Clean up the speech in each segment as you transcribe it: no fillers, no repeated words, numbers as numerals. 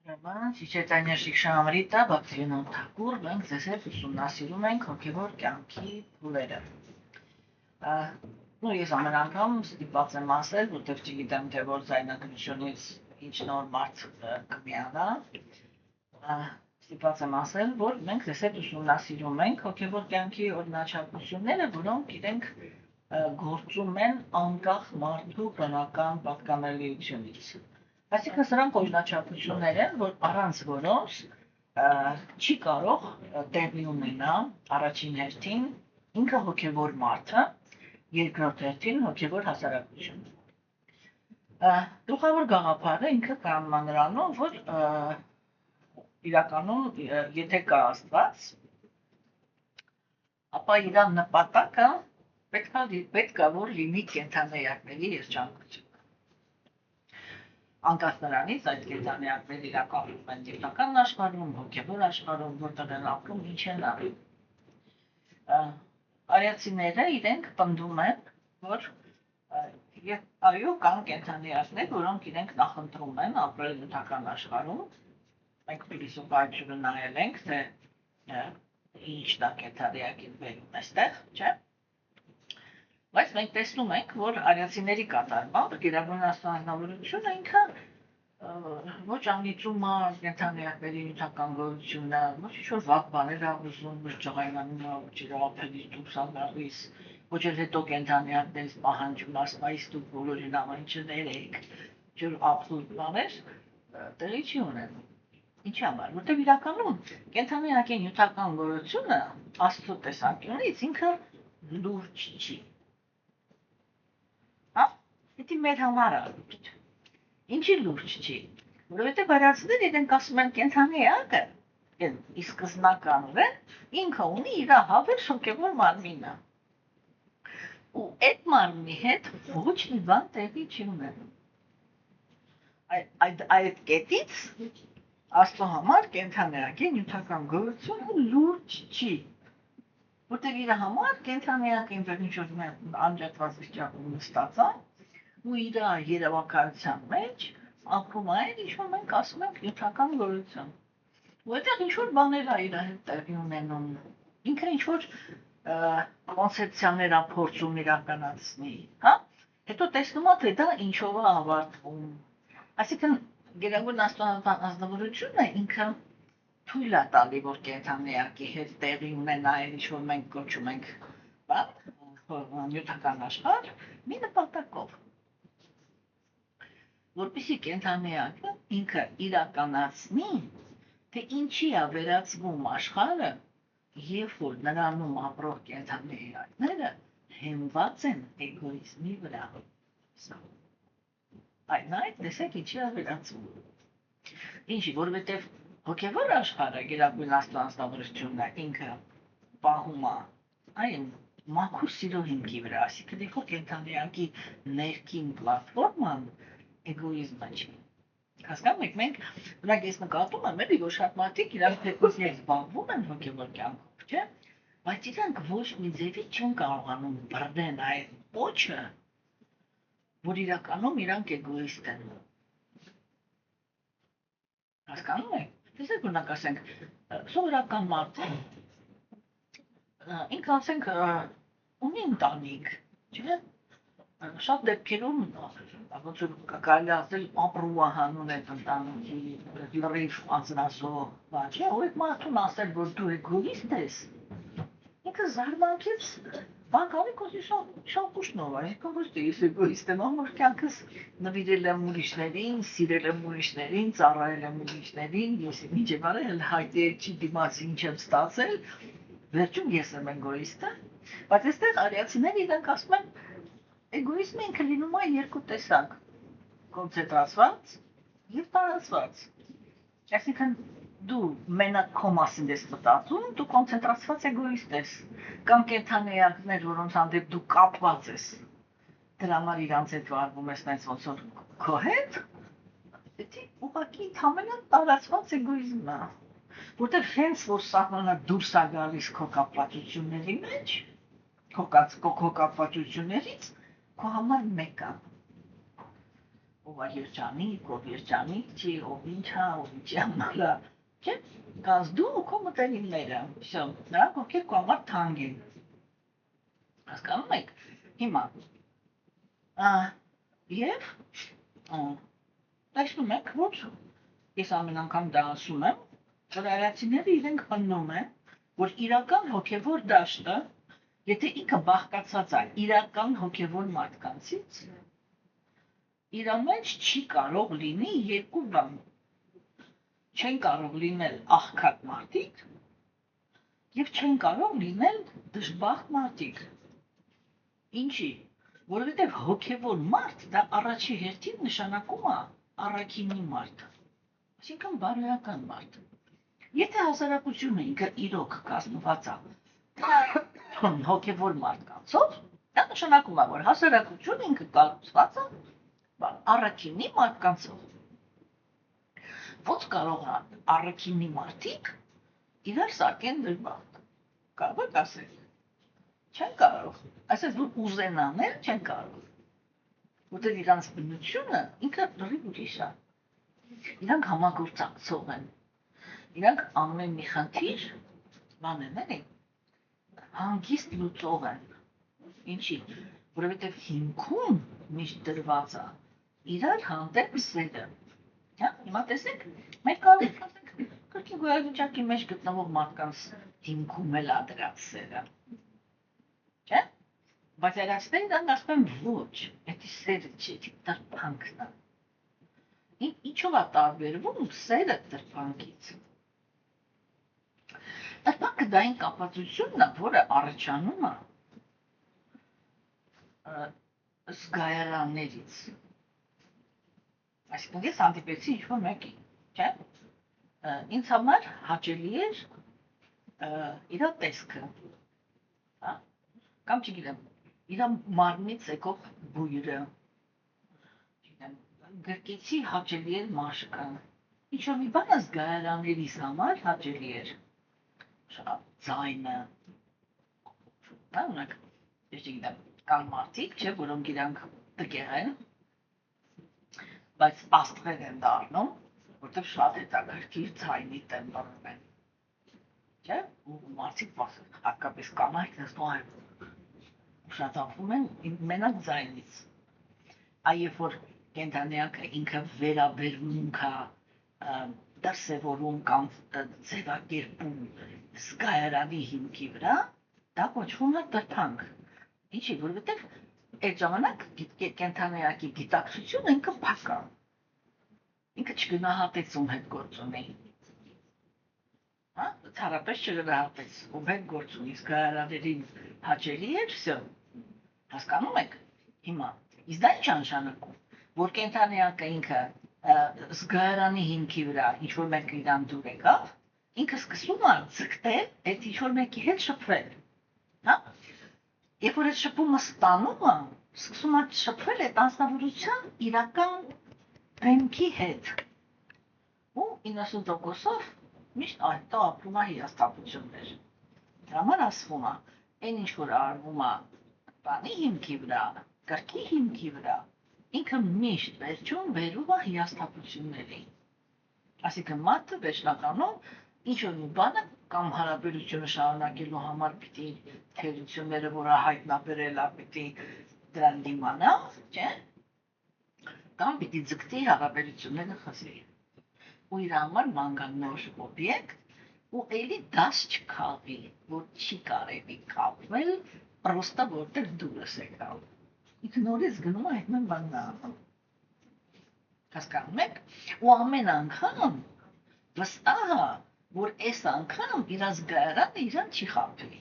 Սիչետանյաշիկ շամրիտա բակտերինոն թակուր մենք ձեզ հետ ուսումնասիրում ենք հոգևոր կյանքի փուլերը։ Ես ամեն անգամ ստիպված եմ ասել, որտեղ չգիտեմ թե որ ձայնագրությունից ինչ նոր մարդ կմիանա, ստիպված եմ ասել, որ մենք ձեզ հետ ուսումնասիրում ենք հոգևոր կյանքի օրինաչափությունները, որոնք իրենք գործում են անկախ մարդու բնական պատկանելիությունից։ Այսինքն սրանք օրինաչափություններ են, որ առանց որոնց չի կարող տեղի ունենա առաջին հերթին ինքը հոգևոր մարդը, երկրորդ հերթին հոգևոր հասարակությունը։ Գլխավոր գաղափարը ինքը կանգնում է նրանում, որ իրականում եթե կա Աստված, ապա իր նպատակը պետք է որ լինի կենդանեակների երջանկություն։ Անկախ նրանից այդ կենդանեակները իրականանում են գիտական աշխարհում, հոգևոր աշխարհում, որտեղ են ապրում, ինչ են անում։ Արիացիները իրենք պնդում են, որ այո, կան կենդանեակներ, որոնք իրենք նախընտրում են ապրել նյութական աշխարհում։ Մենք փիլիսոփայությունը նայել ենք, թե ինչն է կենդանեակին բերում այստեղ, չէ՞։ Բայց մենք տեսնում ենք, որ արիացիների կատարմամբ գերագույն աստվածանավորությունը ինքը ոչ անիծում է կենդանեակների նյութական գոյությունը, ոչ ինչ-որ վատ բաներ է ուզում, ոչ ջղայնանում է, ոչ իրավապետից դուրս է գալիս, ոչ էլ հետո կենդանեակներից պահանջում է սպայս դուք բոլորին ամեն ինչ ներեք, ինչ-որ աբսուրդ բաներ տեղի չի ունենում։ Ինչի համար, որտեղ իրականում կենդանեակի նյութական գոյությունը Աստծո տեսանկյունից ինքը լուրջ չի։ Դա մեր համար է լուրջ։ Ինչի լուրջ չի, որովհետև արիացիները իրենք ասում են կենդանեակը, ի սկզբնականորեն ինքը ունի իր հավերժ հոգևոր մարմինը։ Ու այդ մարմնի հետ ոչ մի բան տեղի չի ունենում։ Այդ կետից Աստծո համար կենդանեակի նյութական գոյությունը լուրջ չի, որտեղ իր համար կենդանեակը ինչ որ անջատված վիճակում նստած է ու իր երևակայության մեջ ապրում է ինչ որ մենք ասում ենք նյութական գոյություն, որտեղ ինչ որ բաներ է իր հետ տեղի ունենում, ինքը ինչ որ կոնցեպցիաներ է փորձում իրականացնի, հետո տեսնում է թե դա ինչով է ավարտվում, այսինքն գերագույն աստվածանավորությունը ինքը թույլ է տալի, որ կենդանեակի հետ տեղի ունենա ինչ որ մենք կոչում ենք նյութական աշխարհ, մի նպատակով, որպեսզի կենդանեակը ինքը իրականացնի, թե ինչի է վերածվում աշխարհը, երբ որ նրանում ապրող կենդանեակները հենված են էգոիզմի վրա։ Այդ տեսեք ինչի է վերածվում։ Ինչի, որովհետև հոգևոր աշխարհը գերագույն աստվածանավորությունը ինքը պահում է այն մաքուր սիրո հիմքի վրա, այսինքն երբ որ կենդանեակի ներքին պլատֆորման էգոիզմը չի։ Հասկանում եք, մենք ես նկատում եմ, էլի որ շատ մարդիկ իրանք թեկուզ զբաղվում են հոգևոր կյանքով, չէ՞, բայց իրանք ոչ մի ձևի չեն կարողանում բռնեն այդ պոչը, որ իրականում իրանք էգոիստ են։ Հասկանում եք։ Տեսեք, օրինակ ասենք, սովորական մարդը ինքը ասենք ունի ընտանիք, չէ՞։ Շատ դեպքերում ոնց որ կարելի ասել ապրում է հանուն այդ ընտանիքի լրիվ անձնազոհ բան, չէ՞, ու այդ մարդուն ասել, որ դու էգոիստ ես, ինքը զարմանքից բան կարի կոսի շատ ուշնով է, ինքը ոչ թե ես էգոիստ եմ, ամոր կյանքս նվիրել եմ ուրիշներին, սիրել եմ ուրիշներին, ծառայել եմ ուրիշներին, ես մինչև արել հայտի չի դիմացի ինչ եմ ստացել, վերջում ես եմ էգոիստը, բայց այստեղ արիացիները իրենք ասում են էգոիզմը ինքը լինում է երկու տեսակ, կոնցենտրացված և տարածված, այսինքն դու մենակ քո մասին ես մտածում, դու կոնցենտրացված էգոիստ ես, կամ կենդանեակներ, որոնց հանդեպ դու կապված ես, դրա համար իրանց հետ վարվում ես նենց ոնց որ քո հետ, ուղղակի ընդամենը տարածված էգոիզմն է, որտեղ հենց որ սահմանը դուրս է գալիս քո կապվածությունների մեջ, քո կապվածություններից, քո համար մեկ է։ ով է երջանիկ, ով երջանիկ չի, ով ինչ է, ով ինչի ամալա, չէ՞, կաս դու ու քո մտերիմները, всё, նրանք ովքեր քո համար թանկ են։ Հասկանում եք։ Հիմա եւ տեսնում եք, որ ես ամեն անգամ դա ասում եմ, որ արարածիները իրենք պնդում են, որ իրական հոգևոր դաշտը, եթե ինքը բաղկացած է իրական հոգևոր մարդկանցից, իր մեջ չի կարող լինի երկու բան։ Չեն կարող լինել աղքատ մարդիկ եւ չեն կարող լինել դժբախտ մարդիկ։ Ինչի՞, որովհետեւ հոգևոր մարդ դա առաջի հերթին նշանակում է առաքինի մարդ, այսինքն բարոյական մարդ։ Եթե հասարակությունը ինքը իրոք կազմված է հոգևոր մարդկանցով, դա նշանակում է, որ հասարակությունը ինքը կառուցված է առաքինի մարդկանցով։ Ոնց կարող են առաքինի մարդիկ իրար սարքեն դժբախտ։ Կարող եք ասել։ Չեն կարող։ Այսպես որ ուզեն անել, չեն կարող։ Որտեղ իրանց բնությունը ինքը լրիվ ուրիշ է։ Իրանք համագործակցող են։ Իրանք ամեն մի խնդիր բան են, էլի, հանգիստ լուծող են։ Ինչի՞, որովհետև հիմքում միշտ դրված է իրար հանդեպ սերը։ Հիմա տեսեք, մեր կարելի ասենք կրկին գոյավիճակի մեջ գտնվող մարդկանց հիմքում էլ է դրած սերը։ Չէ՞։ Բայց այլացները դրանք ասում են ոչ, դա սերը չի, դա տրփանքն է։ Ինչով է տարբերվում սերը տրփանքից։ Տրփանքը դա այն կապվածությունն է, որը առաջանում է զգայարաններից։ Այսինքն ես հանդիպեցի ինչ-որ մեկի, չէ՞։ Ինձ համար հաճելի էր իր տեսքը, կամ չգիտեմ, իր մարմնից եկող բույրը, գրկեցի հաճելի էր մաշկը, ինչ-որ մի բանը զգայարաններից համար հաճելի էր, ձայնը, ունակ, ես չգիտեմ, կան մարդիկ, չէ, որոնք իրանք տկեղ են, բայց աստղեր են դառնում, որտեղ շատ հետաքրքիր ձայնի տեմբրում են, չէ, ու մարդիկ հատկապես կանայք ուշադրվում են մենակ ձայնից, երբ որ կենդանիակը ինքը վերաբերմունք է դրսևորում կամ ձևակերպում զգայարանի հիմքի վրա, դա կոչվում է տրփանք, ինչի, որովհետև այդ ժամանակ կենդանիակի գիտակցությունը ինքը փակ է, ինքը չգնահատեց ում հետ գործ ունի, ցարապես չգնահատեց ում հետ գործ ունի, զգայարաններին հաճելի էր, всё, հասկանում եք, հիմա, իսկ դա ինչ նշանակում, որ կենդանիակը ինքը զգայարանի հիմքի վրա ինչ-որ մեկը իրան դուր եկավ, ինքը սկսում է ձգտել այդ ինչ-որ մեկի հետ շփվել, երբ որ այդ շփումը ստանում է, սկսում է շփվել այդ անձնավորության իրական դեմքի հետ, ու 90%-ով միշտ այդտեղ ապրում է հիասթափություններ, դրա համար ասվում է, այն ինչ որ արվում է բանի հիմքի վրա, կրքի հիմքի վրա, ինքը միշտ վերջում բերում է հիասթափությունների, այսինքն մարդը վերջնականում ինչ-որ մի բանը կամ հարաբերությունը շարունակելու համար պիտի թերությունները, որը հայտնաբերել է, պիտի դրան դիմանա, չէ՞, կամ պիտի ձգտի հարաբերությունները խզի, ու իր համար մանկանոր օբյեկտ, ու էլի դաս չքաղվի, որ չի կարելի կապվել, պրոստը որտեղ դուրս եկավ, ինքը նորից գնում է այդ նույն բանն անում, հասկանում եք, ու ամեն անգամ վստահ է, որ այս անգամ իր զգայարանը իրան չի խաբվի,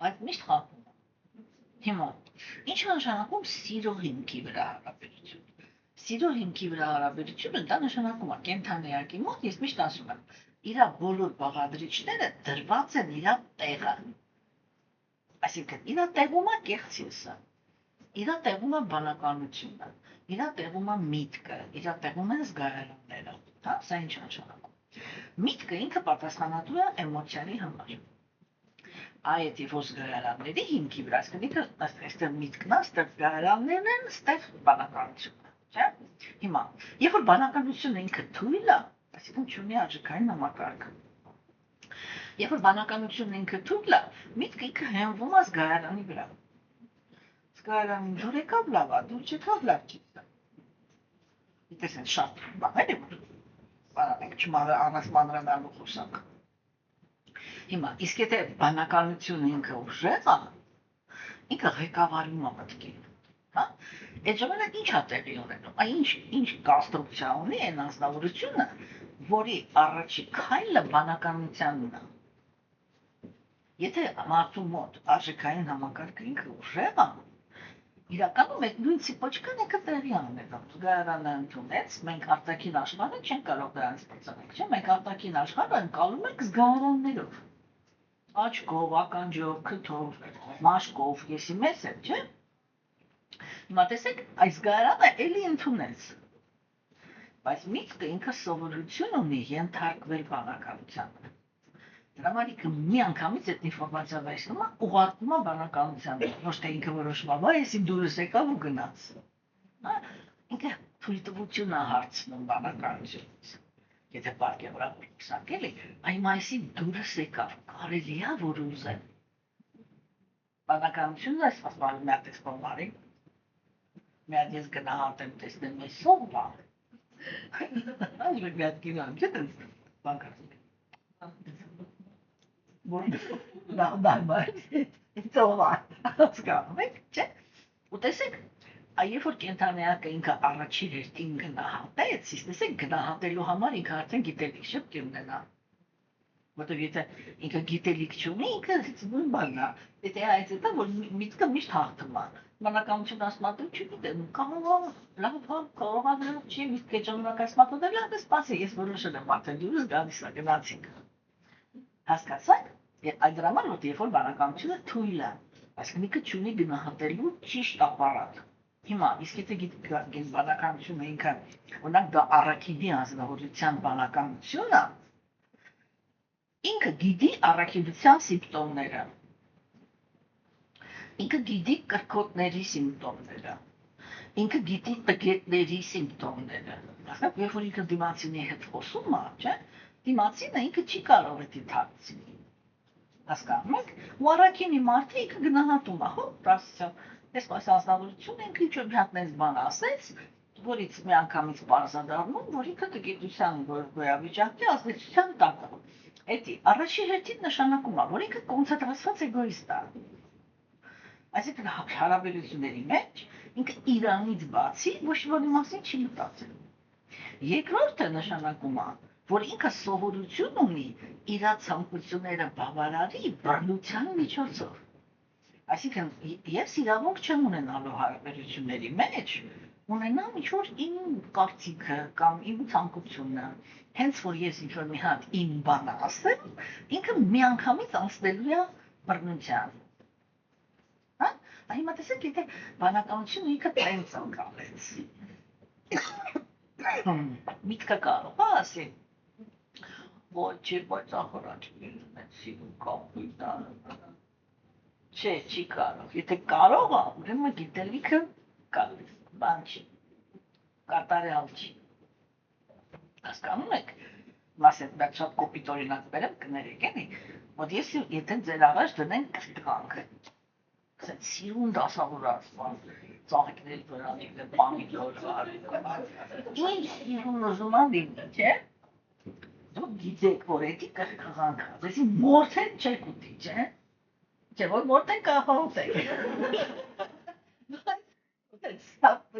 բայց միշտ խաբում է, հիմա, ինչ է նշանակում սիրո հիմքի վրա հարաբերություն, սիրո հիմքի վրա հարաբերությունը դա նշանակում է կենդանիակի մոտ, ես միշտ ասում եմ, իր բոլոր բաղադրիչները դրված են իր տեղը, այսինքն իր տեղում է կեղծիլսը, իր տեղում է բանականությունը, իր տեղում է միտքը, իր տեղում են զգայարանները, սա ինչ նշանակում։ Միտքը ինքը պատասխանատու է էմոցիայի համար, Այդ եւ զգայարանների հիմքի վրա, այսինքն այստեղ միտքն է, այստեղ զգայարաններն են, այստեղ բանականությունը, չէ՞։ Հիմա, երբ որ բանականությունը ինքը թույլ է, այսինքն չունի արժեքային համակարգ։ Երբ որ բանականությունը ինքը թույլ է, միտքը ինքը հենվում է զգայարանի վրա։ Զգայարանին դուր եկավ լավ, դուր չեկավ լավ չի։ Դες են շատ բաներ եմ մենք չմանրանալու խոսանք։ Հիմա, իսկ եթե բանականությունը ինքը ուժեղ է, ինքը ղեկավարում է մտքին, հա? Այդ ժամանակ ինչ է տեղի ունենում, ինչ կոնստրուկցիա ունի այն անձնավորությունը, որի առաջի քայլը բանականությանն է։ Եթե մարդու մոտ արժեքային համակարգը ինքը ուժեղ է, իրականում այդ նույն ցիպոչկան եկը տեղի անունեցավ, զգայարանը ընդունեց, մենք արտաքին աշխարհը չենք կարող դրանից բացառենք, չէ՞, մենք արտաքին աշխարհը ընկալում ենք զգայարաններով, աչքով, ականջով, քթով, մաշկով, եսի մեզ է, չէ՞։ Հիմա տեսեք, այս զգայարանը էլի ընդունեց, բայց միտքը ինքը սովորություն ունի ենթարկվել բանականությանը։ Դրա համար ինքը մի անգամից այդ ինֆորմացիա վերցնում է, ուղարկում է բանականությանը, ոչ թե ինքը որոշում է, վայ, եսի դուրս եկավ ու գնաց։ Ինքը թույլտվություն է հարցնում բանականությունից։ Եթե պարգևրապ պսակել է, այմ այսի դուրս եկավ, կարելի է որ ուզեմ։ Բանականությունն այս ասմալում մի հատ էսպոն մարի, մի հատ ես գնահատեմ տեսնեմ ես սով բա։ Անջրեք մի հատ կինան, չէ տենց բանկանցիկ։ It's all right. Հասկանում եք, չէ՞։ Ու տեսեք, երբ որ կենթանիակը ինքը առաջին հերթին գնահատեց, իսկ տեսեք գնահատելու համար ինքը արդեն գիտելիք շփ ունենա։ Որտեղ եթե ինքը գիտելիք չունի, ինքը նույն բանն է։ Եթե այս է դա որ միտքը միշտ հաղթում է։ Բանականություն ասմատը չգիտեմ, կարող կարող չի միտքը ժամանակ ասմատը լավ է, սպասի, ես որոշել եմ արդեն դուրս գալիս է գնացինք։ Հասկացաք, այդ դրա համար որ երբ որ բանականությունը թույլ է, այսինքն ինքը չունի գնահատելու ճիշտ ապարատ։ Հիմա, իսկ եթե գիտեք բանականությունը ինքը, օրինակ դա առաքինի անձնավորության բանականությունը, ինքը գիտի առաքինության սիմպտոմները, ինքը գիտի կրքոտների սիմպտոմները, ինքը գիտի տգետների սիմպտոմները, երբ որ ինքը դիմացինի հետ խոսում է, չէ՞, դիմացինը ինքը չի կարող է դիտակցի։ Հասկանում եք, ու առաքինի մարդը ինքը գնահատում է, հո, պրասիա, ես այս անձնավորությունը ինքը ինչ-որ մի հատ նենց բան ասեց, որից մի անգամից պարզ է դառնում, որ ինքը տգիտության գոյավիճակի ազդեցության տակ է։ Էդի, առաջի հերթին նշանակում է, որ ինքը կոնցենտրացված էգոիստ է։ Այսինքն հարաբերությունների մեջ ինքը իրանից բացի ոչ որի մասին չի մտածել։ Երկրորդը նշանակում է, որ ինքը սովորություն ունի իր ցանկությունները բավարարի բռնության միջոցով։ Այսինքն ես իրավունք չեմ ունենալու հարաբերությունների մեջ ունենամ ինչ-որ իմ կարծիքը կամ իմ ցանկությունը, հենց որ ես ինչ-որ մի հատ իմ բանը ասեմ, ինքը միանգամից անցնելու է բռնության։ Հա? Հիմա տեսեք, եթե բանականությունը ինքը տենց անցալեց։ Միտքը կարող է ասել, ոչ, բայց ախորաչին ունեց սիրում կապույտանը։ Չէ, չի կարող։ Եթե կարող է, ուրեմն գիտելիքը կա, բան չի, կատարյալ չի։ Հասկանում եք, մասետ բակ շատ կոպիտ օրինակ բերեմ կներեք էնի, որ ես եթե ձեր առաջ դնեն կրտղանք, ասեն սիրուն դասավորած բան, ծաղիկների վրանիկներ, պամիդոր, ինչ սիրուն ուզում ան լինի, չէ։ Դուք գիտեք, որ էդի կրտղանք, դեսի մորթեն չեք ուտի, չէ։ Չէ, որ մորթեն կախաղուտեք։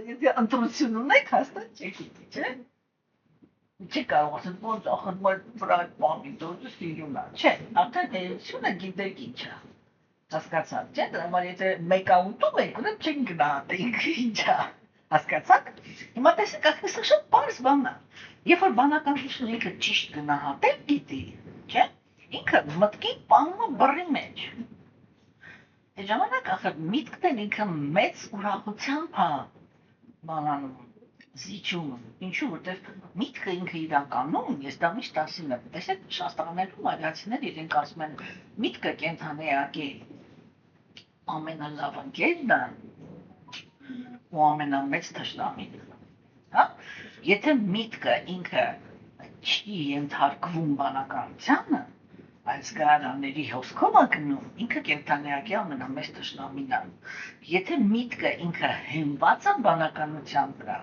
Եթե ընտրություն ունեք, հաստատ չեք ուտի, չէ։ Չի կարող ասել, որ ախր մոտ վրա պամիդորը սիրուն է, չէ, արդեն էությունը գիտեք ինչ է։ Հասկացաք, չէ, դրա համար եթե մեկա ուտում եք, ուրեմն չենք գնահատենք ինչ է։ Հասկացաք։ Հիմա տեսեք, այդպես շատ պարզ բան է։ Երբ որ բանականությունը ինքը ճիշտ գնահատել գիտի, չէ, ինքը մտքի պանում է բռի մեջ։ Այդ ժամանակ ախր միտքն ինքը մեծ ուրախությամբ է բանանում։ զիջումը, ինչու որտեվ միտքը ինքը իրականում, ես դա միշտ ասում եմ, տեսեք Շաստաներում արիացիներ իրենք ասում են միտքը կենթանեակի ամենալավ ընկերն է ու ամենամեծ թշնամին, հա? Եթե միտքը ինքը չի ենթարկվում բանականությանը, այլ զգարանների հոսքով ակնում, ինքը կենթանեակի ամենամեծ թշնամին է։ Եթե միտքը ինքը հենված է բանականության վրա,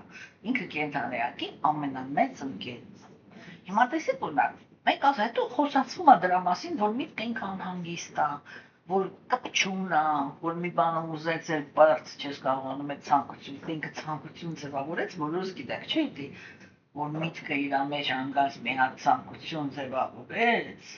ինքը կենթանեակի ամենամեծ ընկերն է։ Հիմա տեսեք օրինակ, մենք հետո խոսացվում է դրա մասին, որ միտքը ինքը անհանգիստ է, որ կպչուն է, որ մի բանը ուզեցել բարձ չես կարողանում այդ ցանկություն, ինքը ցանկություն ձևավորեց, բոլորս գիտենք, չէ՞ դի, որ միտքը իր մեջ հանգած մի հատ ցանկություն ձևավորեց,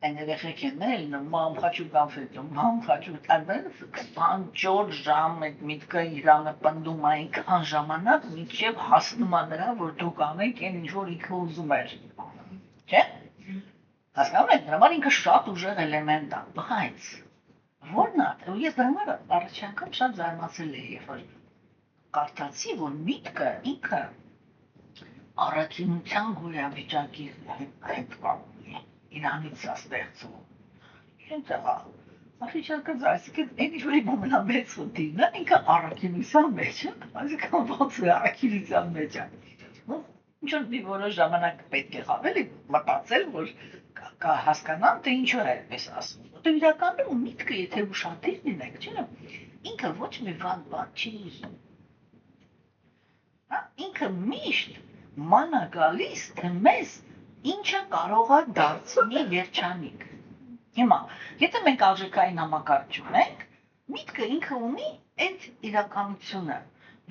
այն երեխեք են էլ մամ хочу конфету, մամ хочу, այդպես 24 ժամ այդ միտքը իրանը պնդում է այնքան ժամանակ, մինչև հասնում է նրան, որ դուք անեք այն ինչ որ ինքը ուզում էր, չէ՞։ Հասկանում եք, դրա համար ինքը շատ ուժեղ էլեմենտ է, բայց որն է, ես դրա համար առաջի անգամ շատ զարմացել էի, երբ որ կարդացի, որ միտքը ինքը առաքինության գոյավիճակի հետ կապում է, իրանից է ստեղծում, ինչ եղա, Afrika այսինքն այն ինչ որ իմ ամենամեծ խնդիրն է, ինքը առաքինության մեջ է, այսինքն ոնց է առաքինության մեջ է, ինչ որ մի որոշ ժամանակ պետք է խաղել, մտածել, որ հասկանամ, թե ինչու է այդպես ասում, որտեղ իրականում միտքը եթե ուշադիր լինեք, չէ՞, ինքը ոչ մի բան չի ուզում, ինքը միշտ ման է գալիս, թե մեզ ինչը կարող է դարձնի երջանիկ։ Հիմա, եթե մենք արժեքային համակարգ ունենք, միտքը ինքը ունի այդ իրականությունը,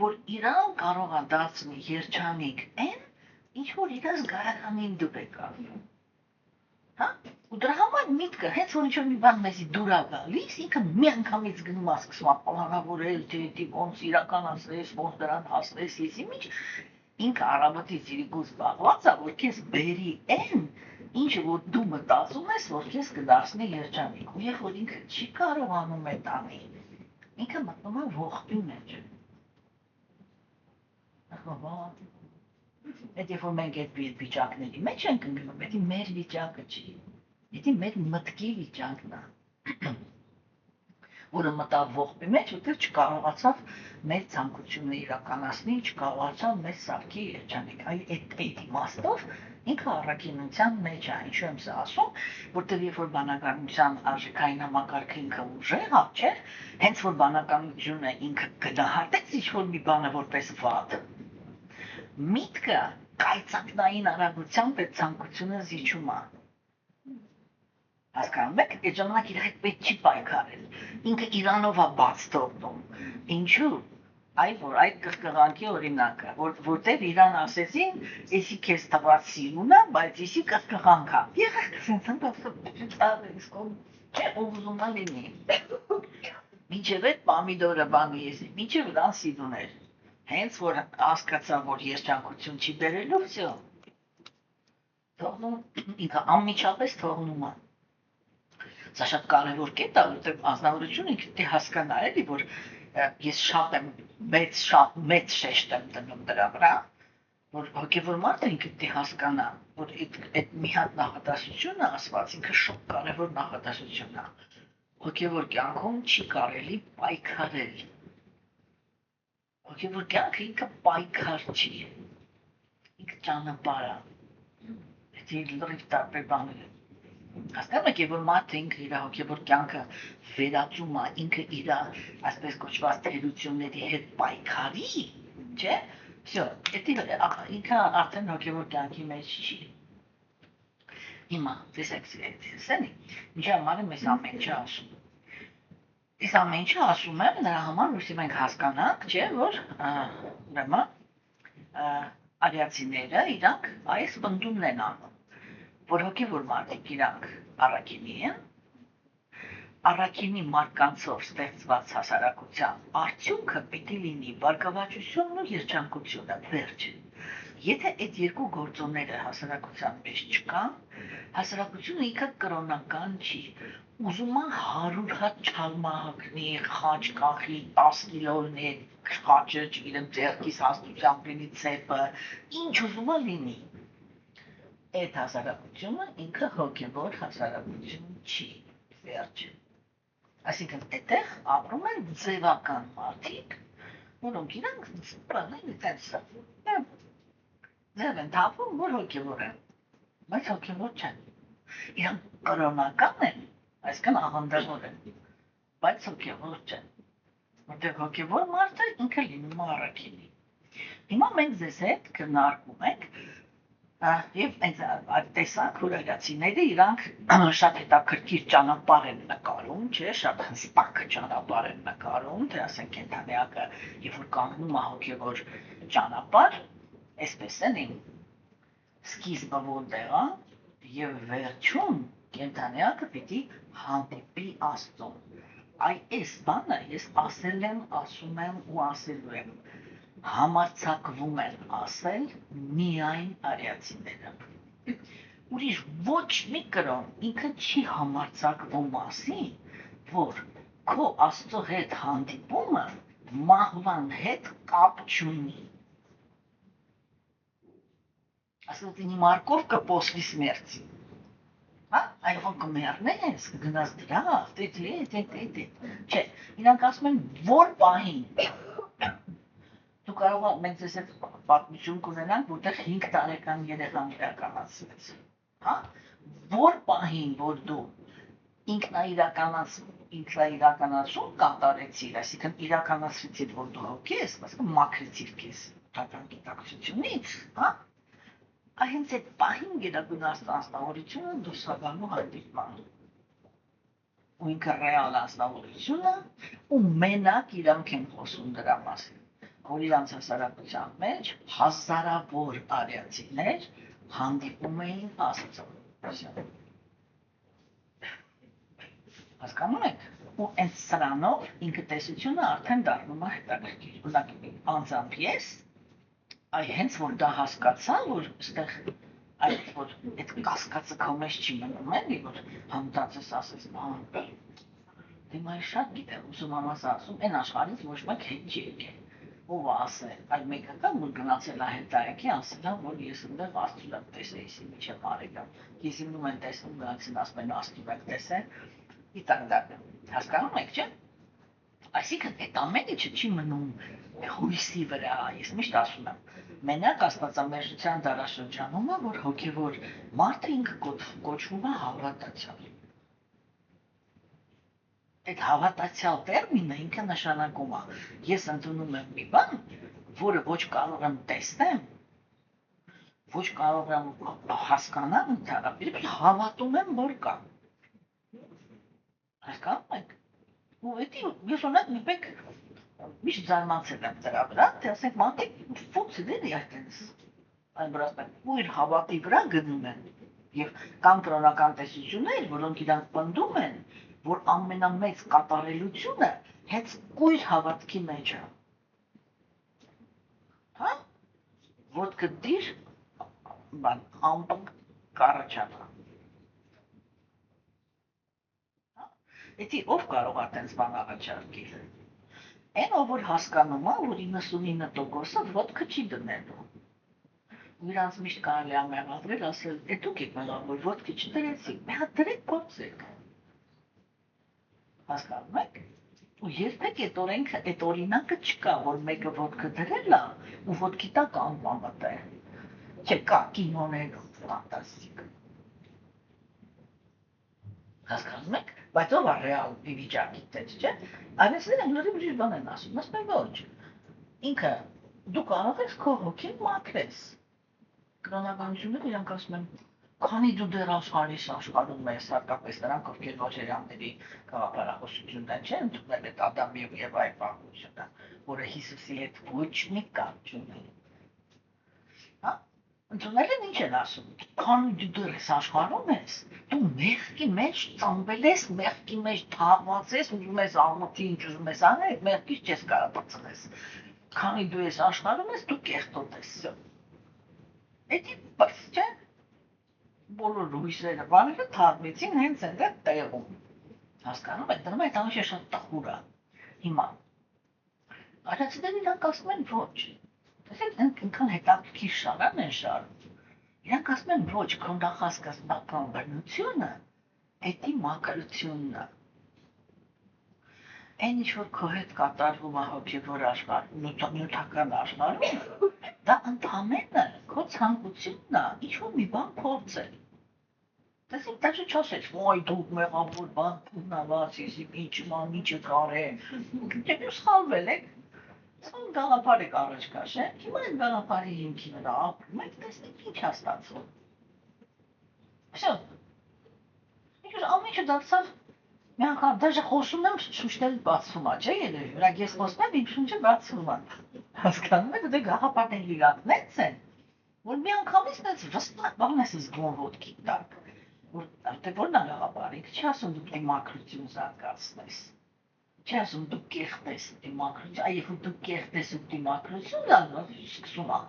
որ իրան կարող է դարձնի երջանիկ այն, ինչ որ իր զգարանին դուր է գալու։ Հա? Ու դրա համար միտքը, հենց որ ինչ-որ մի բան մեզի դուր է գալիս, ինքը մի անգամից գնում է սկսում է պլանավորել, թե ոնց իրականացնես, ոնց դրան հասնես, եսի միջ, ինքը առավոտից իրիկուց զբաղված է, որ քեզ բերի այն, ինչը որ դու մտածում ես, որ քեզ կդարձնի երջանիկ։ Ու երբ որ ինքը չի կարողանում այդ անի, ինքը մտնում է ողբի մեջ։ Այդ երբ որ մենք այդ վիճակների մեջ ենք ընկնում, դա մեր վիճակը չի, դա մեր մտքի վիճակն է, որը մտավ ողբի մեջ, որտեղ չկարողացավ մեր ցանկությունը իրականացնել, չկարողացավ մեր սարքի երջանիկ։ Այդ իմաստով ինքը առաքինության մեջ է, ինչու եմ սա ասում, որտեղ երբ որ բանականության արժեքային համակարգը ինքը ուժեղ է, չէ՞, հենց որ բանականությունը ինքը գնահատեց ինչ-որ մի բանը որպես վատ, միտքը կայծակնային արագությամբ այդ ցանկությունը զիջում է։ Հասկանում եք, այդ ժամանակ իր հետ պետք չի պայքարել, ինքը իրանով է բաց թողնում, ինչու, որ այդ կրկղանքի օրինակը, որտեղ իրան ասեցին, եսի քեզ թված սիրուն է, բայց եսի կրկղանք է, եղեք չէ, ուզում է լինի, մինչև այդ պամիդորը բանի եսի, մինչև վրան սիրուն էր, հենց որ հասկացա, որ երջանկություն չի բերելու, վсё, թողնում, ինքը անմիջապես թողնում է։ Սա շատ կարևոր կետ է, որտեղ անձնավորությունը ինքը պետք է հասկանա, էլի, որ ես շատ մեծ շեշտ եմ դնում դրա վրա, որ հոգևոր մարդը ինքը պետք է հասկանա, որ այդ մի հատ նախադասությունը ասված ինքը շատ կարևոր նախադասություն է։ Հոգևոր կյանքում չի կարելի պայքարել։ Հոգևոր կյանքը ինքը պայքար չի, ինքը ճանապարհ է, դա լրիվ տարբեր բաներ են։ Հասկանում եք, որ մարդը ինքը իր հոգևոր կյանքը վերածում է, ինքը իր այսպես կոչված թերությունների հետ պայքարի, չէ՞, վсё, ինքը արդեն հոգևոր կյանքի մեջ չի։ Հիմա, տեսեք, սենի, ինչ համար եմ ես ամեն ինչ ասում։ Ես ամեն ինչը ասում եմ նրա համար, որովհետև մենք հասկանանք, չէ, որ արիացիները իրանք այս պնդումն են անում, որ հոգևոր մարդիկ իրանք առաքինի են, առաքինի մարդկանցով ստեղծված հասարակության արդյունքը պիտի լինի բարգավաճությունն ու երջանկությունը, վերջ։ Եթե այդ երկու գործոնները հասարակության մեջ չկան, հասարակությունը ինքը կրոնական չի։ Ուզում է 100 հատ չալմահակնի, խաչ կախի, 10 կիլոն է խաչը, չգիտեմ, ձեռքիս հաստությամբ լինի ցեպը, ինչ ուզում է լինի։ Այդ հասարակությունը ինքը հոգևոր հասարակություն չի, վերջ։ Այսինքն այդտեղ ապրում են ձևական մարդիկ, որոնք իրանք բանալի տենսը ձև են թափում, որ հոգևոր են, բայց հոգևոր չեն։ Իրանք կրոնական են, այսքան աղանդավոր են, բայց հոգևոր չեն։ Որտեղ հոգևոր մարդը ինքը լինում է առաքինի։ Հիմա մենք ձեզ հետ քննարկում ենք եւ այդ տեսակ հուրայրացիները իրանք շատ հետաքրքիր ճանապարհ են նկարում, չէ, շատ հստակ ճանապարհ են նկարում, թե ասենք կենթանիակը երբ որ կանգնում է հոգևոր ճանապարհ, այսպես են իմ սկիզբը որտեղ է եւ վերջում կենթանիակը պիտի հանդիպի Աստծուն։ Այս բանը ես ասել եմ, ասում եմ ու ասելու եմ, համարձակվում են ասել միայն արիացիները։ Ուրիշ ոչ մի կրոն ինքը չի համարձակվում ասի, որ քո Աստծո հետ հանդիպումը մահվան հետ կապ չունի։ Ասած ինի մարկովկա после смерти։ Այո, կմեռնես, կգնաս դրախտ, չէ, իրանք ասում են որ պահին դու կարող ես մենք ձեզ հետ պատմություն կունենանք, որտեղ 5 տարեկան երեխան իրականացվեց, հա? Որ պահին, որ դու ինքնաիրականացում կատարեցիր, այսինքն իրականացրեցիր, որ դու հոգի ես, այսինքն մաքրեցիր քեզ թական գիտակցությունից, հա? Հենց այդ պահին գերագույն անձնավորությունը դուրս է գալու հանդիպման։ Ու ինքը ռեալ անձնավորությունը ու մենակ իրանք են խոսում դրա մասին։ Որ իրանց հասարակության մեջ հազարավոր արիացիներ հանդիպում էին Աստծուն։ Հասկանում եք։ Ու այդ սրանով ինքը տեսությունը արդեն դառնում է հետաքրքիր։ Ուղղակի անձամբ ես, հենց որ դա հասկացա, որ այստեղ այդ որ այդ կասկածը քո մեջ չի մնում, էլի որ հանդացես ասես, դե շատ գիտեմ, ուսում ամաս ասում, այն աշխարհից ոչ մեկ հետ չի եկել։ Ով ասել, այլ մեկը կա, որ գնացել է հետայեկի, ասել է, որ ես ընդեղ Աստծուն եմ տեսեի, միջև արեգամ։ Ես իմնում են տեսնում, գնացին ասում են Աստծուն եք տեսել, իտանդակ, հասկանում եք, չէ՞։ Այսինքն այդ ամեն ինչը չի մնում հույսի վրա, ես միշտ ասում եմ, մենակ աստվածամերժության դարաշրջանում է, որ հոգևոր մարդը ինքը կոչվում է հավատացյալ։ Այդ հավատացյալ տերմինը ինքը նշանակում է, ես ընդունում եմ մի բան, որը ոչ կարող եմ տեսնեմ, ոչ կարող եմ հասկանալ ընդհանրապես, հավատում եմ, որ կա։ Հասկանում եք։ Ու ես ունեմ մի պեք միշտ զարմացել եմ դրա վրա, թե ասենք մարդիկ ֆուքսը դերի այդտենց, այն որ ասենք, ու իր հավատի վրա գնում են, և կան կրոնական տեսություններ, որոնք իրանք պնդում են, որ ամենամեծ կատարելությունը հենց կույր հավատքի մեջ է։ Հա? Ոտքը դիր, ամպը կառաջանա։ Էդի ով կարող է տենց բան առաջարկել։ Այն ով որ հասկանում է, որ 99%-ը ոտքը չի դնելու։ Ու իրանց միշտ կարելի է մեղադրել, ասել, դուք եք մեղավոր, ոտքը չդրեցիք, մեղա դրեք գործեք։ Հասկանում եք։ Ու երբեք այդ օրինակը չկա, որ մեկը ոտքը դրել է ու ոտքի տակ անվանը տե։ Չէ, կա կինոներում, ֆանտաստիկ։ Հասկանում եք, բայց ով է ռեալ վիճակի տեջ, չէ։ Արեցները լրիվ ուրիշ բան են ասում, ասում են ոչ։ Ինքը դու կարող ես քո հոգին մաքրես։ Կրոնականությունները իրանք ասում են քանի դու դեռ աշխարհում ես, հատկապես նրանք, ովքեր ոչերյանների գաղափարախոսությունն չեն ընդունել այդ Ադամ և Եվայի պատմությունը, որը Հիսուսի հետ ոչ մի կապ չունի։ Հա? Ընդունել են ինչ են ասում, քանի դու դեռ ես աշխարհում ես, դու մեղքի մեջ ծնվել ես, մեղքի մեջ թաղված ես, ուզում ես աղոթի, ինչ ուզում ես անել, մեղքից չես կարող բացես։ Քանի դու ես աշխարհում ես, դու կեղտոտ ես։ Էդի բաց չէ, բոլոր հույսերը բաները թարմեցին հենց այնտեղ տեղում։ Հասկանում եք, դրում այդ ամիշը շատ տխուր է։ Հիմա արացիները իրանք ասում են ոչ։ Տեսեք, ինքան հետաքրքիր շարան են շարում։ Իրանք ասում են ոչ, քո նախասկզբնական բնությունը էդի մաքրությունն է։ Այն ինչ որ քո հետ կատարվում է հոգևոր աշխարհում, նյութական աշխարհում, դա ընդհանրապես քո ցանկությունն է, ինչ որ մի բան փորձել։ Տեսեք, դաժե չասես, ոյ դուք մեղավոր բան փննաված, ես ինչ ման ինչը կարե։ Դե սխալվել եք։ Սա գաղափար եք առաջ քաշել, հիմա այդ գաղափարի հիմքի վրա ապրում եք, տեսնեք ինչ է ստացվում։ Всё։ Ինչ ամեն ինչը դարձավ մի անգամ դաժե խոսում եմ շուշտել բացվում է, չէ՞ երևի, վրակ ես խոսում եմ, իմ շունչը բացվում է։ Հասկանում եք, դե գաղափարներ իրակնեց են, որ մի անգամից նենց վստահ բան ես զգում ոտքի տակ, որ դե որն է գաղափարը, ինքը չի ասում դու մաքրություն զարգացնես։ Չի ասում դու կեղտես դիմակրություն, այ դու կեղտես դիմակրություն, դա սկսում է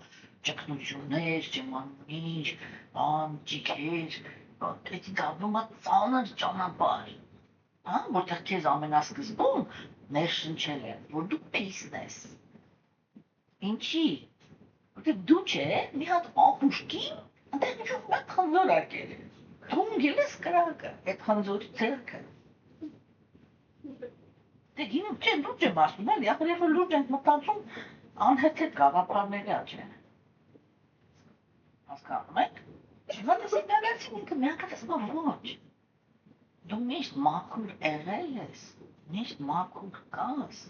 ճգնություններ, ջեմանունիչ, բան, ճիքեր, դա դառնում է ծանր ճանապարհ, հա, որտեղ քեզ ամենասկզբում ներշնչել են, որ դու փիստն ես։ Ինչի՞։ Որտեղ դու չէ, մի հատ ապուշկին, այնտեղ ինչ-որ մեկ խնձոր արկել է։ Թունգել ես կրակը, այդ խնձորի ձեռքը։ Դե գինը չէ, լուրջ եմ ասում, էլի, ախր երբ որ լուրջ ենք մտածում, անհեթեթ գաղափարների աճեն։ Հասկանում եք։ Հիմա տեսեք դարձին ինքը մի անգամ ասում ոչ։ Դու միշտ մաքուր եղել ես, միշտ մաքուր կաս,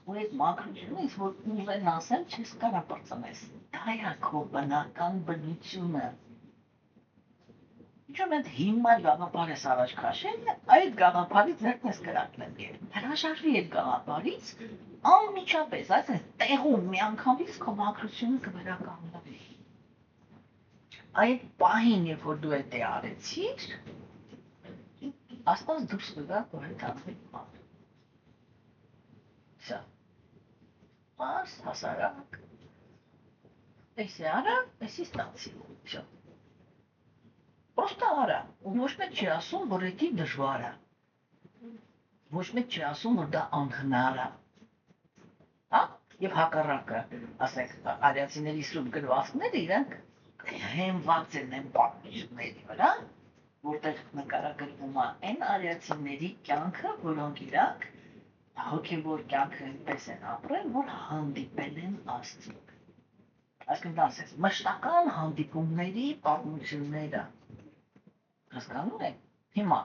ու այդ մաքրությունից, որ ուզեն ասել, չես կարա պրծնես։ Դա է քո բնական բնությունը։ Ինչու՞ մենք հիմար գաղափար ես առաջ քաշել, այդ գաղափարից ձեռքն ես կրակնել գեր։ Հրաժարվի այդ գաղափարից անմիջապես, այսինքն տեղում մի անգամից քո մաքրությունը կվերականգնվի։ Այդ պահին, երբ որ դու այդ արեցիր, Աստված դուրս կգա քո հետ ապրել։ Всё։ Պարզ, հասարակ։ Էսի արա, էսի ստացի։ Всё։ Պրոստը արա, ու ոչ մեկ չի ասում, որ էդի դժվար է։ Ոչ մեկ չի ասում, որ դա անհնար է։ Հա? Եվ հակառակը, ասենք, արիացիների սուրբ գրվածքները իրենք հենված են այն պատմությունների վրա, որտեղ նկարագրվում է այն արիացիների կյանքը, որոնք իրանք հոգևոր կյանքը այնպես են ապրել, որ հանդիպել են Աստծուն։ Այսինքն ասես, մշտական հանդիպումների պատմությունները։ Հասկանում եք։ Հիմա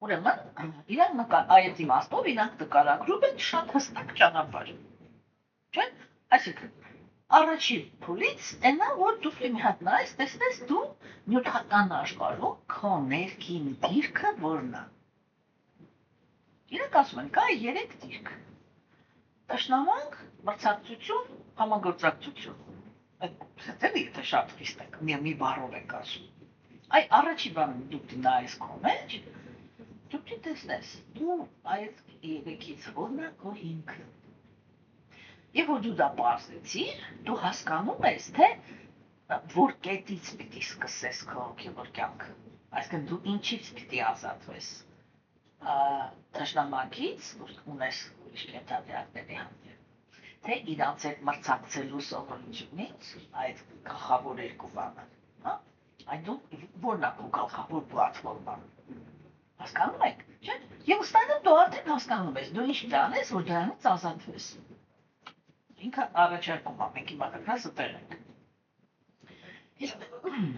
ուրեմն իրանք այդ իմաստով իրանք նկարագրում են շատ հստակ ճանապարհ։ Չէ՞։ Այսինքն առաջի փուլից այնա որ դու մի հատ նայես, տեսնես դու նյութական աշխարհում քո ներքին դիրքը որն է։ Իրանք ասում են կա 3 դիրք։ Տշնամանք, մրցակցություն, համագործակցություն։ Այդ եթե շատ խիստ եք, մի բառով եք ասում։ Այ առաջի բանը դուք նայես քո մեջ, դուք տեսնես, դու այդ 3-ից որն է քո հիմքը։ Եվ որ դու դա պարզեցիր, դու հասկանում ես, թե որ կետից պիտի սկսես քո հոգևոր կյանքը։ Այսինքն դու ինչից պիտի ազատվես։ Տշնամանքից, որ ունես ուրիշ կենթանիների հանդեպ, թե իրանց հետ մրցակցելու սովորությունից, այդ գլխավոր 2 բանը, հա։ Այդ դու որն է քո գլխավոր պլատֆորման։ Հասկանում եք, չէ՞։ Եվ ստանում դու արդեն հասկանում ես, դու ինչ դանես, որ դրանից ազատվես։ Ինքը առաջարկում է, մենք հիմա կգնաս տեղ ենք։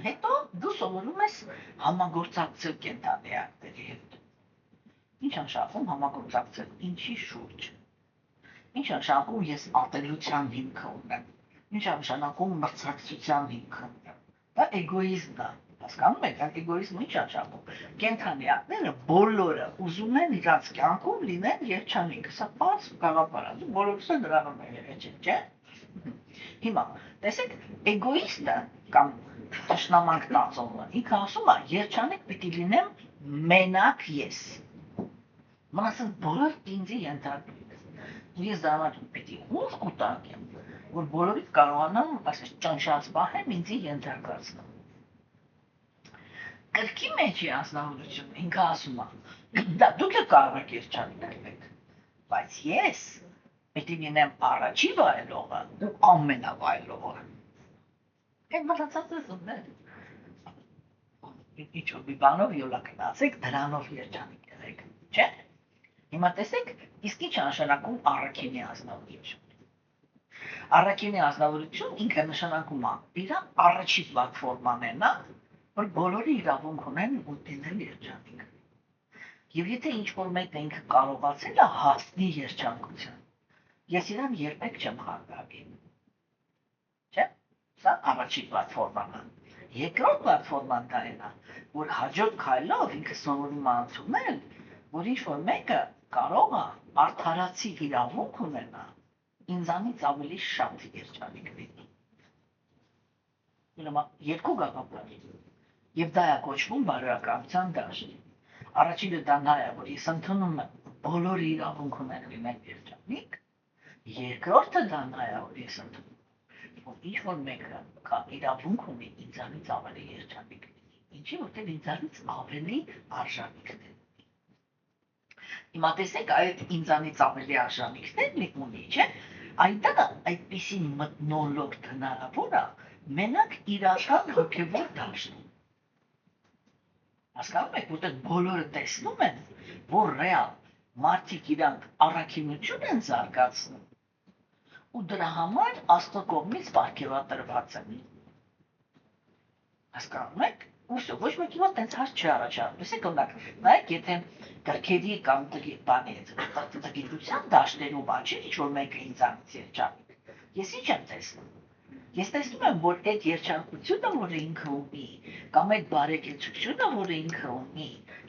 Հետո դու սովորում ես համագործակցել կենթանիների հետ։ Ինչ նշանակում համագործակցել, ինչի շուրջ։ Ինչ նշանակում ես ատելության հիմքը ունեմ։ Ինչ նշանակում մրցակցության հիմքը ունեմ։ Դա էգոիզմն է, հասկանում եք, այդ էգոիզմը ինչ նշանակում։ Կենթանիները բոլորը ուզում են իրաց կյանքում լինեն երջանիկ, սա բաց գաղափար է, բոլորս են դրանում են եղել, չէ՞։ Հիմա, տեսեք, էգոիստը կամ տշնամանք տածողը, ինքը ասում է, երջանիկ պիտի լինեմ մենակ ես։ Մնացած բոլոր ինձի ենթարկվի։ Ես դառնալու պիտի ուժ կուտակեմ, որ բոլորից կարողանամ ասես ճնշած պահեմ ինձ ենթարկացնեմ։ Գրքի մեջի անձնավորությունը ինքը ասում է, դա դուք եք կարող եք երջանիկ լինեք, բայց ես պետք է լինեմ առաջի վայելողը, դուք ամենավայելողը։ Այդ մտածած ես ուներ։ Ինչ-որ մի բանով յոլա գնացեք, դրանով երջանիկ եղեք, չէ՞։ Հիմա տեսեք, իսկ ինչ նշանակում առաքինի անձնավորություն։ Առաքինի անձնավորություն ինքը նշանակում է իր առաջի պլատֆորման է նա, որ բոլորը իրավունք ունեն ուտինել երջանիկ։ Եվ եթե ինչ-որ մեկը ինքը կարողացել է հասնի երջանկության, ես իրան երբեք չեմ խանգարի։ Չէ՞։ Սա առաջի պլատֆորման է։ Երկրորդ պլատֆորման դա է, որ հաջորդ քայլով ինքը սովորում է ընդունել, որ ինչ-որ մեկը կարող է արդարացի իրավունք ունենա ինձանից ավելի շատ երջանիկ լինի։ Ուրեմն երկու գաղափար։ Եվ դա է կոչվում բարոյականության դաշտ։ Առաջինը դա նա է, որ ես ընդունում եմ բոլորը իրավունք ունեն լինել երջանիկ, երկրորդը դա նա է, որ ես ընդունում եմ, որ ինչ-որ մեկը կա իրավունք ունի ինձանից ավելի երջանիկ լինի, ինչի որտեղ ինձանից ավելի արժանիք լինի։ Հիմա տեսեք, այդ ինձանից ավելի արժանիքներն ունի, չէ՞, այդ այդպիսի մթնոլորտ հնարավոր է մենակ իրական հոգևոր դաշտում։ Հասկանում եք, որտեղ բոլորը տեսնում են, որ ռեալ մարդիկ իրանք առաքինություն են զարգացնում ու դրա համար Աստծո կողմից պարգևատրված են։ Հասկանում եք, ոչ մեկի մոտ տենց հարց չի առաջանում։ Տեսեք, օրինակ, նայեք, եթե գրքերի կամ տգիտության դաշտերում չէ, ինչ-որ մեկը ինձանից երջանիկ, ես ինչ եմ տեսնում։ Ես տեսնում եմ, որ այդ երջանկությունը, որը ինքը ունի, կամ այդ բարեկեցությունը, որը ինքը ունի,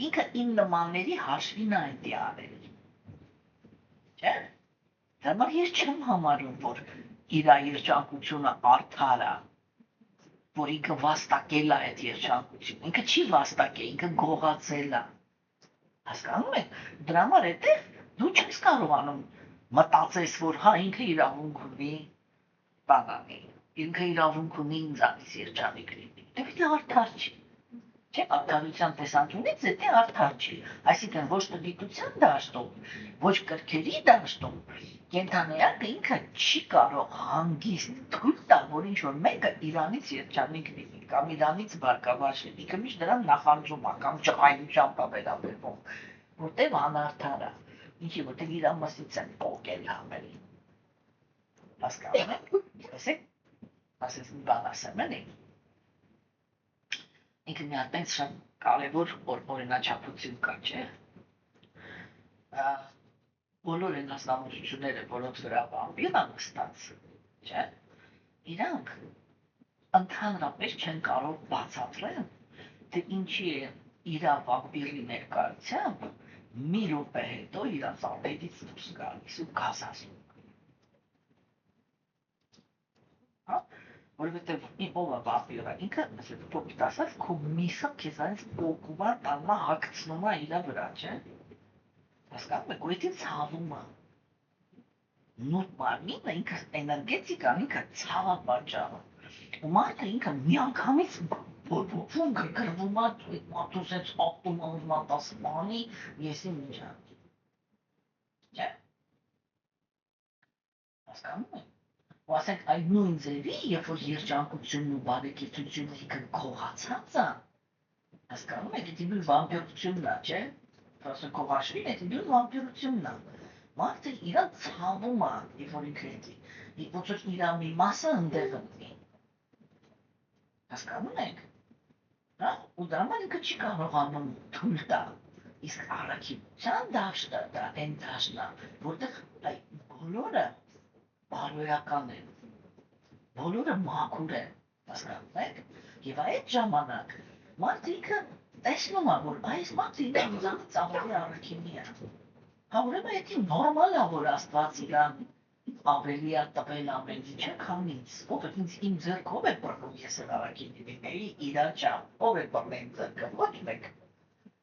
ինքը իմ նմանների հաշվին է այդ արել։ Չէ՞։ Դա համար ես չեմ համարում, որ իր երջանկությունը արդար է, որ ինքը վաստակել է այդ երջանկությունը, ինքը չի վաստակել, ինքը գողացել է։ Հասկանում եք, դրա համար այդտեղ դու չես կարողանում մտածես, որ հա ինքը իրավունք ունի բանանի, ինքը իրավունք ունի ինձանից երջանիկ լինի, դե պիտի արդար չի, չէ, արդարության տեսանկյունից դա արդար չի, այսինքն ոչ տգիտության դաշտում, ոչ կրքերի դաշտում, կենդանիակը ինքը չի կարող հանգիստ թույլ տալ, որ ինչ-որ մեկը իրանից երջանիկ լինի, կամ իրանից բարգավաճ լինի, ինքը միշտ դրան նախանձում է, կամ ջղայնությամբ է վերաբերվում, որտեղ անարդար է, ինչի որտեղ իրան մասից են պոկել համել։ Հասկանում եք, տեսեք, ասես մի բան ասեմ էլի, ինքը մի հատ տենց շատ կարևոր օրինաչափություն կա, չէ՞։ Բոլոր են անձնավորությունները, որոնց վրա վամպիր է նստած, չէ՞, իրանք ընդհանրապես չեն կարող բացատրել, թե ինչի է իրա վամպիրի ներկայությամբ մի րոպե հետո իրանց ափերից դուրս գալիս ու գազազում։ Հա, որովհետև ով է վամպիրը, ինքը, փոքր ասած, քո միսը քեզանից պոկում է, տալու է, հագցնում է իրա վրա, չէ՞։ Հասկանում եք, ու դա ցավում է։ Նույն մարմինը ինքը էներգետիկան ինքը ցավ է պատճառում։ Ու մարդը ինքը միանգամից բորբոքվում, գրգռվում է, մարդուս էց ակտում ուզում է տասմանի, եսի միջան։ Չէ՞։ Հասկանում եք։ Ու ասենք այդ նույն ձևի, երբ որ երջանկությունն ու բարեկեցությունը ինքը գողացած է, հասկանում եք, դա նույն վամպիրությունն է, չէ՞։ Ասենք քո հաշվին է դու վամպիրությունն է։ Մարդը իրան ցավում է, երբ որ ինքը էդի, ոնց որ իր մի մասը ընդեղ ունի։ Հասկանում եք։ Հա, ու դա համար ինքը չի կարողանում թույլ տալ։ Իսկ առաքինության դաշտը դա այն դաշտն է, որտեղ բոլորը բարոյական են, բոլորը մաքուր են, հասկանում եք։ Եվ այդ ժամանակ մարդը ինքը տեսնում է, որ այս մարդը ինձանից ավելի առաքինի է։ Հա, ուրեմն դա նորմալ է, որ Աստված իրան ավելի է տվել ամեն ինչը, քան ինձ։ Ով է ինձ իմ ձեռքով է բռնում, ես էլ առաքինի լինեի իրա ճամբ, ով է բռնել իմ ձեռքը, ոչ մեկ։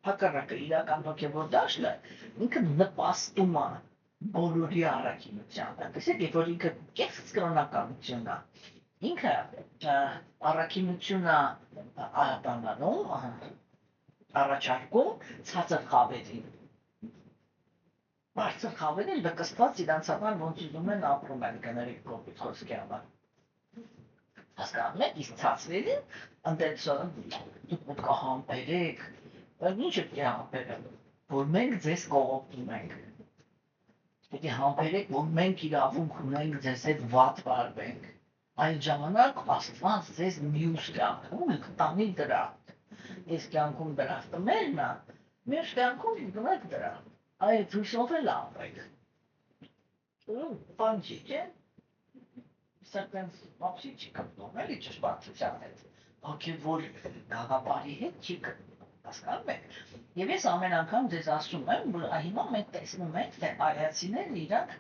Հակառակը իրական հոգևոր դաշտը ինքը նպաստում է բոլորի առաքինությանը։ Տեսեք, երբ որ ինքը կեղծ կրոնականությունն է, ինքը առաքինությունը բանանում, առաջարկում ցածր խավերին։ Բարձր խավերին լկստված իրանց համար ոնց ուզում են ապրում են կներեք կոպիտ խոսքի համար։ Հասկանում եք, իսկ ցածրերին ընդեցում դուք պետք է համբերեք, բայց ինչ է համբերել, որ մենք ձեզ կողոպտում ենք։ Պետք է համբերեք, որ մենք իրավունք ունենք ձեզ հետ վատ վարվենք։ Այդ ժամանակ Աստված ձեզ մյուս կյանքում կտանի դրախտ։ Այս կյանքում դրախտը մերն է, մյուս կյանքում գնաք դրախտ։ Այդ հույսով էլ ապրեք։ Բան չի, չէ՞։ Սակայն ապսի չի կապնում, էլի ճշմարտության հետ։ Հոգևոր գաղափարի հետ չի կապնում։ Հասկանում եք։ Եվ ես ամեն անգամ ձեզ ասում եմ, որ հիմա մենք տեսնում ենք, թե արիացիներն իրանք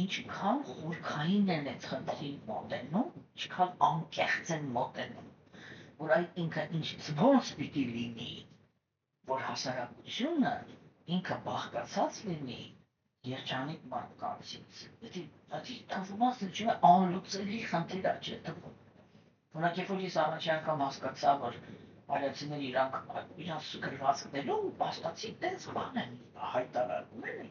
ինչքան խորքային են այդ խնդրին մոտենում, ինչքան անկեղծ են մոտենում, որ այդ ինքը ոնց պիտի լինի, որ հասարակությունը ինքը բաղկացած լինի երջանիկ մարդկանցից։ Դա թվում է անլուծելի խնդիր է, չէ՞ թվում։ Օրինակ, երբ որ ես առաջի անգամ հասկացա, որ արիացիները իրանց գրվածքներում փաստացի տենց բան են հայտարարում են,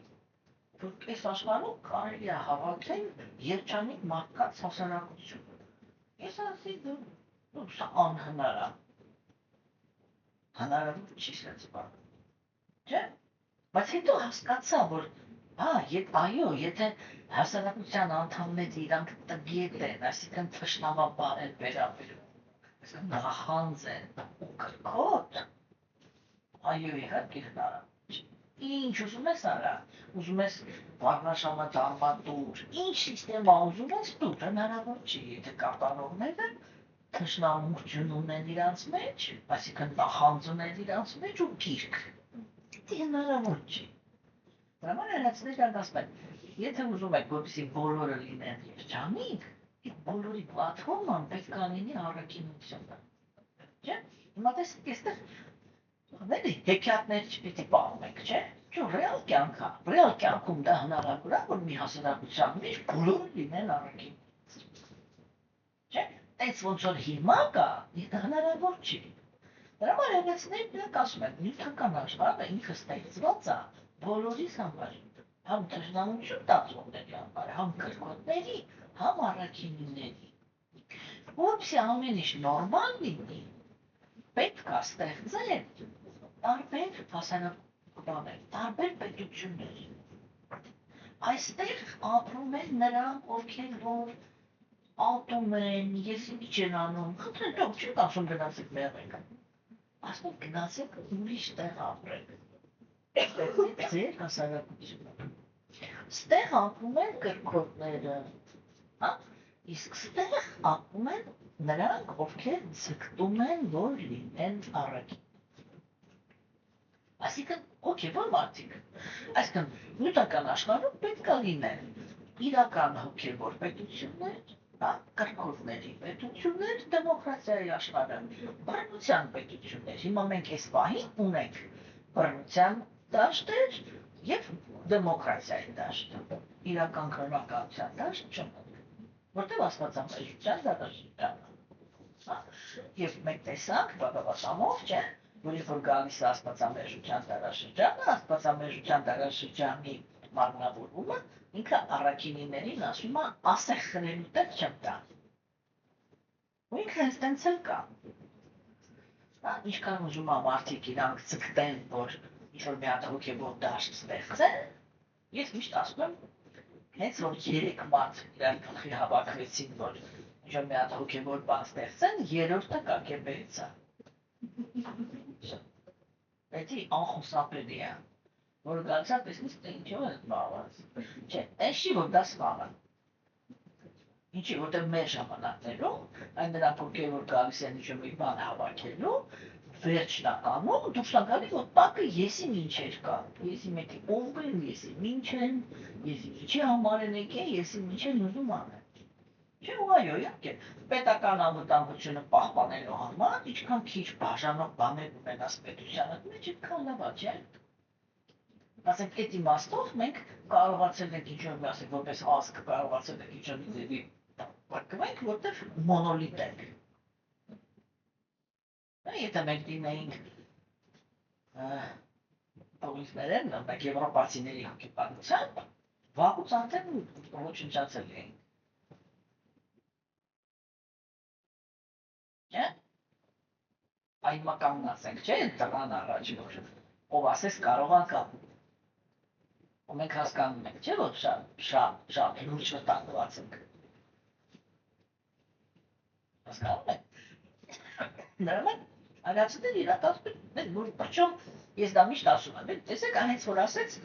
որ այս աշխարհում կարելի է հավաքել երջանիկ մարդկանց հասարակություն։ Ես ասի դու սա անհնար է։ Հնարավոր չի սենց բան։ Չէ՞։ Բայց հետո հասկացա, որ այո, եթե հասարակության անդամները իրանք տգետ են, այսինքն թշնամաբար են վերաբերում, նախանձ են ու կրկոտ, այո, իհարկե հնարավոր չի։ Ինչ ուզում ես արա, ուզում ես վարնաշամը դարմատուր, ինչ սիստեմա ուզում ես դու, հնարավոր չի, եթե կարտանողները թշնամություն ունեն իրանց մեջ, այսինքն նախանձ ունեն իրանց մեջ ու գիրք, դա հնարավոր չի։ Դրա համար արիացիները ասում են, եթե ուզում եք, որպեսզի բոլորը լինեն երջանիկ, այդ բոլորի պլատֆորման պետք է լինի առաքինությունը։ Չէ՞։ Հիմա տեսեք, այստեղ հեքիաթներ չպիտի պահենք, չէ՞։ Չէ, ռեալ կյանք է։ Ռեալ կյանքում դա հնարավոր է, որ մի հասարակության մեջ բոլորը լինեն առաքինություն։ Չէ՞։ Այս ոնց որ հիմա կա, դա հնարավոր չի։ Դրա համար արիացիները դրանք ասում են, նյութական աշխարհը ինքը ստեղծված է բոլորիս համար, համ թշնամություն տածողների համար, համ կրկոտների, համ առաքինիների։ Որպեսզի ամեն ինչ նորմալ լինի, պետք է ստեղծել տարբեր հասարակություններ, տարբեր պետություններ։ Այստեղ ապրում են նրանք, ովքեր որ ատում են, եսի չեն անում, խնդրեն դուք չեք ասում գնացեք մեղեք։ Ասում գնացեք ուրիշ տեղ ապրեք։ Ձեր հասարակությունը։ Ստեղ ապրում են կրկոտները, իսկ ստեղ ապրում են նրանք, ովքեր ձգտում են, որ լինեն առաքին։ Այսինքն հոգևոր մարդիկ, այսինքն նյութական աշխարհում պետք է լինեն իրական հոգևոր պետություններ, կրկոտների պետություններ, դեմոկրատիայի աշխարհում, բռնության պետություններ։ Հիմա մենք այս պահին ունենք բռնության դաշտեր և դեմոկրատիայի դաշտ, իրական կրոնականության դաշտ չունենք, որտեղ աստվածամեժության դարաշրջանը։ Եվ մենք տեսանք բավականով, չէ, որ երբ որ գալիս է աստվածամեժության դարաշրջանը, աստվածամեժության դարաշրջանի մարմնավորումը ինքը առաքինիներին ասում է ասեղ խրելու տեղ չեմ տա։ Ու ինքը հենց էլ կա։ Ինչքան ուզում է մարդիկ իրանք ձգտեն, որ ինչ-որ մի հատ հոգևոր դաշտ ստեղծեն, ես միշտ ասում եմ, հենց որ 3 մարդ իրար գլխի հավաքվեցին, որ ինչ-որ մի հատ հոգևոր բան ստեղծեն, երրորդը կակեպերից է։ Դա անխուսափելի է, որ գալիս է տեսնես, թե ինչով է զբաղված։ Չէ, այս չի, որ դա սխալ է։ Ինչի, որտեղ մեր ժամանակներում, այն նրանք ովքեր որ գալիս են ինչ-որ մի բան հավաքելու, վերջնականում դուրս է գալի, որ տակը եսի մինչեր կա, եսի մեկի ով են, եսի մինչ են, եսի ինչի համար են եկել, եսի մինչ են ուզում անեն։ Չէ, ու այո, իհարկե, պետական անվտանգությունը պահպանելու համար, ինչքան քիչ բաժանող բաներ ունենաս պետությանդ մեջ, այդքան լավ է, չէ։ ասենք այդ իմաստով մենք կարողացել ենք ինչ-որ ասենք որպես ազգ կարողացել ենք ինչ-որ ձևի պարգևենք, որտեղ մոնոլիտ ենք։ Եթե մենք դիմեինք պոլիսներեն, մենք եվրոպացիների հոգեպատությամբ, վաղուց արդեն ոչնչացել էինք։ Չէ՞։ Այն մականացենք, չէ՞, դրան առաջ որ ով ասես կարող անկա։ Ու մենք հասկանում ենք, չէ՞ որ շատ լուրջ վտանգված ենք։ Հասկանում եք։ Նորմալ արացիներ իրականացնում են, որ причем ես դա միշտ ասում եմ, տեսեք, այնց որ ասեց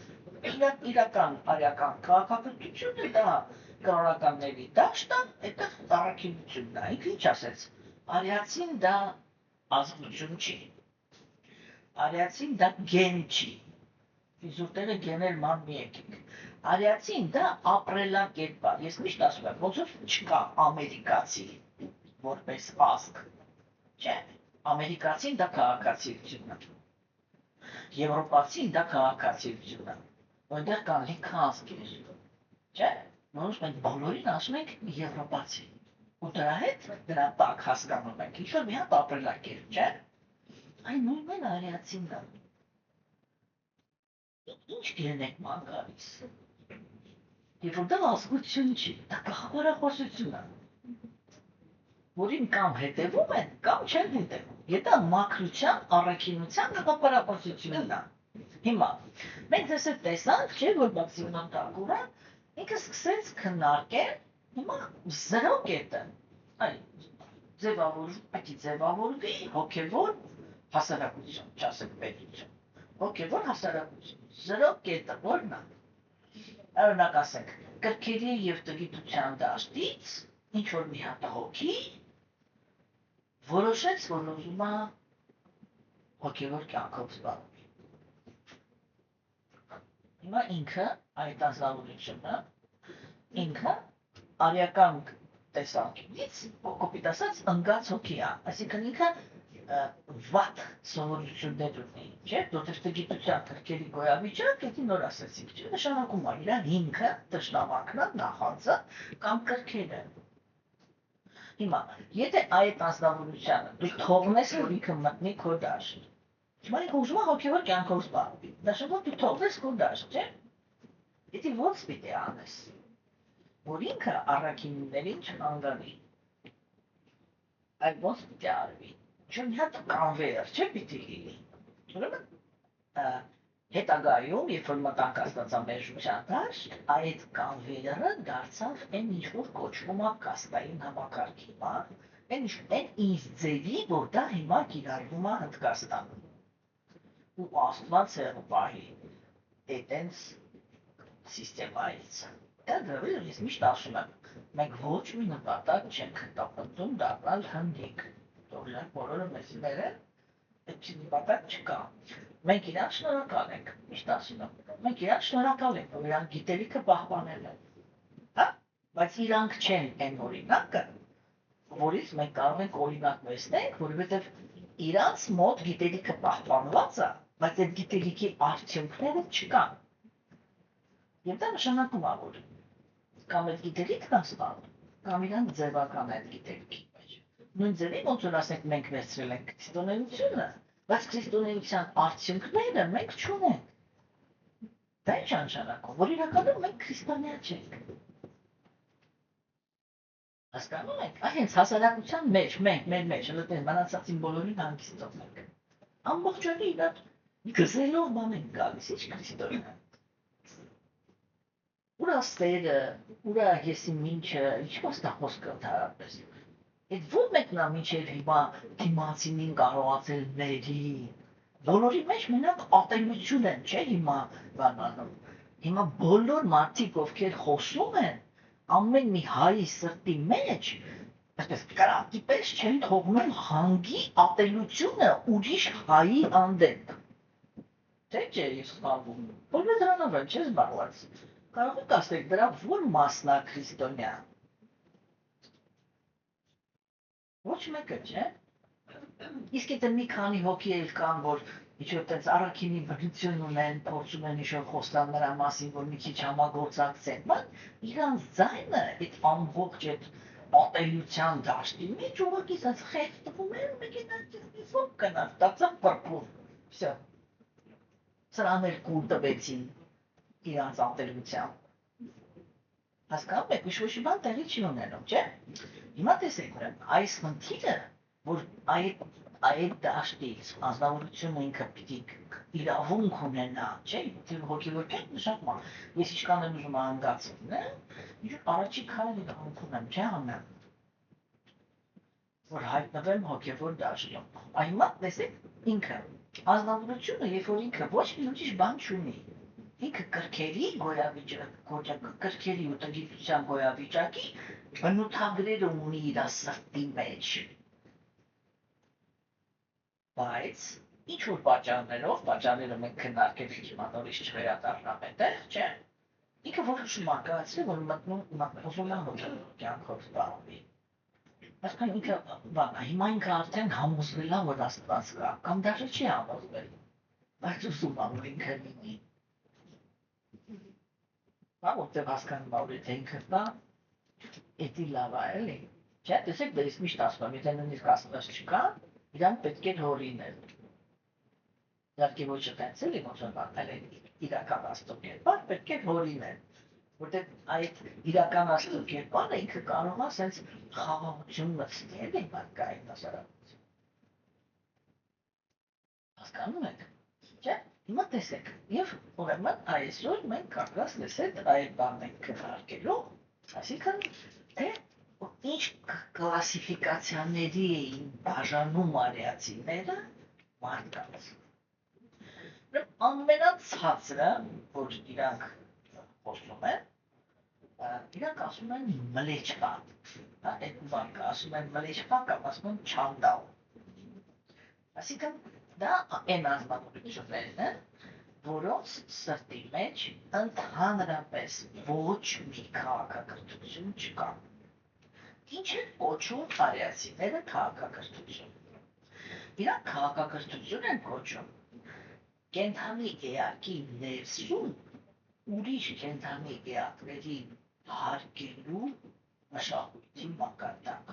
իրական արիական քաղաքականությունն է դա կրոնականների դաշտը, այդտեղ առաքինությունն է, ինքը ինչ ասեց, արիացին դա ազգություն չի, արիացին դա գեն չի, իզուրտերը գենել ման մի եկինք, արիացին դա ապրելակերպար, ես միշտ ասում եմ, ոնց որ չկա ամերիկացի, որպես ազգ, չէ, ամերիկացին դա քաղաքացիությունն է, եվրոպացին դա քաղաքացիությունն է, որտեղ կան լիքը ազգեր, չէ, որոնց մենք բոլորին ասում ենք եվրոպացի, ու դրա հետ դրա տակ հասկանում ենք, ինչ-որ մի հատ ապրելակերպ, չէ, այն նույնն էլ արիացին դա, ինչ գեն եք ման գալիս, երբ որ դա ազգություն չի, դա գաղափարախոսություն է, որին կամ հետևում են, կամ չեն հետևում, եթե մաքրության, առաքինության գաղափարախոսությունն է, հիմա, մենք ձեզ հետ տեսանք, չէ, որ Մաքսիմոն Տակուրը, ինքը սկսեց քննարկել, հիմա զրո կետը, պիտի ձևավորվի հոգևոր հասարակություն, չասենք պետություն, հոգևոր հասարակություն, զրո կետը որն է, օրինակ ասենք, կրքերի և տգիտության դաշտից, ինչ-որ մի հատ հոգի, որոշեց, որ ուզում է հոգևոր կյանքով զբաղվել։ Հիմա ինքը, այդ ազնվորությունը, ինքը արիական տեսանկյունից, կոպիտ ասած, ընկած հոգի է, այսինքն ինքը վատ սովորություններ ունի, չէ, որտեղ տգիտության կրքերի գոյավիճակ, եթե նոր ասեցինք, չէ, նշանակում է իր հիմքը, թշնամակն է, նախանձը կամ կրքերը։ Հիմա, եթե այդ ազնվորությանը դու թողնես, որ ինքը մտնի քո դաշտ, հիմա ինքը ուզում է հոգևոր կյանքով զբաղվի, նշանակում դու թողնես քո դաշտ, չէ։ Եթե ո՞նց պիտի անես, որ ինքը առաքիններին չհանգանի, այդ ո՞նց պիտի արվի, չէ մի հատ կանվեր, չէ պիտի լինի, ուրեմն հետագայում, երբ որ մտանք աստվածամերժության դաշտ, այդ կանվերը դարձավ այն ինչ-որ կոչվում է կաստային համակարգ հիմա, այն ինձ ձևի, որ դա հիմա կիրառվում է Հնդկաստանում։ Ու Աստված հեղու պահի այդենց սիստեմայից։ Դա դրվել ես միշտ ասում եմ, մենք ոչ մի նպատակ չենք հետապնդում դառնալ հնդիկ, օրինակ բոլորը մեզիներ են, այդպիսի նպատակ չկա։ Մենք իրան շնորհակալ ենք, միշտ ասում եմ, մենք իրան շնորհակալ ենք, որ իրանք գիտելիքը պահպանել են, հա, բայց իրանք չեն այն օրինակը, որից մենք կարող ենք օրինակ վերցնենք, որովհետև իրանց մոտ գիտելիքը պահպանված է, բայց այդ գիտելիքի արդյունքները չկան։ Եվ դա նշանակում է, որ կամ այդ գիտելիքն է սպառնում, կամ իրանք ձևական այդ գիտելիքի մեջ։ Նույն ձևի ոնց որ ասենք մենք վերցրել ենք քրիստոնեությունը, բայց քրիստոնեության արդյունքները մենք չունենք։ Դա ինչ նշանակում, որ իրականում մենք քրիստոնյա չենք։ Հասկանում եք, այս հասարակության մեջ, մեր մեջ, հլտեն մնացածին բոլորին հանգիստով ենք։ Ամբողջովին իրար գզելով ման ենք գալիս, ինչ քրիստոնյա։ Ուրա ստերը, ուրա եսի մինչը, ինչպես դա խոսքը ընդհանրապես։ Այդ ո՞ր մեկն է մինչև հիմա դիմացինին կարողացել ների։ Բոլորի մեջ մենակ ատելություն են, չէ՞ հիմա բանանում։ Հիմա բոլոր մարդիկ, ովքեր խոսում են, ամեն մի հայի սրտի մեջ, այսպես կրակի պես չեն թողնում հանգի ատելությունը ուրիշ հայի հանդեպ։ Թե չէ ես զբաղվում։ Բոլորը դրանով են, չէ՞ զբաղված։ Կարող եք ասեք, դրա ո՞ր մասն է քրիստոնյա։ Ոչ մեկը, չէ՞։ Իսկ եթե մի քանի հոգի էլ կան, որ ինչ-որ տես առաքինի բնություն ունեն, փորձում են ինչ-որ խոստան նրա մասին, որ մի քիչ համագործակցեն, բայց իրանց ձայնը այդ ամբողջ այդ ատելության դաշտի մեջ ուղղակի ասած խեղդվում են, մեկին ով կնա, դարձավ պրպուր, վсё։ Սրան էլ կուլ տվեցին իրանց ատելության։ Հասկանում եք, ինչ-որ բան տեղի չի ունենում, չէ՞։ Հիմա տեսեք, այս խնդիրը, որ այդ դաշտից անձնավորությունը ինքը պիտի իրավունք ունենա, չէ՞, թե հոգևոր կերպ նշանակում, ես ինչքան եմ ուզում անգացում, ինչ առաջի քայլը իրավունք ունեմ, չէ՞ անեմ, որ հայտնվեմ հոգևոր դաշտում։ Հիմա տեսեք ինքը, անձնավորությունը, երբ որ ինքը ոչ մի ուրիշ բան չունի, ինքը կրքերի կրքերի ու տգիտության գոյավիճակի բնութագրերը ունի իր սրտի մեջ։ Բայց ինչ-որ պատճառները մենք քննարկել ենք հիմա նորից չվերադառնամ այդտեղ, չէ՞։ Ինքը որոշում ակացրի, որ մտնում ուզում եմ հոգևոր կյանքով զբաղվի։ Այսինքն ինքը բան, հիմա ինքը արդեն համոզվել է, որ Աստված կա, կամ դաժե չի համոզվել, բայց ուզում է, որ ինքը լինի։ Որտեղ հասկանում ա, որ եթե ինքը կա, էդի լավ է, էլի։ Չէ՞, տեսեք, դες միշտ ասում եմ, եթե նույնիսկ Աստված չկա, իրանք պետք է հորինել։ Իհարկե ոչ այդպես էլի ոնց որ բանել են իրական Աստծո կերպար, պետք է հորինել։ Որտեղ այդ իրական Աստծո կերպարը ինքը կարող է ասենց խաղաղություն մտցնել էլի մարդկային հասարակություն։ Հասկանում եք, չէ՞։ Հիմա տեսեք, եւ ուրեմն այսօր մենք կարծես լսել այդ բանն ենք քննարկելու, այսինքն թե ինչ կլասիֆիկացիաների էին բաժանում արիացիները մարդկանց։ Ամենացածրը, որ իրանք խոսում են, իրանք ասում են մլեչկա, այդ բանը ասում են մլեչկա կամ ասում են չանդալ։ Այսինքն դա այն ազգություններն են, որոնց սրտի մեջ ընդհանրապես ոչ մի քաղաքակրթություն չկա։ Ինչ է կոչում արիացիները քաղաքակրթություն։ Իրանք քաղաքակրթություն են կոչում կենդանի էակի ներսում ուրիշ կենդանի էակների հարգելու մշակույթի մակարդակ։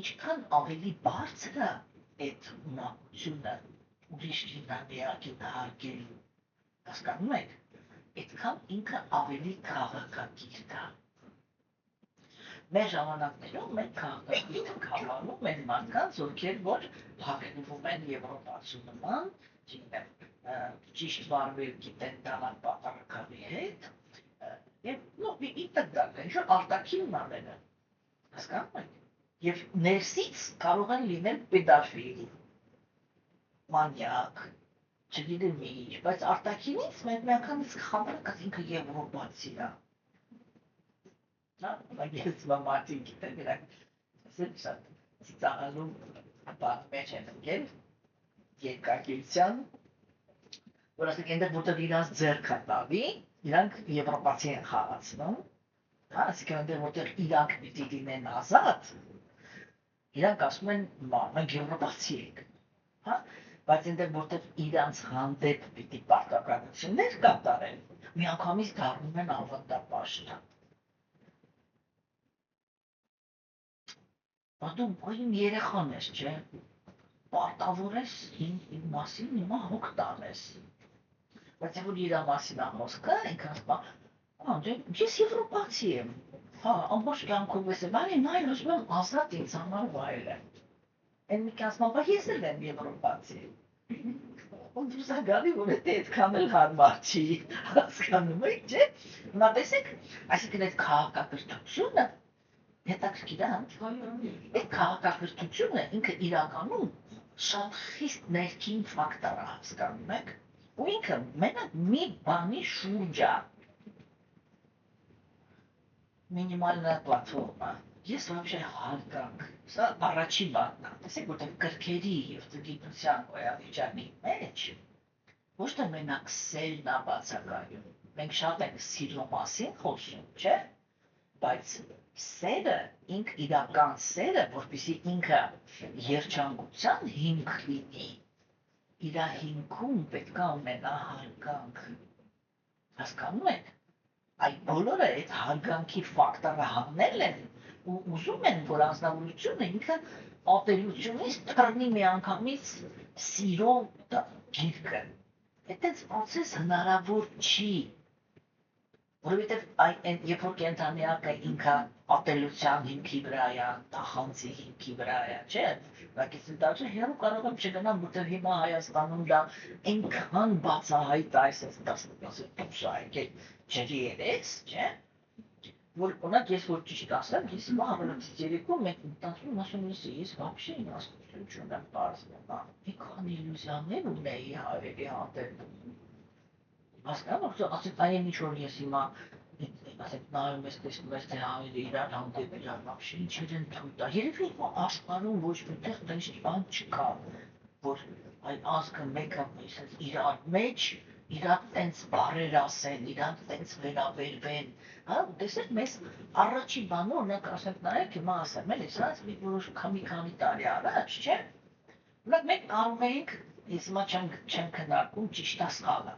Ինչքան ավելի բարձր է այդ ունակությունը ուրիշ կենդանի էակին հարգելու, հասկանում եք, այդքան ինքը ավելի քաղաքակիրթ է։ Մեր ժամանակներում մենք քաղաքակիրթ ենք համարում այն մարդկանց, ովքեր որ հագնվում են եվրոպացու նման, ճիշտ վարվել գիտեն դավան պատառաքանի հետ, եւ իդեպ ինչ-որ արտաքին անելը, հասկանում եք, եւ ներսից կարող են լինել պեդաֆիլ, մանյակ, չգիտեմ ինչ, բայց արտաքինից մենք միանգամից խաբարը կած ինքը եվրոպացի է։ Բայց մամատին գիտեն իրանք, շատ ծիծաղալու բան մեջ են ընկել, երկակիության, որ ասենք այնտեղ որտեղ իրանց ձեռքը տալի, իրանք եվրոպացի են խաղացնում, այսինքն այնտեղ որտեղ իրանք պիտի լինեն ազատ, իրանք ասում են մենք եվրոպացի ենք, բայց այնտեղ որտեղ իրանց հանդեպ պիտի պարտականություններ կատարեն, միանգամից դառնում են ավանդապաշտ։ Դու իմ երեխան ես, չէ, պարտավոր ես իմ մասին հիմա հոգ տանես, բայց որ իրա մասին ամոսկը, ինք ասում ես եվրոպացի եմ, ամբողջ կյանքով ես եմ, այլ նայր ուզում եմ ազատ ինձ համար վայելեմ, են մի կասում, բայց ես էլ եմ եվրոպացի, ու դու զագալի, որ էդ այդքան էլ հարմար չի, հասկանում եք, չէ, նա տեսեք, այսինքն այդ քաղաքակրթությունը, հետաքրքիր է, այդ քաղաքակրթությունը ինքը իրականում շատ խիստ ներքին ֆակտոր է, հասկանում եք, ու ինքը մենակ մի բանի շուրջ է, մինիմալնա պլատֆորմա, ես вообще հարգանք, սա առաջի բանն է, տեսեք, որտեղ կրքերի և տգիտության գոյավիճակի մեջ, ոչ թե մենակ սերն է բացակայում, մենք շատ ենք սիրո մասին խոսում, չէ, բայց Սերը, ինք իրական սերը, որպեսզի ինքը երջանկության հիմք լինի, իր հիմքում պետք է ունենա հարգանք։ Հասկանում եք։ Այդ բոլորը այդ հարգանքի ֆակտորը հանել են ու ուզում են, որ անձնավորությունը ինքը ատելությունից թռնի միանգամից սիրո գիրկը։ Այդպես process հնարավոր չի։ Որովհետև երբ որ կենդանիակը ինքը ատելության հիմքի վրա է, տախանցի հիմքի վրա է, չէ՞։ Ուղղակի դարձը հերո կարող եմ չգնամ, որտեղ հիմա Հայաստանում դա այնքան բացահայտ է, այսպես դուս եկել ջրի երես, չէ՞։ Որ օրինակ ես որ ճիշտ ասեմ, ես հիմա հավելացից երեկո մենք մտածում ասում ես вообще ինքնասկություն չունեմ բարձր, մի քանի իլյուզիաներ ունեի հայերի հանդեպ։ Հասկանում ասեք այն ինչ որ ես հիմա ասեք նայում ես տեսնում ես թե հայերը իրար հանդեպ իրար вообще ինչեր են թույլ տա։ Երևի աշխարհում ոչ միտեղ տես բան չկա, որ այն ազգը մեկը իրար մեջ իրար տենց բարեր ասեն, իրար տենց վերաբերվեն։ Հա, տեսեք մեզ առաջին բանը օրինակ ասենք նայեք հիմա ասեմ էլի, սա մի որոշ քանի տարի առաջ, չէ՞։ Օրինակ մենք կարող էինք ես հիմա չեմ քննարկում ճիշտ է սխալը։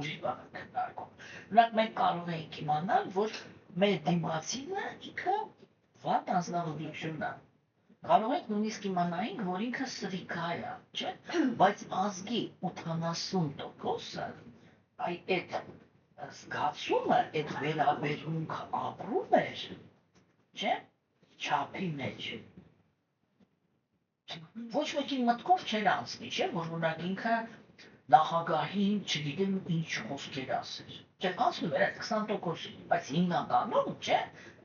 Ուրիշ բան քննարկում։ Օրինակ մենք կարող էինք իմանալ, որ մեր դիմացինը ինքը վատ անձնավորություն է։ Կարող ենք նույնիսկ իմանայինք, որ ինքը սրիկա է, չէ՞։ Բայց ազգի 80%-ը այդ զգացումը, այդ վերաբերմունքը ապրում էր, չէ՞, չափի մեջ։ Ոչ մեկին մտքով չէր անցնի, չէ՞, որ օրինակ ինքը նախագահին չգիտեմ ինչ խոսքեր ասեր։ Չէ, անցնում էր այդ 20%, բայց հիմնականում, չէ,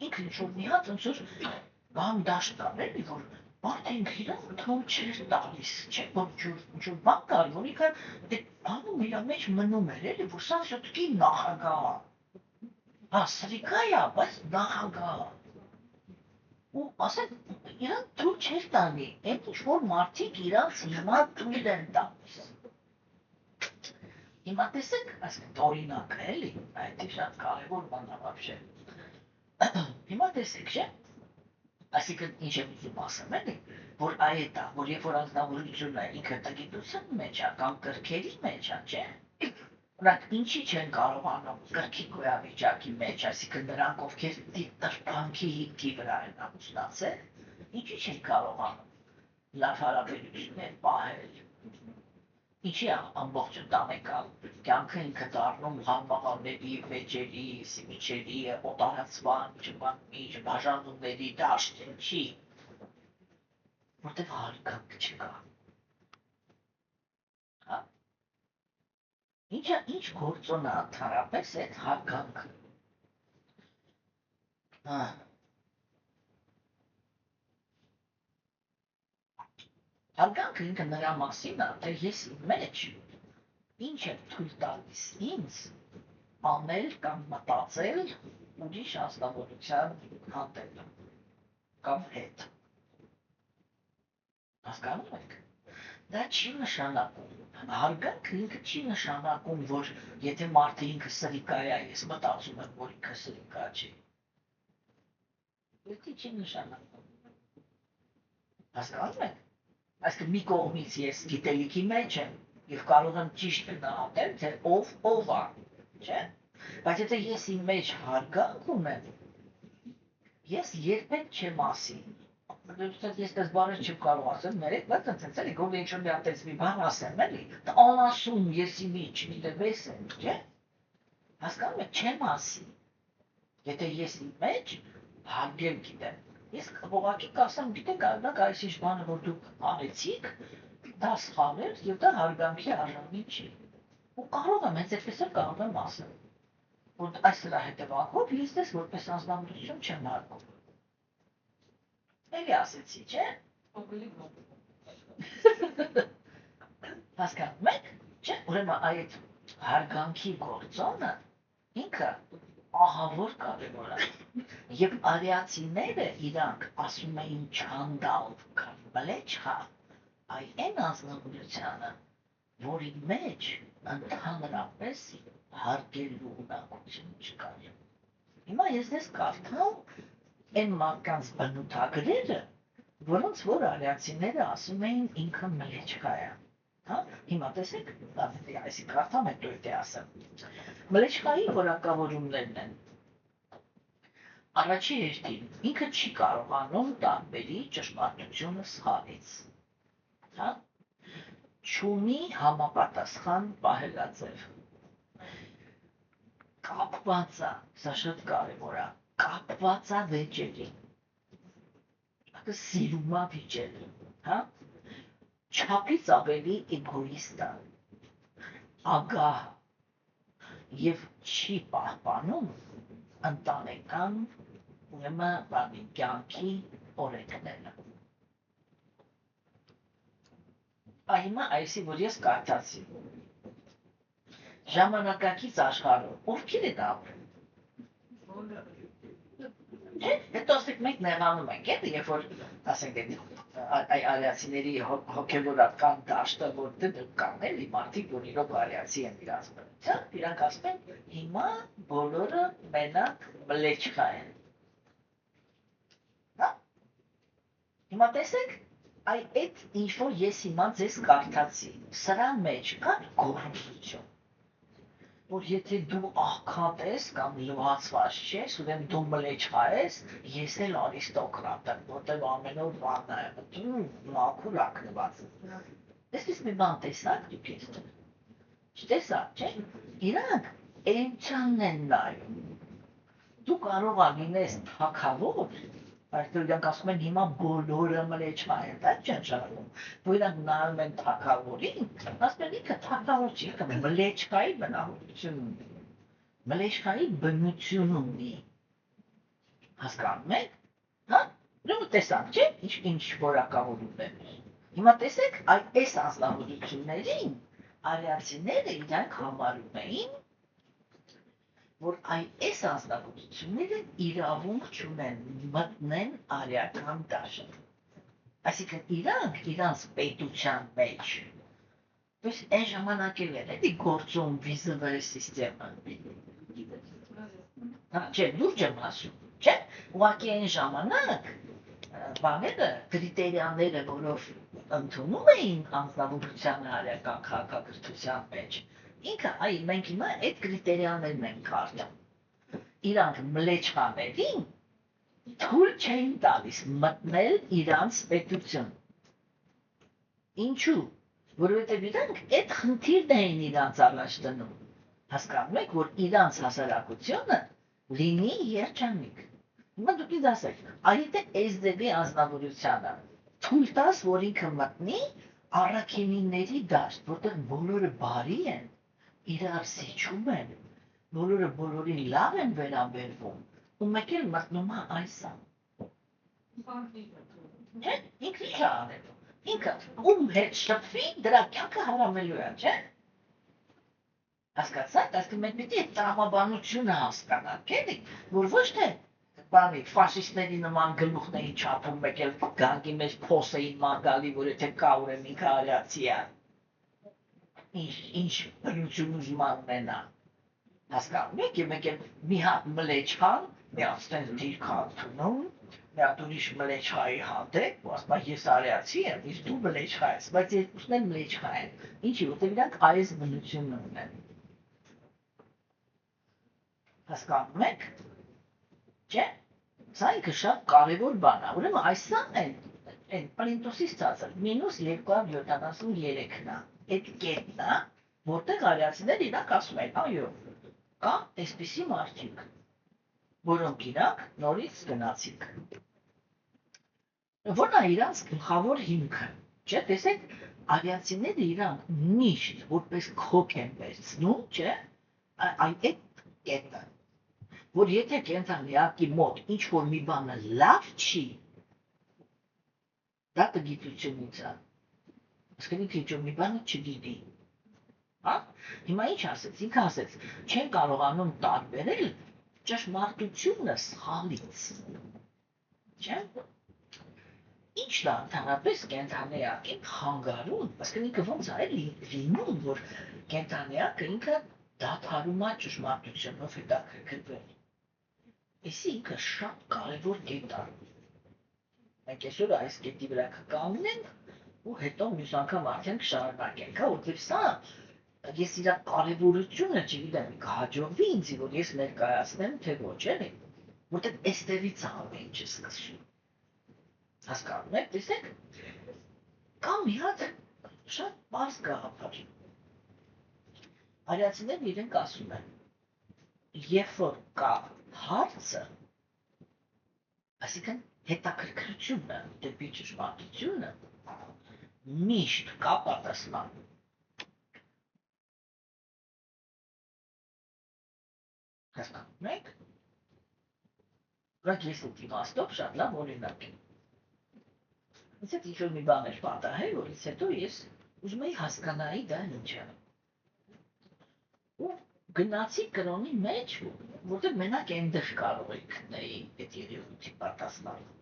ինքը ինչ-որ մի հատ ոնց որ բան դաշտ կար էլի, որ մարդը ինքն թող չէր տալիս, չէ, որ ինչ-որ բան կար, որ ինքը այդ բանը իր մեջ մնում էր էլի, որ սա շուտկի նախագահ է։ Հա, սրիկա է, բայց նախագահ է։ Ու ասեք, իրան թույլ չէր տանի, այդ ինչ-որ մարդիկ իրանց հիմա թույլ են տալիս։ Հիմա տեսեք, ասենք օրինակը էլի, այդ շատ կարևոր բան է вообще։ Հիմա տեսեք, չէ՞։ Այսինքն ինչ եմ ուզում ասեմ էլի, որ այդ է, որ երբ որ անձնավորությունը ինքը տգիտության մեջ է կամ կրքերի մեջ է, չէ՞։ Օրինակ ինչի չեն կարողանում կրքի գոյավիճակի մեջ, այսինքն նրանք ովքեր տրփանքի հիմքի վրա են ամուսնացել, ինչի չեն կարողանում լավ հարաբերություններ պահել։ Ինչի ամբողջ ընտանեկան կյանքը ինքը դառնում հարմարների, վեճերի, սիմիջերի, օտարացման, բաժանումների դաշտ, ինչի։ Որտև հարգանք չկա։ Հա։ Ինչ գործոն է ընդհանրապես այդ հարգանքը։ Հարգանքը ինքը նրա մասին է, թե ես իմ մեջ ինչ եմ թույլ տալիս ինձ անել կամ մտածել ուրիշ անձնավորության հանդեպ կամ հետ։ Հասկանում եք։ Դա չի նշանակում, հարգանքը ինքը չի նշանակում, որ եթե մարդը ինքը սրիկա է, ես մտածում եմ, որ ինքը սրիկա չի։ Դա չի նշանակում։ Հասկանում եք։ Այսինքն մի կողմից ես գիտելիքի մեջ եմ եւ կարող եմ ճիշտ գնահատել, թե ով է, չէ՞։ Բայց եթե ես իմ մեջ հարգանք ունեմ, ես երբեք չեմ ասի։ Ես դες բառեր չեմ կարող ասել, ներեք, բայց այնպես էլի գոնե ինչ-որ մի հատ մի բան ասեմ, էլի, անասում ես իմիջ, գիտեմ, ես եմ, չէ՞։ Հասկանում եք, չեմ ասի։ Եթե ես իմ մեջ հարգել գիտեմ, ես ուղղակի կասեմ, գիտեք, օրինակ այս ինչ բանը, որ դուք արեցիք, դա սխալ էր եւ դա հարգանքի արժանի չի։ Ու կարող եմ, հենց այդպես էլ կարող եմ ասել, որ այս դրա հետևանքով ես դες որպես անձնավորություն չեմ հարգում։ Էլի ասեցի, չէ՞։ Հասկանում եք, չէ՞, ուրեմն այդ հարգանքի գործոնը ինքը ահավոր կարևոր է։ Եվ արիացիները իրանք ասում էին չանդալ կամ բլեչխա, այն անձնավորությանը, որի մեջ ընդհանրապես հարգելու ունակություն չկար։ Հիմա ես դες կարդամ այն մարդկանց բնութագրերը, որոնց որ արիացիները ասում էին ինքը մլեչկա է։ Հա, հիմա տեսեք, այսի կարդամ հետո եթե ասեմ։ Մլեչկայի որակավորումներն են։ Առաջի հերթին, ինքը չի կարողանում տարբերի ճշմարտությունը սխալից։ Հա, չունի համապատասխան պահելաձև։ Կապված է, սա շատ կարևոր է, կապված է վեճերի։ Ակը սիրում է վիճել, հա, չափից ավելի էգոիստ է, ագահ և չի պահպանում ընտանեկան ուրեմն կյանքի օրենքները։ Հիմա այսի, որ ես կարդացի, ժամանակակից աշխարհում ովքեր են ապրում։ Հետո ասեք մենք նեղանում ենք, երբ որ ասենք արիացիների հոգևորական դաշտը, որտեղ կան էլի մարդիկ, որ իրոք արիացի են իրաց բնությամբ, իրանք ասում են հիմա բոլորը մենակ մլեչկա են։ Հա։ Հիմա տեսեք, այդ ինչ որ ես հիմա ձեզ կարդացի, սրա մեջ կա գոռոզություն, որ եթե դու աղքատ ես կամ լվացված չես, ուրեմն դու մլեչկա ես, ես էլ արիստոկրատ եմ, որտեղ ամեն օր վաննա եմ մտնում, մաքուր ակնված։ Այսպես մի բան տեսաք դուք այստեղ։ Չտեսաք, չէ՞։ Իրանք էությունն են նայում։ Դու կարող ես լինես թագավոր, այսօր իրանք ասում են հիմա բոլորը մլեչկա են, դա չեն շարունակում, որ իրանք նայում են թագավորին, ասում են ինքը թագավոր չի, ինքը մլեչկայի բնավորություն ունի, մլեչկայի բնություն ունի, հասկանում եք, հա, ուրեմն տեսանք, չէ, ինչ որակավորումներ, հիմա տեսեք այս անձնավորություններին արիացիները իրանք համարում էին, որ այս անձնավորությունները իրավունք չունեն մտնեն արիական դաշտ։ Այսինքն իրանք իրանց պետության մեջ, այն ժամանակ էլ էր էլի գործում վիզովая սիստեմա։ Չէ, լուրջ եմ ասում, չէ, ուղղակի այն ժամանակ բաները, կրիտերիաները, որով ընդունում էին անձնավորության արիական քաղաքակրթության մեջ, ինքը, մենք հիմա այդ կրիտերիաներն ենք կարդում։ Իրանք մլեչկաներին թույլ չէին տալիս մտնել իրանց պետություն։ Ինչու՞։ Որովհետև իրանք այդ խնդիրն էին իրանց առաջ դնում։ Հասկանում եք, որ իրանց հասարակությունը լինի երջանիկ։ Հիմա դուք ինձ ասեք, եթե այս ձևի անձնավորությանը թույլ տաս, որ ինքը մտնի առաքինիների դաշտ, որտեղ բոլորը բարի են, իրար սիջում են, բոլորը բոլորին լավ են վերաբերվում, ու մեկ էլ մտնում է այսա։ Չէ՞, ինքը ինչ է անելու։ Ինքը ում հետ շփվի, դրա կյանքը հարամելու է, չէ՞։ Հասկացաք, այսինքն մենք պիտի այդ տրամաբանությունը հասկանանք, էլի, որ ոչ թե բանի ֆաշիստների նման գլուխների չափում մեկ էլ գանգի մեջ փոս էին մանգալի, որ եթե կա ուրեմն ինքը արիացի է։ Ինչ բնություն ուզում ունենա։ Հասկանում եք, եւ մեկ էլ մի հատ մլեչկան, մի հատ ստենց դիրքատունում, մի հատ ուրիշ մլեչկայի հանդեպ, ու ասում է ես արիացի եմ, իսկ դու մլեչկա ես, բայց երկուսն էլ մլեչկա են։ Ինչի, որտեղ իրանք այս բնությունն ունեն։ Հասկանում եք։ Չէ՞։ Սա ինքը շատ կարևոր բան է։ Ուրեմն այսա այն պլինտոսից ցածր -273-ն է։ Այդ կետն է, որտեղ արիացիները իրանք ասում են, այո, կա այսպիսի մարդիկ, որոնք իրանք նորից գնացիք։ Որն է իրանց գլխավոր հիմքը։ Չէ՞, տեսեք, արիացիները իրանք միշտ որպես քոք են վերցնում, չէ՞, այդ կետը, որ եթե կենցաղյակի մոտ ինչ-որ մի բանը լավ չի, դա տգիտությունից է, ասկեն ինքը ինչ-որ մի բանը չգիտի, հիմա ինչ ասեց, ինքը ասեց, չեն կարողանում տարբերել ճշմարտությունը սխալից, չէ՞, ինչն է ընդհանրապես կենցաղյակին խանգարում, ասկեն ինքը ոնց է լինում, որ կենցաղյակը ինքը դադարում է ճշմարտությունով հետաքրքրվել։ Էսի ինքը շատ կարևոր կետ է։ Մենք այսօր այս կետի վրա կկանգնենք ու հետո մյուս անգամ արդեն կշարունակենք, հա, որտեղ սա ես իր կարևորությունը չգիտեմ, կհաջողվի ինձ, որ ես ներկայացնեմ, թե ոչ, էլի, որտեղ այստեղից է ամեն ինչը սկսվում։ Հասկանում եք, տեսեք, կա մի հատ շատ պարզ գաղափար։ Արիացիներն իրենք ասում են, երբ որ կա հարցը, այսինքն հետաքրքրությունը դեպի ճշմարտությունը, միշտ կա պատասխան։ Հասկանում եք։ Բայց ես այդ իմաստով շատ լավ օրինակ եմ։ Ինձ հետ ինչ-որ մի բան էր պատահել, որից հետո ես ուզում էի հասկանայի դա ինչ է։ Ու գնացի կրոնի մեջ, որտեղ մենակ այնտեղ կարող էի գտնեի այդ երևույթի պատասխանը։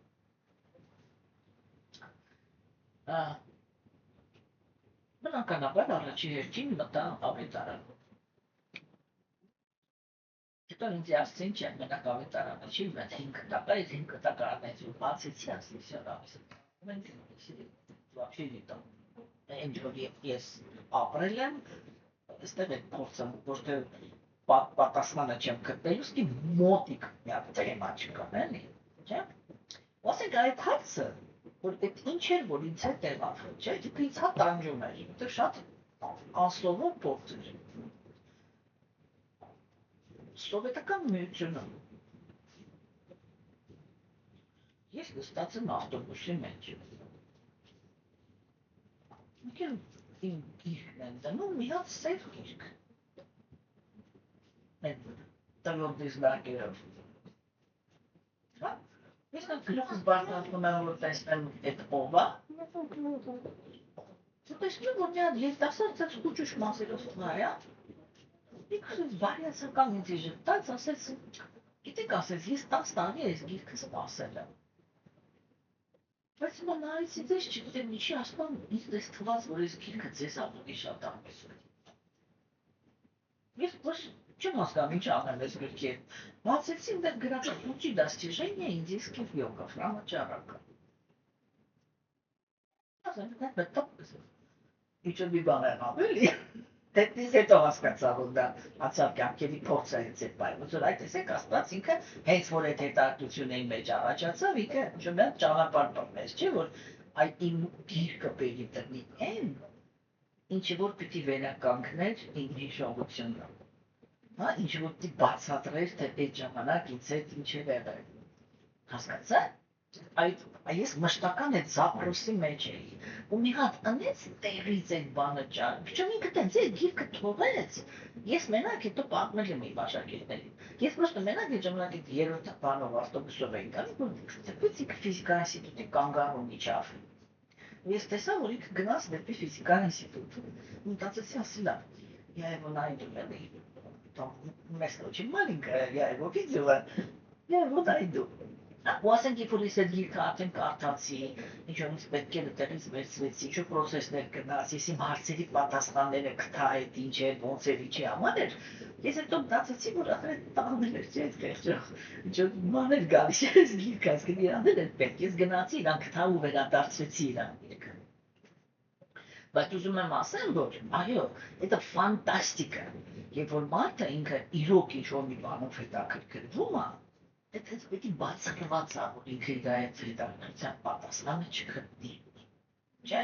Բնականաբար առաջի հերթին մտա ավետարան։ Հետո ինձ ասցին, չէ, մենակ ավետարանը չի, բայց 5 տակա, այդ 5 տականից ու բացեցի ասեցի, մենք вообще не там։ Ինչ որ ես ապրել եմ, այստեղ այդ փորձը, ոչ թե պատասխանը չեմ գտնել, ուստի մոտիկ մի հատ թեմա չկա, էլի, չէ՞։ Ասենք այդ հարցը, որ այդ ինչ էր, որ ինձ հետ եղավ, չէ՞, դուք ինձ հա տանջում էր, որտեղ շատ անսովոր փորձ էր։ Սովետական միությունում ես նստած եմ ավտոբուսի մեջ։ Իմ գիրկն են դնում մի հատ սև գիրք։ Տվյալ դիզնակերով։ Հա, ես նա գլուխս բարձրացնում եմ, որ տեսնեմ այդ ով է։ Տեսնում եմ, որ մի հատ երիտասարդ խուճուշ մասերով նայա։ Ինքս բարյացական ինձ ժպտաց, ասեց, գիտեք, ասեց, ես 10 տարի այս գիրքը սպասել եմ։ Բայց հիմա նայեցի ձեզ, չգիտեմ ինչի, ասում ինձ դες թվաց, որ այս գիրքը ձեզ ավելի շատ ամեսում։ Ես ոչ չեմ հասկանում ինչ անեմ այս գրքի հետ։ Բացեցի դեռ գրած «Учи достижения индийских йогов» ռամաճարակը։ Ասեմ, ինչ-որ մի բան եմ ավելի։ Դեպից հետո հասկացա, որ դա անցյալ կյանքերի փորձ է հենց այդ բայ։ Ոնց որ այդ տեսեք, Աստված ինքը հենց որ այդ հետաքրքրությունը իմ մեջ առաջացավ, ինքը ինչ-որ մի ճանապարհ տվեց, չէ՞ որ այդ իմ գիրկը բերի տնի այն, ինչը որ պիտի վերականգներ իմ հիշողությունը։ Հա, ինչը որ պիտի բացատրեր, թե այդ ժամանակ ինձ հետ ինչ է եղել։ Հասկացա՞ք։ Ես մշտական այդ զապրոսի մեջ էի, ու մի հատ անեց տեղից այդ բանը ճար, պիչում ինքը տենց այդ գիրքը թողեց, ես մենակ հետո պատմել եմ իմ աշակերտներին, ես միշտ մենակ այդ ժամանակ այդ երրորդ բանով ավտոբուսով էի գալիս, որ դեպից ինքը ֆիզիկա ինստիտուտի կանգառում իջավ, ես տեսա, որ ինքը գնաց դեպի ֆիզիկա ինստիտուտ, մտածեցի ասիլա, я его найду, там место очень маленькое, я его видела, я его найду. Ու ասենք, երբ որ ես այդ գիրքը արդեն կարդացի, ինչ-որ ինձ պետք է այդտեղից վերցվեցի, ինչ-որ պրոցեսներ գնաց, ես իմ հարցերի պատասխանները գտա այդ ինչ էր, ոնց էր, ինչի համար էր, ես հետո մտածեցի, որ ախր տաղանել էր, չէ՞, այդ խեղճող, ինչ-որ բան էր գալիս, այս գիրքը, ասկին իրանել էր պետք, ես գնացի իրան գտա ու վերադարձեցի իրան գիրքը։ Բայց ուզում եմ ասեմ, որ այո, դա ֆանտաստիկա, երբ որ մարդը ինքը իրոք ինչ-որ մի բանով հետաքրքրվում է, Այդ հենց պետք է բացակված է, որ ինքը իր այդ հետաքրքրության պատասխանը չգտնի, չէ՞։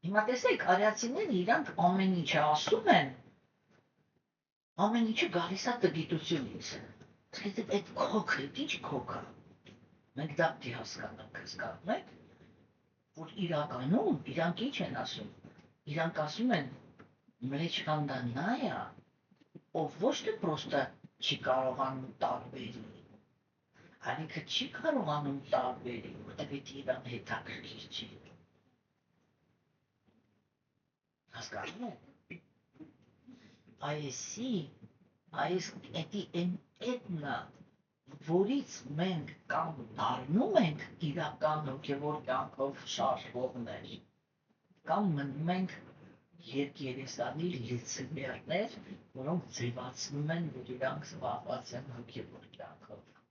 Հիմա տեսեք, արիացիները իրանք ամեն ինչ ասում են, ամեն ինչը գալիս է տգիտությունից։ Այսինքն այդ քոքը, ինչ քոքը։ Մենք դա պիտի հասկանանք, եք, որ իրականում իրանք ինչ են ասում։ Իրանք ասում են մլեչկան դա նայա, ով ոչ թե պրոստը չի կարողանում տարբերել։ Անիքը չի կարողանում տարբերի, որտեղ էդ իրան հետաքրքիր չի։ Հասկանում եք։ Այս էդի էտնա, որից մենք կամ դառնում ենք իրական հոգևոր կյանքով շարժվողներ, կամ մնում ենք երկերեսանի լիցմերներ, որոնք ձևացնում են, որ իրանք զբաղված են հոգևոր կյանքով։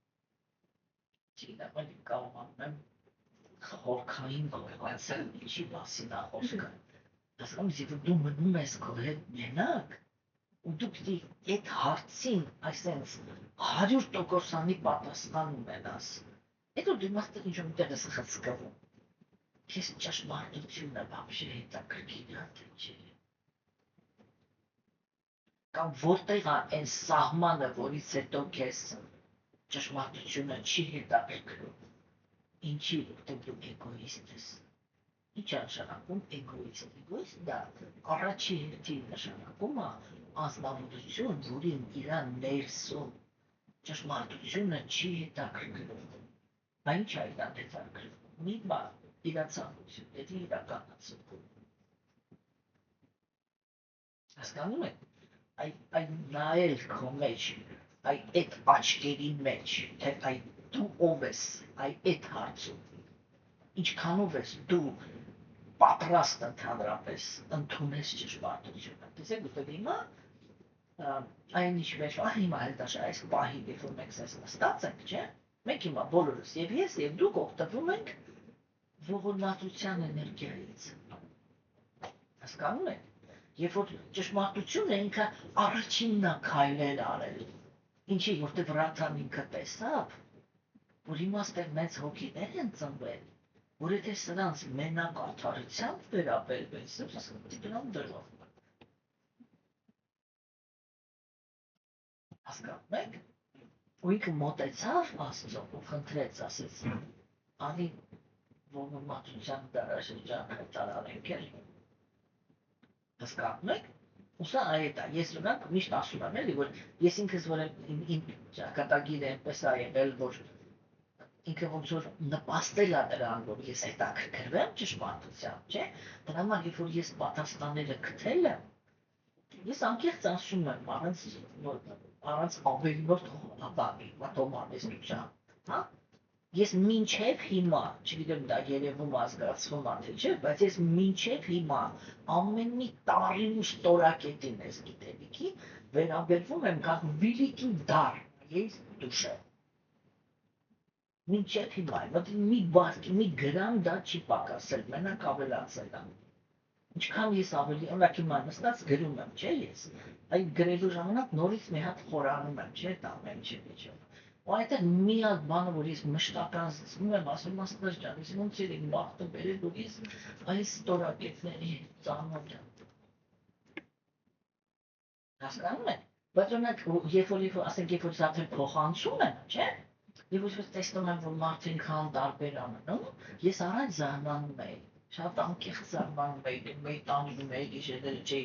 Չինավալի կաղամանեմ խորքային գողացել ինչի մասին ախոսքը։ Ասկամ զիվը դու մնում ես քո հետ մենակ, ու դու պիտի այդ հարցին այսենց 100%-անի պատասխան ունենաս։ Հետո դու իմաստը ինչ-որ տեղ ես խցկվում։ Քեզ ճշմարտությունը вообще հետաքրքիր է թե չէ։ Կամ որտեղ է այն սահմանը, որից հետո քեզ ճշմարտությունը չի հետաքրքրում։ Ինչի որտեղ դու էգոիստ ես։ Ինչ է նշանակում էգոիստ։ Էգոիստ դա առաջի հերթին նշանակում է անձնավորություն, որին իրան ներսում ճշմարտությունը չի հետաքրքրում։ Բա ինչ է իրան հետաքրքրում։ Մի բան իրացանություն, իրականացում։ Հասկանում եք։ Այդ նայել քո մեջ, այդ աչքերի մեջ, թե դու ով ես, այդ հարցում, ինչքանով ես դու պատրաստ ընդհանրապես ընդունես ճշմարտությունը։ Տեսեք, ուստի հիմա այն ինչ մեջ, հիմա հետաշ այս պահի, երբ որ մենք ես նստած ենք, չէ՞, մենք հիմա բոլորս եւ ես եւ դուք օգտվում ենք ողորմածության էներգիայից։ Հասկանում եք։ Երբ որ ճշմարտությունը ինքը առաջինն է քայլել արել, ինչի որտեղ վրացան ինքը տեսավ, որ հիմա ստեղ մեծ հոգիներ են ծնվել, որ եթե սրանց մենակ արդարությամբ վերաբերվես, դրանք դրով։ Հասկանում եք։ Ու ինքը մոտեցավ Աստծուն ու խնդրեց, ասեց, անի ողորմածության դարաշրջան հայտարարենք էլ։ Հասկանում եք։ Ու սա այդ է, ես նրանք միշտ ասում եմ էլի, որ ես ինքս որ իմ ճակատագիրը այնպես է եղել, որ ինքը ոնց որ նպաստել է դրան, որ ես հետաքրքրվեմ ճշմարտությամբ, չէ՞։ Դրա համար երբ որ ես պատասխանները գտել եմ, ես անկեղծ ասում եմ, առանց ավելորդ մտոմանեսության, հա։ Ես մինչև հիմա, չգիտեմ դա երևում ազգացվում է թե չէ, բայց ես մինչև հիմա ամեն մի տարի ու ստորակետին ես գիտելիքի վերաբերվում եմ как великий дар есть в душе։ Մինչև հիմա, մի բառ, մի գրամ դա չի պակասել, մենակ ավելացել է։ Ինչքան ես ավելի, օրինակ հիմա նստած գրում եմ, չէ՞ ես։ Այդ գրելու ժամանակ նորից մի հատ խորանում եմ, չէ՞, դա ամեն ինչը։ Ու այդտեղ մի հատ բանը, որ ես մշտական զգում եմ, ասում եմ Աստված ջան, ես ոնց եմ բախտը բերել, որ ես այս ստորակետների ծանոթ եմ։ Հասկանում եք։ Բայց օրինակ, ասենք, երբ որ զաթեր փոխանցում եմ, չէ՞, եւ ոչ տեսնում եմ, որ մարդը ինքան տարբեր անում, ես առաջ զարմանում էի, շատ անկեղծ զարմանում էի, մեկ տանում էի, գիշերները չէի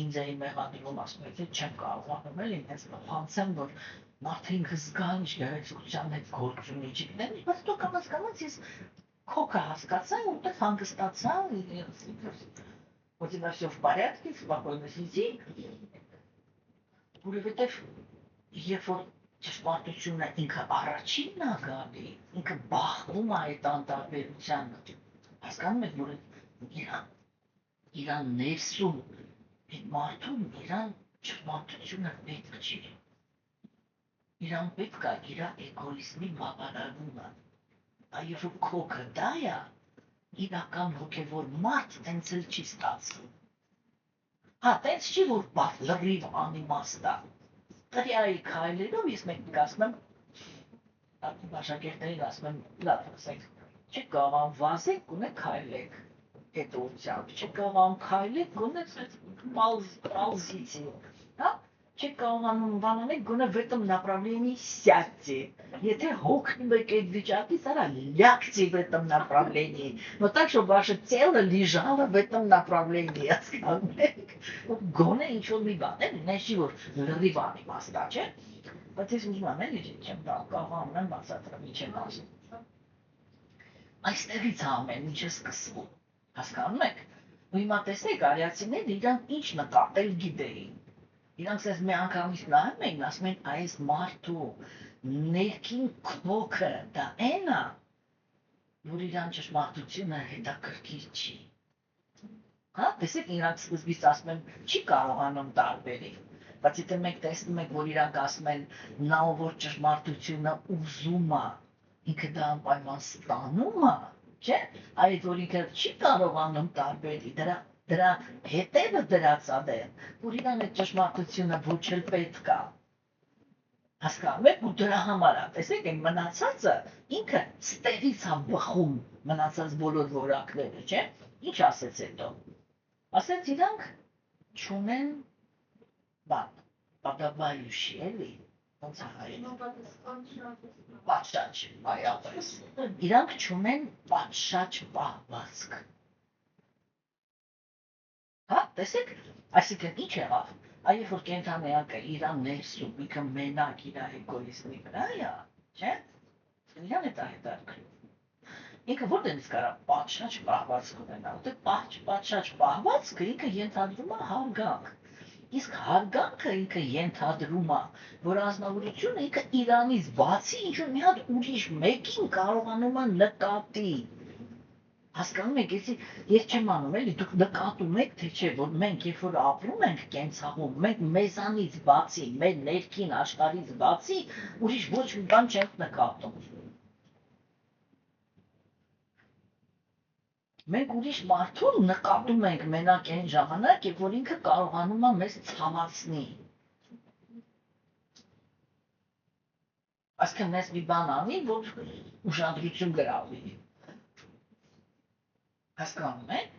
ինձ էի մեղադրում, ասում էի, չեմ կարողանում էլ ինձ փոխանցեմ, որ մարդը ինքը զգա ինչ գեղեցկության հետ գործ ունի, չգիտեմ, բայց դու հասկանաս, ես քոքը հասկացա, որտեղ հանգստացա, вот это все в порядке, спокойно сиди, որովհետև երբ որ ճշմարտությունը ինքը առաջինն է գալի, ինքը բախվում է այդ անտարբերությանը, հասկանում եք, որ իրան ներսում այդ մարդուն իրան ճշմարտությունը պետք չի։ Իրան պետք է իր էգոիզմի բավարարումը։ Այո, քոքը դա է, իրական հոգևոր մարդ տենց էլ չի ստացվում։ Հա, տենց չի, որ բավ լրիվ անիմաստ է։ Տրիայի քայլերով ես մեկն ասում եմ, աշակերտներին ասում եմ, լավ, ասենք, չեք կարող վազեք, գոնե քայլեք այդ ուղղությամբ, չեք կարող քայլեք, գոնե ползите, հա, չեք կարողանում բանանեք, գոնե в этом направлении сядьте, եթե հոգնում եք այդ վիճակից, արա лягте в этом направлении, но так, чтобы ваше тело лежало в этом направлении, հասկանում եք, գոնե ինչ-որ մի բան, նեշի, որ լրիվ անիմաստ է, չէ, բայց ես ուզում եմ, էլի չեմ կարողանում եմ բացատրեմ, ինչ եմ ասում։ Այստեղից ամեն ինչը սկսվում, հասկանում եք, ու հիմա տեսեք, արիացիները իրանք ինչ նկատել գիտեին, իրանք սես մի անգամից նայում էին, ասում են այս մարդու ներքին քոքը դա են է, որ իրան ճշմարտությունը հետաքրքիր չի։ Հա, տեսեք, իրանք սկզբից ասում են, չի կարողանում տարբերի, բայց եթե մենք տեսնում ենք, որ իրանք ասում են, նա որ ճշմարտությունը ուզում է, ինքը դա անպայման ստանում է, չէ՞, այդ որ ինքը չի կարողանում տարբերի դրա հետևը դրած է դեր, որ իրան այդ ճշմարտությունը ոչ էլ պետք է։ Հասկանում եք, ու դրա համար է, տեսեք, այն մնացածը ինքը ստեղից է բխում մնացած բոլոր որակները, չէ՞։ Ինչ ասեց հետո։ Ասեց իրանք չունեն բան, պատաբայուշի էլի, ոնց է հայերեն։ Պատշաճ, այապես։ Իրանք չունեն պատշաճ պահվածք։ Հա, տեսեք, այսինքն ինչ եղավ։ Այ երբ որ կենդանիակը իրան ներսում, ինքը մենակ իր էգոիզմի վրա է, չէ՞։ Իրան է դա հետաքրքրում։ Ինքը որտեղից կարա պատշաճ պահվածք ունենա, որտեղ պատշաճ պահվածքը ինքը ենթադրում է հարգանք։ Իսկ հարգանքը ինքը ենթադրում է, որ ազնվորությունը ինքը իրանից բացի ինչ-որ մի հատ ուրիշ մեկին կարողանում է նկատի։ Հասկանում եք, ես չեմ անում, էլի դուք նկատում եք, թե չէ, որ մենք երբ որ ապրում ենք կենցաղում, մենք մեզանից բացի, մեր ներքին աշխարհից բացի, ուրիշ ոչ մի բան չենք նկատում։ Մենք ուրիշ մարդուն նկատում ենք մենակ այն ժամանակ, երբ որ ինքը կարողանում է մեզ ցավացնի։ Այսինքն մեզ մի բան անի, որ ուշադրություն գրավի։ Հասկանում եք։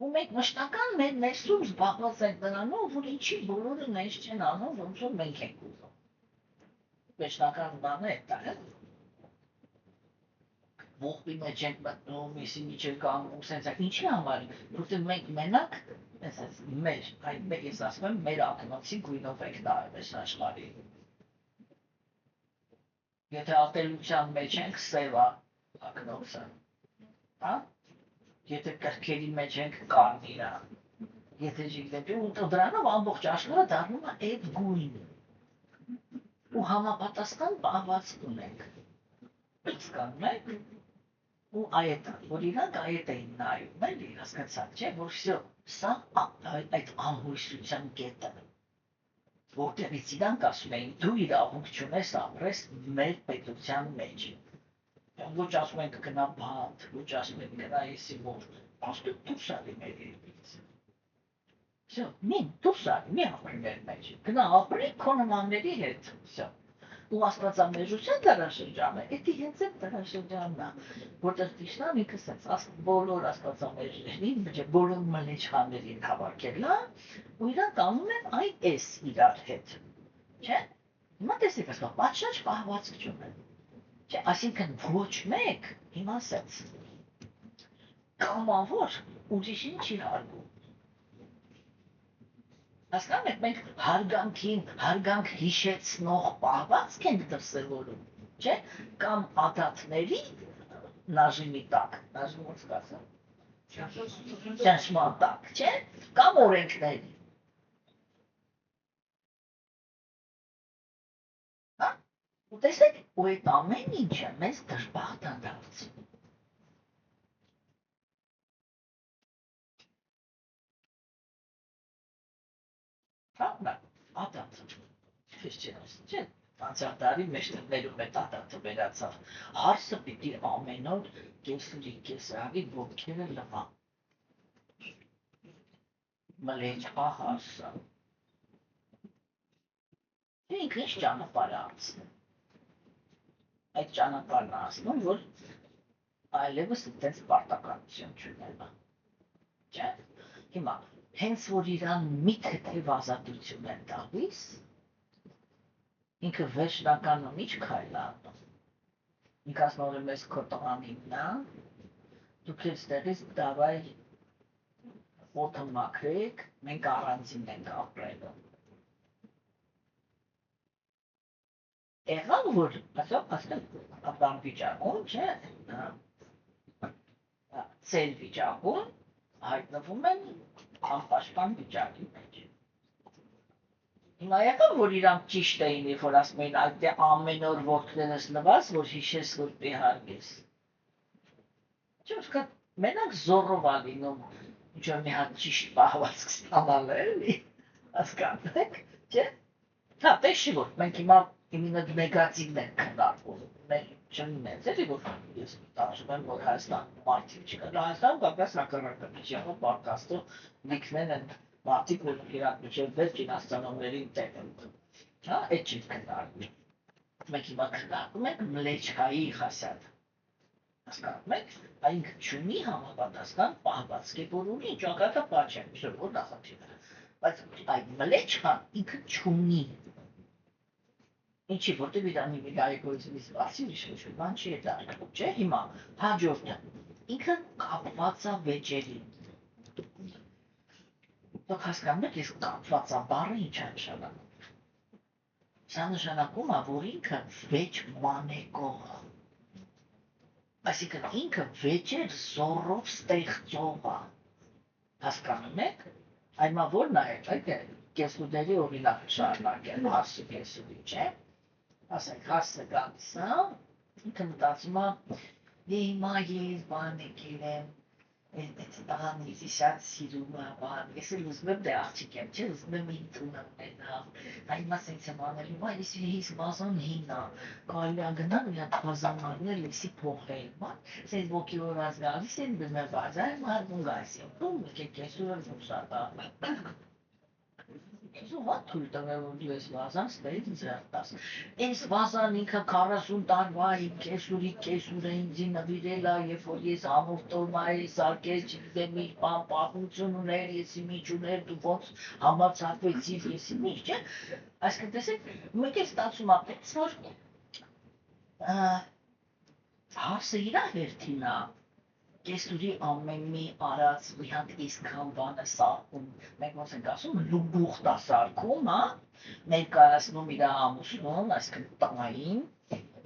Ու մենք մշտական մեր ներսում զբաղված ենք նրանով, որ ինչի բոլորը նենց չեն անում, ոնց որ մենք ենք ուզում։ Մշտական բանը է դա, է։ Ողբի մեջ ենք մտնում, եսի միջև կանգնում, սենց է, ինչի համար, որտեղ մենք մենակ, ես ասում եմ, մեր ակնոցի գույնով ենք նայում այս աշխարհի։ Եթե ատելության մեջ ենք, սև է ակնոցը, հա? Եթե կրքերի մեջ ենք, կարմիր է, եթե չգիտեմ, ու դրանով ամբողջ աշխարհը դառնում է այդ գույնը, ու համապատասխան պահվածք ունենք, հասկանում եք, ու այդ է, որ իրանք այդ էին նայում, էլի, հասկացաք, չէ, որ սա այդ անհույսության կետը, որտեղից իրանք ասում էին, դու իրավունք չունես ապրես մեր պետության մեջ, ոչ ասում ենք գնա բանդ, ոչ ասում ենք գնա եսի որ, աստու դուրս արի մեր երկրից, դուրս արի, մի ապրի մեր մեջ, գնա ապրի քո նմանների հետ, ու աստվածամեժության դարաշրջանը, էդի հենց այդ դարաշրջանն է, որտեղ Տիշնան ինքը սենց բոլոր աստվածամեժներին, բոլոր մլեչխաներին հավաքել է, ու իրանք անում են այդ էս իրար հետ, չէ՞, հիմա տեսեք ասկա, պատշաճ պահվածք չունեն, չէ, այսինքն ոչ մեկ, հիմա սենց, կամավոր ուրիշին չի հարգում, հասկանում եք, մենք հարգանք հիշեցնող պահվածք ենք դրսևորում, չէ, կամ ադատների նաժիմի տակ, նաժիմի ոնց կասեմ, ճնշման տակ, չէ, կամ օրենքների, հա, ու տեսեք, ու այդ ամեն ինչը մեզ դժբախտ է դարձնում, ադատը, չէ, անցյալ տարի մեջտեղներում այդ ադատը վերացավ, հարսը պիտի ամեն օր կեսրի ոտքերը լվա, մլեջխա հարսը, ինքը ինչ ճանապարհ է անցնում, այդ ճանապարհն է ասնում, որ այլևս այդպես պարտականություն չունենա, չէ, հիմա, հենց որ իրան մի թեթև ազատություն են տալիս, ինքը վերջնականում ինչ քայլ է անում, ինքը ասում որ մեզ քո տղան հիմնա, դուք ես տեղից դավայ օդը մաքրեք, մենք առանձին ենք ապրելու, եղավ որ, ասեմ վիճակում, չէ, ծեր վիճակում, հայտնվում են անպաշտպան վիճակի մեջ։ Հիմա եղավ, որ իրանք ճիշտ էին, երբ որ ասում էին, այդ ամեն օր ոտքներս լվաս, որ հիշես, որ պիհարգես։ Չէ, մենակ զոռով ա լինում, ինչ-որ մի հատ ճիշտ պահվածք ստանալ էլի, հասկանում եք, չէ։ Հա, տեսի որ մենք հիմա նեգատիվն ենք քննարկում, չեմ մեծերի, որ ես տարժում եմ, որ Հայաստան մարդիկ չկա, Հայաստան կապրես հակառակը, միջեղով պարկաստով լիքնեն են մարդիկ, որ իրակ միջև վերջին աստանոմներին տեղ են, հա, էդ չի կնարում, մենք հիմա կնարում ենք մլեչկայի խասյատ, հասկանում եք, այնք չունի համապատասխան պահվածքի, որ ունի, ճակատը պաչ են, որ նախատիվը, բայց այդ մլեչկան ինքը չունի, ինչի, որտև իրանի միգայեկոյզմից վասի իշոչ, բան չի է դարկում, չէ, հիմա, հաջորդը, ինքը կապվածա վեճերին, դուք հասկանում եք, ես կապվածա բարը ինչ է նշանակում, սա նշանակում է, որ ինքը վեճ մանեկող է, այսինքն ինքը վեճեր զորով ստեղծող է, հասկանում եք, այնմա որ նայեք, այդ է կեսուդերի օրինակ շարունակել, հարսու կեսուդի, չէ, ասենք հարսը գալիս է, ինքը մտածում է, հիմա ես բան եկել եմ, այդ տղան ինձ շատ սիրում է, բան, ես էլ ուզում եմ դե աղջիկ եմ, չէ, ուզում եմ ինձ ունենալ, հիմա սենց եմ անել, հիմա ես բազան հին է, կարելի է գնալ մի հատ բազանարներ լիսի փոխել, բան, սենց ոգևորված գալիս են բզմե բազար, մարդուն գալիս եմ, ում եկեք կեսուրը զուսատ է, Ես ո՞ղա թույլ տվել, որ դու ես վազան ստերից ձերտաս, ես վազան ինքը 40 տարվա իմ կեսուր է ինձի նվիրել է, երբ որ ես ամուր տորմա էի սարկես, չգիտեմ իր բան պահություն ուներ, եսի միջ ուներ, դու ոնց համացակվեցիր, եսի միջ, չէ, այսքան տեսեք, մեկ է ստացում ապեց, որ հարսը իրա հերթին է, կեսուրի ամեն մի արած մի հատ իսկան բանը սարքում, մենք ոնց ենք ասում, լուբուխտ է սարքում, ներկայացնում իր ամուսնուն, այսինքն տղային,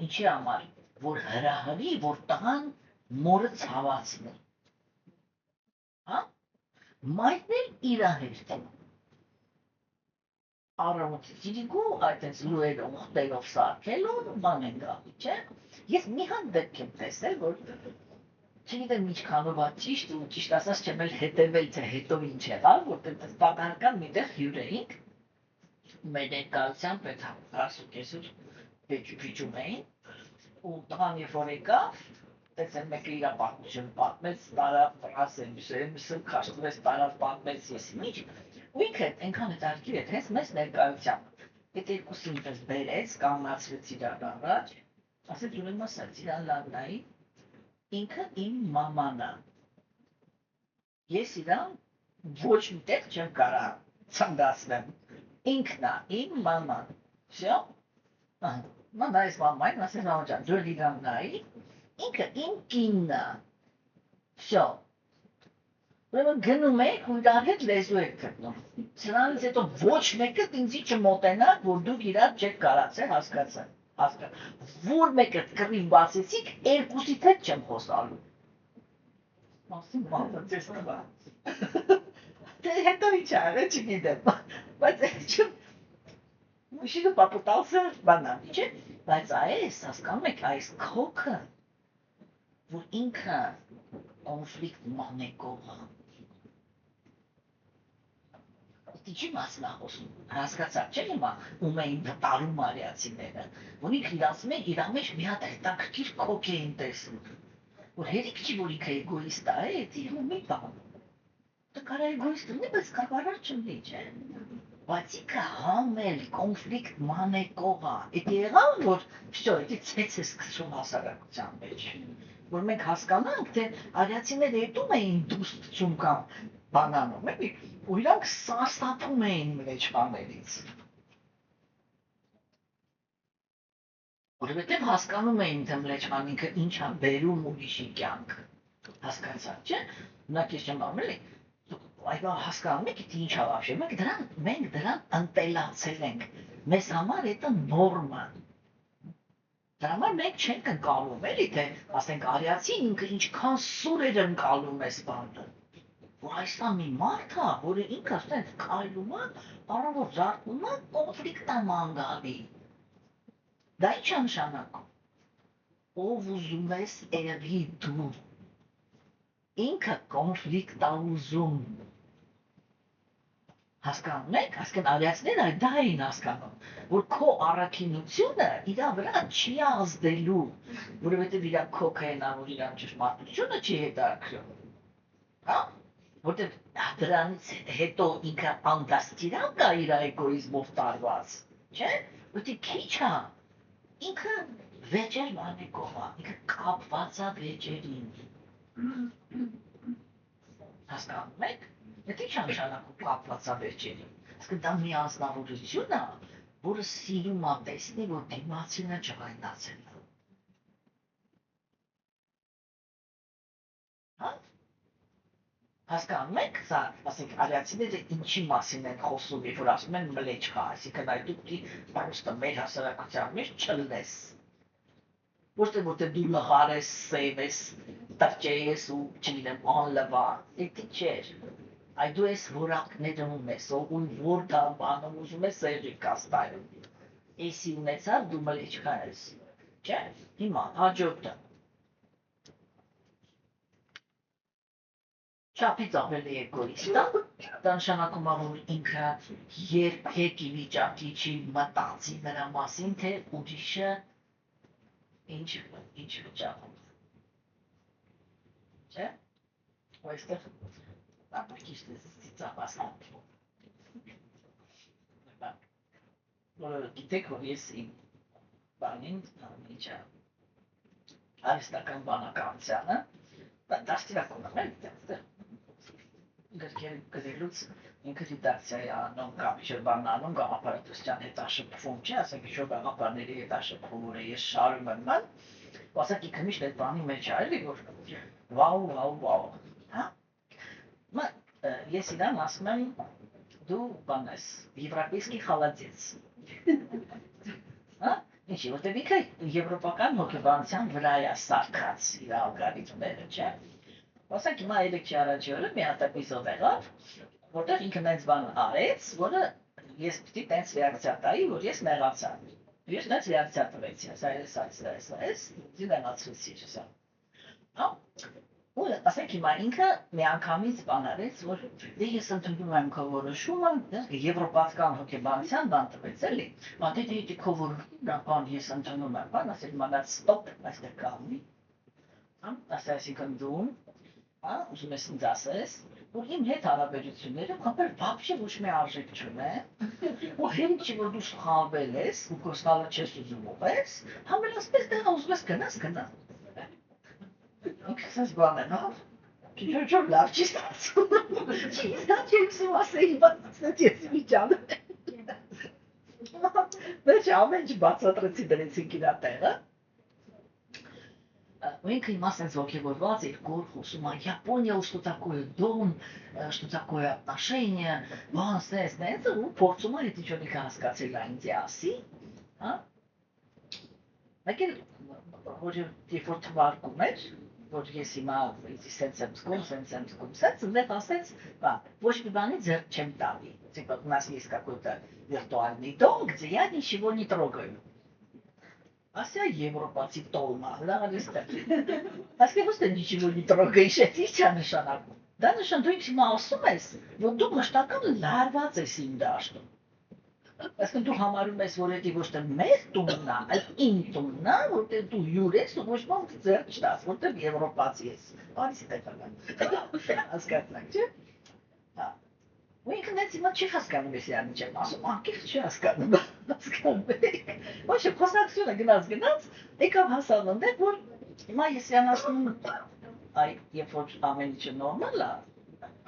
ինչի համար, որ հրահրի, որ տղան մորը ցավացնի, մայրն էլ իր հերթին, առավոտից իրիկու այդպես լուերով, ուխտերով սարքելով, բան են գալի, չէ, ես մի հատ դեպք եմ տեսել, որ չգիտեմ ինչքանով է ճիշտ ու ճիշտ ասած չեմ էլ հետևել, թե հետո ինչ եղավ, որտեղ պատահական միտեղ հյուր էինք, մեր ներկայությամբ այդ հարսու կեսուր վիճում էին, ու տղան երբ որ եկավ, տեսել մեկը իրա պատմություն պատմեց, տարավ ֆրասեն, մյուսը քաշտվեց, տարավ պատմեց ես ինչ, ու ինքը այնքան հետաքրքիր էր, հենց մեզ ներկայությամբ, այդ երկուսին պես բերեց, կանգնացրեց իրար առաջ, ասեց ուրեմն ասած իրան լավ նայի, ինքը իմ մաման է, ես իրան ոչ մի տեղ չեմ կարա ծնդացնեմ, ինքն է իմ մաման, վсё, մամա ես մամային, ասես մամա ջան, դու իրան նայի, ինքը իմ կինն է, վсё, ուրեմն գնում եք ու իրար հետ լեզու եք գտնում, սրանից հետո ոչ մեկը ինձի չմոտենա, որ դուք իրար չեք կարացել հասկացել, որ մեկը կռիվ բացեցիք, երկուսիդ հետ չեմ խոսալու, Մասին մամա ձեզ կվա, հետո ինչ արել չգիտեմ, բայց չեմ, Միշինը պապուտался բանան, չէ, բայց այս, հասկանում եք, այս քոքը, որ ինքը կոնֆլիկտ մանեկող է, Ինչի մասն է խոսում, հասկացա, չէ՞ հիմա, ում էին վտարում արիացիները, որ ինքը իրա մեջ մի հատ հետաքրքիր քոք էին տեսնում, որ հերիք չի, որ ինքը էգոիստ է, էդ իր մի բան, դա կարա էգոիստ ունի, բայց կավարար չունի, չէ, բայց ինքը համել, կոնֆլիկտ մանեկող է, էդ եղավ, որ վсё, էդի ցեց է սկսում հասարակության մեջ, որ մենք հասկանանք, թե արիացիները էդում էին դուստրում կամ բանանում, էլի, ու իրանք սարսափում էին մլեչխաներից, որովհետև հասկանում էին, թե մլեչխան ինքը ինչ է բերում ուրիշի կյանք, հասկացա, չէ, մնակ ես չեմ անում, էլի, այդա հասկանում եք, ինչ է վաբշե, մենք դրան ընտելացել ենք, մեզ համար էտը նորմա, դրա համար մենք չենք ընկալում, էլի, թե, ասենք, արիացին ինքը ինչքան սուր էր ընկալում այս բանը, որ այսա մի մարդ է, որը ինքը ասենց քայլում է, առավոտ զարթնում է, կոնֆլիկտ է մանգալի, դա ինչ է նշանակում, ով ուզում ես եղի դու, ինքը կոնֆլիկտ է ուզում, Հասկանում եք, արիացիները դա էին հասկանում, որ քո առաքինությունը իրա վրա չի ազդելու, որովհետև իրանք քոք են անում, իրանք ճշմարտությունը չի հետաքրքրում, հա? Որտեղ դրանից հետո ինքը անդաստիրանք կա իր էգոիզմով տարված, չէ՞, որտեղ քիչ է, ինքը վեճեր մանեկով է, ինքը կապված է վեճերին, հասկանում եք, դա չի նշանակում կապված է վեճերին, իսկ դա մի անձնավորություն է, որը սիրում է տեսնի, որ դիմացինը ջղայնացել է, հա? Հասկանում եք, սա, ասենք, արիացիները ինչի մասին են խոսում, երբ որ ասում են մլեչխա, այսինքն այդ դու պիտի պարուստը մեր հասարակության մեջ չլնես, ոչ թե որտեղ դու լղար ես, սև ես, տրճե ես ու չգիտեմ անլվա, դա չէր, այդ դու ես որակները ունես, ու որ դա բանում ուզում ես սեղի կաստայում, էսի ունեցավ դու մլեչխա ես, չէ, հիմա հաջորդը, չափից ավելի էգոիստ է, դա նշանակում է, որ ինքը երբեք ի վիճակի չի մտածի նրա մասին, թե ուրիշը ինչ վիճակում է, չէ՞, ու այստեղ ապրիքիշտ է ծիծաղասնակ, որ գիտեք, որ ես իմ բանին, ինչ է, արիստական բանականությանը, դաստիրակում եմ, այստեղ, գրքեր գրելուց ինքը ռեդակցիա է անում կամ ինչ-որ բան անում կամ ապարատության հետաշփվում չէ, ասենք ինչ-որ գաղափարների հետաշփվում, որ ես շարում եմ ման, ու ասենք ինքը միշտ այդ բանի մեջ է, էլի որ վաու, հա? Ես իրան ասում եմ դու բան ես, եվրոպեյսկի խալադец, հա? Ինչի, որտեղ ինքը եվրոպական հոգեբանության վրա է սարքած իր ալգորիթմները, չէ՞։ Ասենք հիմա 3 առաջի օրը մի հատ էպիզոդ եղավ, որտեղ ինքը նենց բան արեց, որը ես պիտի տենց ռեակցիա տայի, որ ես նեղացա։ Ես նենց ռեակցիա տվեցի, այս, նեղացրեցի, չսա։ Հա։ Ու ասենք հիմա ինքը միանգամից բան արեց, որ դե ես ընդունում եմ քո որոշումը, եվրոպական հոգեբանության բան տվեց, էլի։ Դե քո որոշումը, բան ես ընդունում եմ, բան ասել, մանած ստոպ, այստեղ կանգնի։ Հա, ասայսինքն դու ուզում ես ինձ ասես, որ իմ հետ հարաբերությունները կապել բապշե ոչ մի արժեք չունեն, ու հենց որ դու սխալվել ես, ու քո սխալը չես ուզում ուղես, համելասպես դեղը ուզում ես գնաս։ Ինքս ես բան են, հա, չոր լավ չի ստացում, չի ստաչ եմ սում ասեի, բացնեց ես վիճանը։ Վերջ ամեն ինչ բացատրեցի դրեցինք իրա տեղը, у инка има сенс ոգևորված իր գոր խոսում է Япония, что такое дом, что такое отношения, բան սենց, ու փորձում է այդ ինչ-որ հասկացել ինձ ասի, հա։ Մեկ էլ որ երբ որ թվարկում էր, որ ես հիմա սենց եմ զգում, սենց դեպ ասեց, ոչ մի бани ձեռք չեմ տալի, типа у нас есть какой-то виртуальный дом, где я ничего не трогаю. Ասյա եվրոպացի տոլմա, լավալիստեր, ասկե ոստե նիչիվո նի տրոգեիշ է, ինչ է նշանակում, դա նշան դու ինքս հիմա ասում ես, որ դու մշտական լարված ես իմ դաշտում, ասկեն դու համարում ես, որ էդի ոչ թե մեր տունն է, այլ իմ տունն է, որտեղ դու հյուր ես ու ոչ ման ձեր չտաս, որտեղ եվրոպացի ես, բարիսի տեկական, ասկացնակ, չէ, ու ինքը նենց հիմա չի հասկանում ես իրան ինչ եմ ասում, անկեղծ չի հասկանում եք, ոչ է խոսնակցությունը գնաց, եկավ հասավ ընդեղ, որ հիմա ես իրան ասում, երբ որ ամեն ինչը նորմալ է,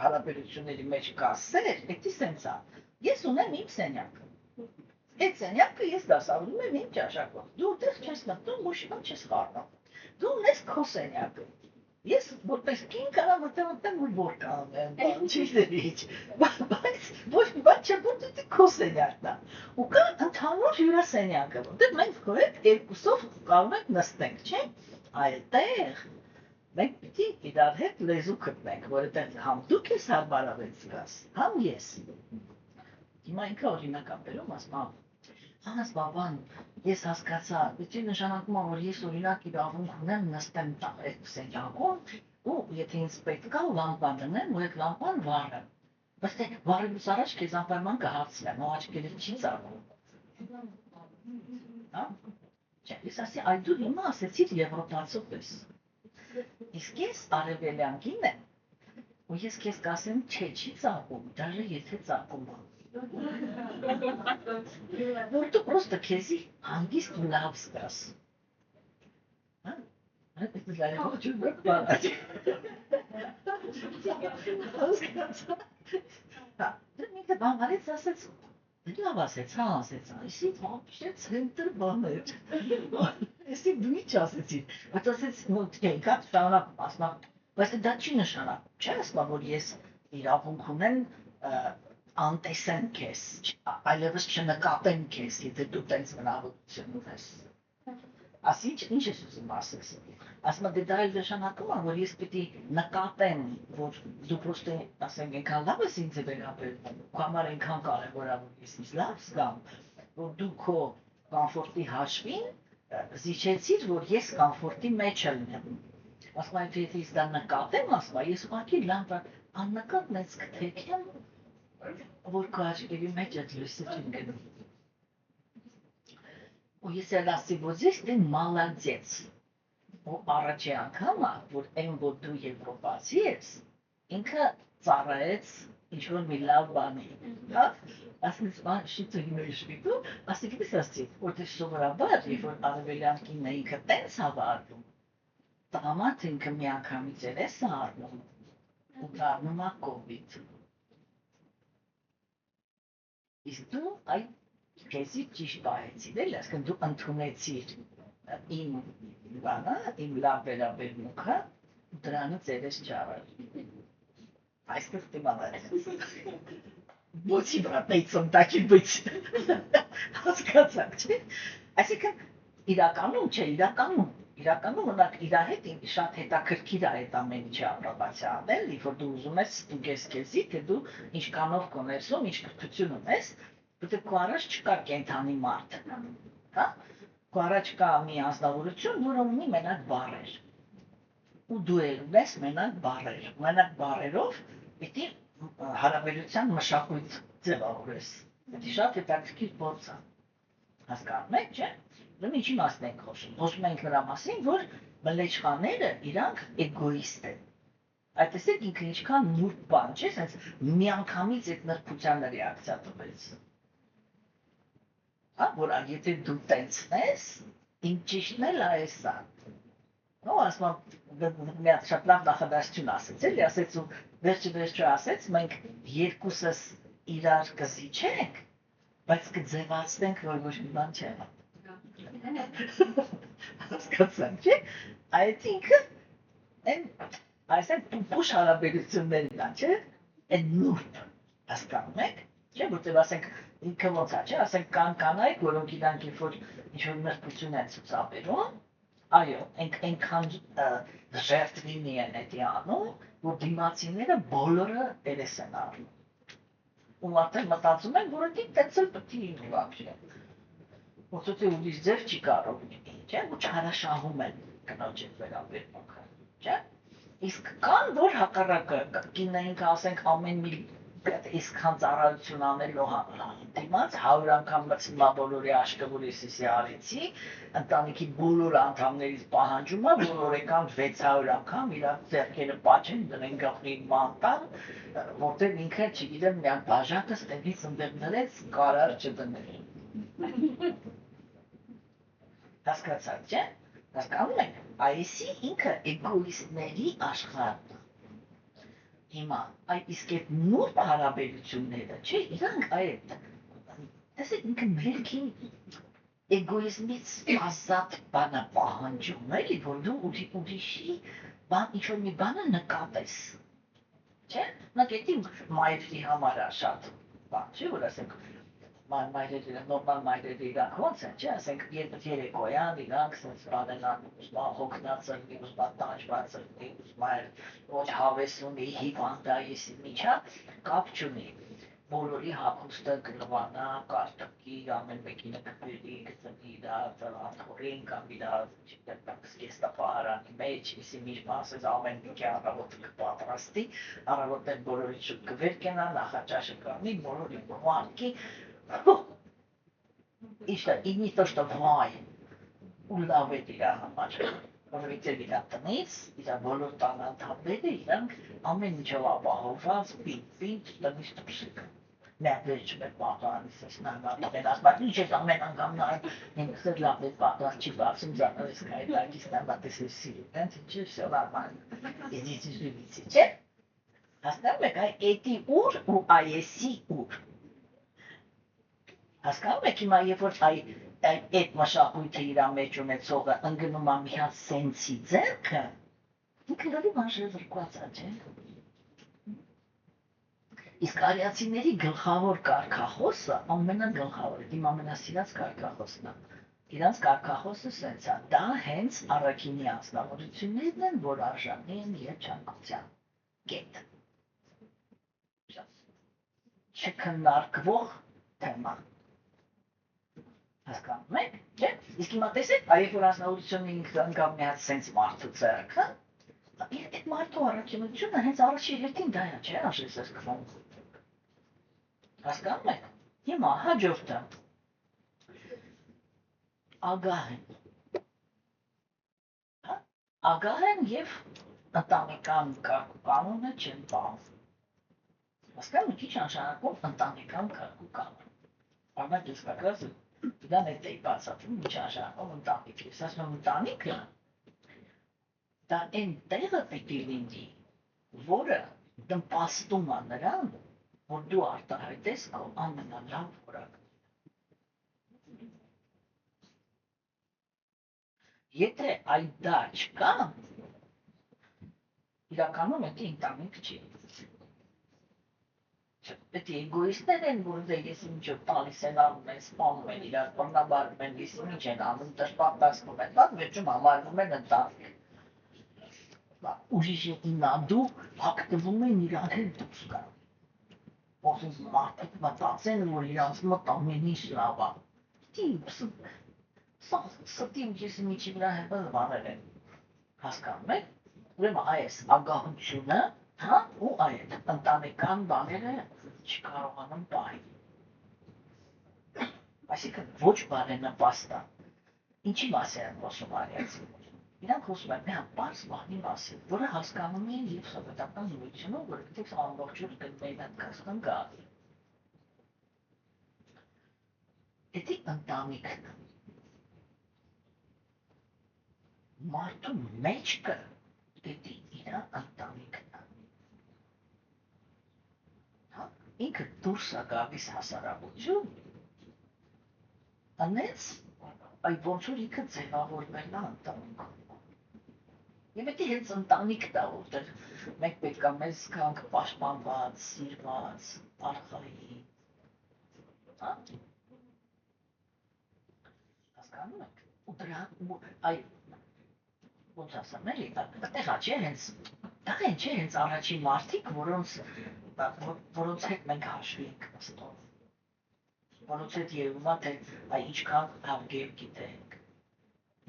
հարաբերությունների մեջ կա սեր, էդի սենց է, ես ունեմ իմ սենյակը, այդ սենյակը ես դասավորում եմ իմ ճաշակով, դու տեղ չես մտնում, ոչ իմ չես խառնում, դու ունես քո սենյակը, ես որպես կին կարամ մտեմ որ կանեմ, չիշտերիչ, բայց ոչ մի բան չեմ, որ դու քո սենյակն է, ու կա ընդհանուր հյուրասենյակը, որտեղ մենք քո հետ երկուսով կարող ենք նստենք, չէ, այլտեղ մենք պիտի իրար հետ լեզու գտնենք, որովհետև համ դու քեզ հարմարավետ զգաս, համ ես, հիմա ինքը օրինակ ապերում ասում Հանս բաբան, ես հասկացա, դա նշանակում է, որ ես օրինակ իրավունք ունեմ նստեմ այդ սենյակում ու եթե ինձ պետք է լամպա դնեմ ու այդ լամպան վառեմ։ Բայց թե վարելուց առաջ քեզ անպայման կհարցնեմ, ու աչքերդ չի ծակում։ Հա? Չէ, ես ասի, այ դու հիմա ասեցիր եվրոպացու պես։ Իսկ ես արևելյանկին եմ, ու ես քեզ կասեմ, չէ, չի ծակում, դաժե եթե ծակում է։ Որ դու պրոստը քեզի հանգիստ ու լավ զգաս։ Это для очень бывает. Ինքը բանվարից ասեց, լավ ասեց, հա ասեց, այսի вообще ցենտր բան էր։ Էսի դու ինչ ասեցիր, բայց ասեց, ինքա շարունակում, ասма, բայց դա չի նշանակում, չէ, ասма, որ ես իրավունք ունեմ անտեսեմ քեզ, այլևս չնկատեմ քեզ, եթե դու տենց մնավորություն ունես։ Ասի ինչ ես ուզում ասես։ Ասма դե դա էլ նշանակում է, որ ես պիտի նկատեմ, որ դու պրոստը, ասենք, այնքան լավ ես ինձ վերաբերվում, քո համար այնքան կարևոր է, որ ես ինձ լավ զգամ, որ դու քո կոմֆորտի հաշվին զիջեցիր, որ ես կոմֆորտի մեջ եմ։ Ասма եթե ես դա նկատեմ, ասма, ես ուղղակի լավ աննկատ մեծ կթեքեմ, որ քո աչքերի մեջ այդ լույսը չի գնում։ Ու ես էլ ասի, որ ես դե մալադեց։ Ու առաջի անգամը, որ այն որ դու եվրոպացի ես, ինքը ծառայեց ինչ-որ մի լավ բանի, հա? Ասենց բան շիծը հիմնիշվիտու, ասի գիտես ասի, որ դե սովորաբար, երբ որ արևելյան կինը ինքը տենց հավարդում, տղամարդ ինքը մի անգամից էլ է սարնում, ու դառնում է կովիդ։ Իսկ դու այդ քեզի ճիշտ պահեցիր, էլ ասկան դու ընդունեցիր իմ բանը, իմ լավ վերաբերմունքը, դրանից երես չարար։ Այստեղ դիմանար ես։ Ոչի բրատեյցում տակի բույց։ Հասկացակ, չէ։ Այսինքն իրականում չէ, իրականում մնակ իրա հետ շատ հետաքրքիր է այդ ամեն ինչի ապրոբացիա անել, որ դու ուզում ես ստուգես քեզի, թե դու ինչքանով կոներսում, ինչ կրթություն ունես, որտեղ քո առաջ չկա կենթանի մարդ, հա? Քո առաջ կա մի անձնավորություն, որը ունի մենակ բառեր։ Ու դու էլ ունես մենակ բառեր։ Մենակ բառերով պիտի հարաբերության մշակույթ ձևավորես։ Դա շատ հետաքրքիր փորձ է։ Հասկանում եք, չէ՞։ Դու ինչի մասին ենք խոսում։ Խոսում ենք նրա մասին, որ մլեչխաները իրանք էգոիստ են։ Այդ տեսեք ինքը ինչքան նուրբ բան, չէ՞, ասես միանգամից այդ նրբությանը ռեակցիա տվեց։ Հա, որ եթե դու տենցնես, իմ ճիշտն էլ այս է։ Նո, ասում մի հատ շատ լավ նախադասություն ասեց, էլի ասեց ու վերջը ասեց, մենք երկուսս իրար կզիջենք, բայց կձևացնենք, որ ոչ մի բան չէ։ Հասկացանք, չէ՞։ Այդ ինքը այսինքն փուշ հարաբերություններն են, չէ՞։ Այդ նուրբ, հասկանում եք։ Չէ, որտեղ ասենք ինքը ոնց է, չէ, ասենք կան կանայք, որոնք իրանք երբ որ ինչ-որ նրբություն են ցուցաբերում, այո, այնքան ժերտվինի են էդի անում, որ դիմացիները բոլորը երես են առնում։ Ու մարդիկ մտածում են, որ դի տենց էլ պետք է լինի вообще։ Ոնց է ուրիշ ձև չի կարող լինի, չէ, ու չարաշահում են կնոջ այդ վերաբերմունքը, չէ։ Իսկ կան, որ հակառակը կինայինքը ասենք ամեն մի իսկան ծառայություն անելու դիմաց 100 անգամ մցնում է բոլորի աշկը, որ ես արեցի, ընտանիքի բոլոր անդամներից պահանջում է, որ օրեկան 600 անգամ իր ձեռքերը պաչեն, դնեն գլխի մանտան, որտեղ ինքը, չգիտեմ, միան բաժակը ստեղից ընդեղ նրեց, կարար չդնել։ Հասկացաք, չէ՞։ Հասկանում եք, այսի ինքը էգոիստների աշխարհն է։ Հիմա, իսկ այդ նուրբ հարաբերությունները, չէ, իրանք այդ, տեսեք ինքը ներքին էգոիզմից ազատ բանը պահանջում, էլի, որ դու ուրիշի ինչ-որ մի բանը նկատես, չէ, նկետի մայրերի համար է շատ բան, չէ, որ ասենք, նորմալ մայրերը իրանք ոնց են, չէ, ասենք երեկոյան իրանք սենց բանենան, ուզմա հոգնածը լինի, ուզմա տանջվածը լինի, ուզմա ոչ հավես ունի, հիվանդա եսի միջա, կապ չունի, բոլորի հագուստը գրվանա, կարտակի, ամեն մեկինը կպերի, կծնի դա, ծրաթորին կամ իրա կեստապահարանի մեջ, իսի միշտ մասես ամեն մեկի առավոտը կպատրաստի, առավոտեն բոլորի շուտ կվեր կենա, նախաճաշը կանի, բոլորի բվարկի, и не то, что вай, ուլավետ իրա համար, որովհետև իրա տնից, իրա բոլոր տանանդամները իրանք ամեն ինչով ապահովված, պինդ, տնից դուրսը Մենք վերջ մեր պատանից ես նայմատվեն, ասմատ ինչ ես ամեն անգամ նայմ, ինքս էլ լավ ես պատանց չի բացում, զանով ես կայ տակիս նայմատ ես ես սիրում, հենց ինչ է վсё նորմально, իդից ժիվիցի, չէ? Հասկանում եք, այ էտի ուր ու այեսի ուր։ Հասկանում եք հիմա, երբ որ այդ մշակույթը իրա մեջ ունեցողը ընկնում է մի հատ սենցի ձեռքը, ինքը լրի մանժեզրկված է, չէ՞։ Իսկ արիացիների գլխավոր կարգախոսը ամենագլխավորը, իմ ամենասիրած կարգախոսն է։ Իրանց կարգախոսը սենց է, դա հենց առաքինի անձնավորություններն են, որ արժանի են երջանկության կետ։ Չքննարկվող թեմա։ Հասկանում եք, չէ՞։ Իսկ հիմա տեսեք, երբ որ անձնավորությունը ինքը ընկավ մի հատ սենց մարդու ձեռքը, այդ մարդու առաքինությունը հենց առաջի հերթին դա է, չէ՞, արժեզրկվում։ Հասկանում եք, հիմա հաջորդը ագահ են, ագահ են և ընտանեկան կարգուկանոնը չեն պահում, հասկանում եք, ինչ նշանակում ընտանեկան կարգուկանոն, առնակ ես կակրասը դան էտ էի բացատրում, ինչ նշանակում ընտանիք, ես ասում եմ ընտանիքը, դա այն տեղը պիտի լինի, որը դմպաստում է նրան, որ դու արտահայտես քո ամենալավ որակը։ Եթե այդ դա չկա, իրականում էդի ընտանիք չի։ Էդի էգոիստներ են, որ դե ես ինչ-որ տալիս են անում են, սպանում են իրար, բռնաբարում են, ես ինչ են անում, դժպարտացնում են, բան վերջում համարվում են ընտանիք։ Ուրիշ նադու հագտվում են իրար հետ դուրս գան։ Ոսին մարդիկ մտածեն, որ իրանց մոտ ամեն ինչ լավ է։ Ստի ուջեսի միջի վրա հետը բաներ են, հասկանում եք, ուրեմն այս ագահությունը, ու այդ ընտանեկան բաները չկարողանում պահել։ Այսինքն ոչ բարենպաստ է։ Ինչի մասին են խոսում արիացիները։ Իրանք խոսում են մի հատ պարզ բանի մասին, որը հասկանում են և սովետական զրույցներով, որովհետև ամբողջը կգնային հատկացնեն գալի։ Էդի ընտանիքն է։ Մարդու մեջքը էդի իրա ընտանիքն է։ Ինքը դուրս է գալիս հասարակություն, անեց այդ ոնց որ ինքը ձևավորվել է ընտանիքում։ Եվ էդի հենց ընտանիքն է, որտեղ մենք պետք է մեզ զգանք պաշտպանված, սիրված, արխային։ Հասկանում եք։ Ու դրա ոնց ասեմ, էլի, այդտեղ չէ հենց, դա են չէ հենց առաջին մարդիկ, որոնց հետ մենք հաշվի ենք նստում, որոնց հետ երևում է, թե ինչքան հարգել գիտենք,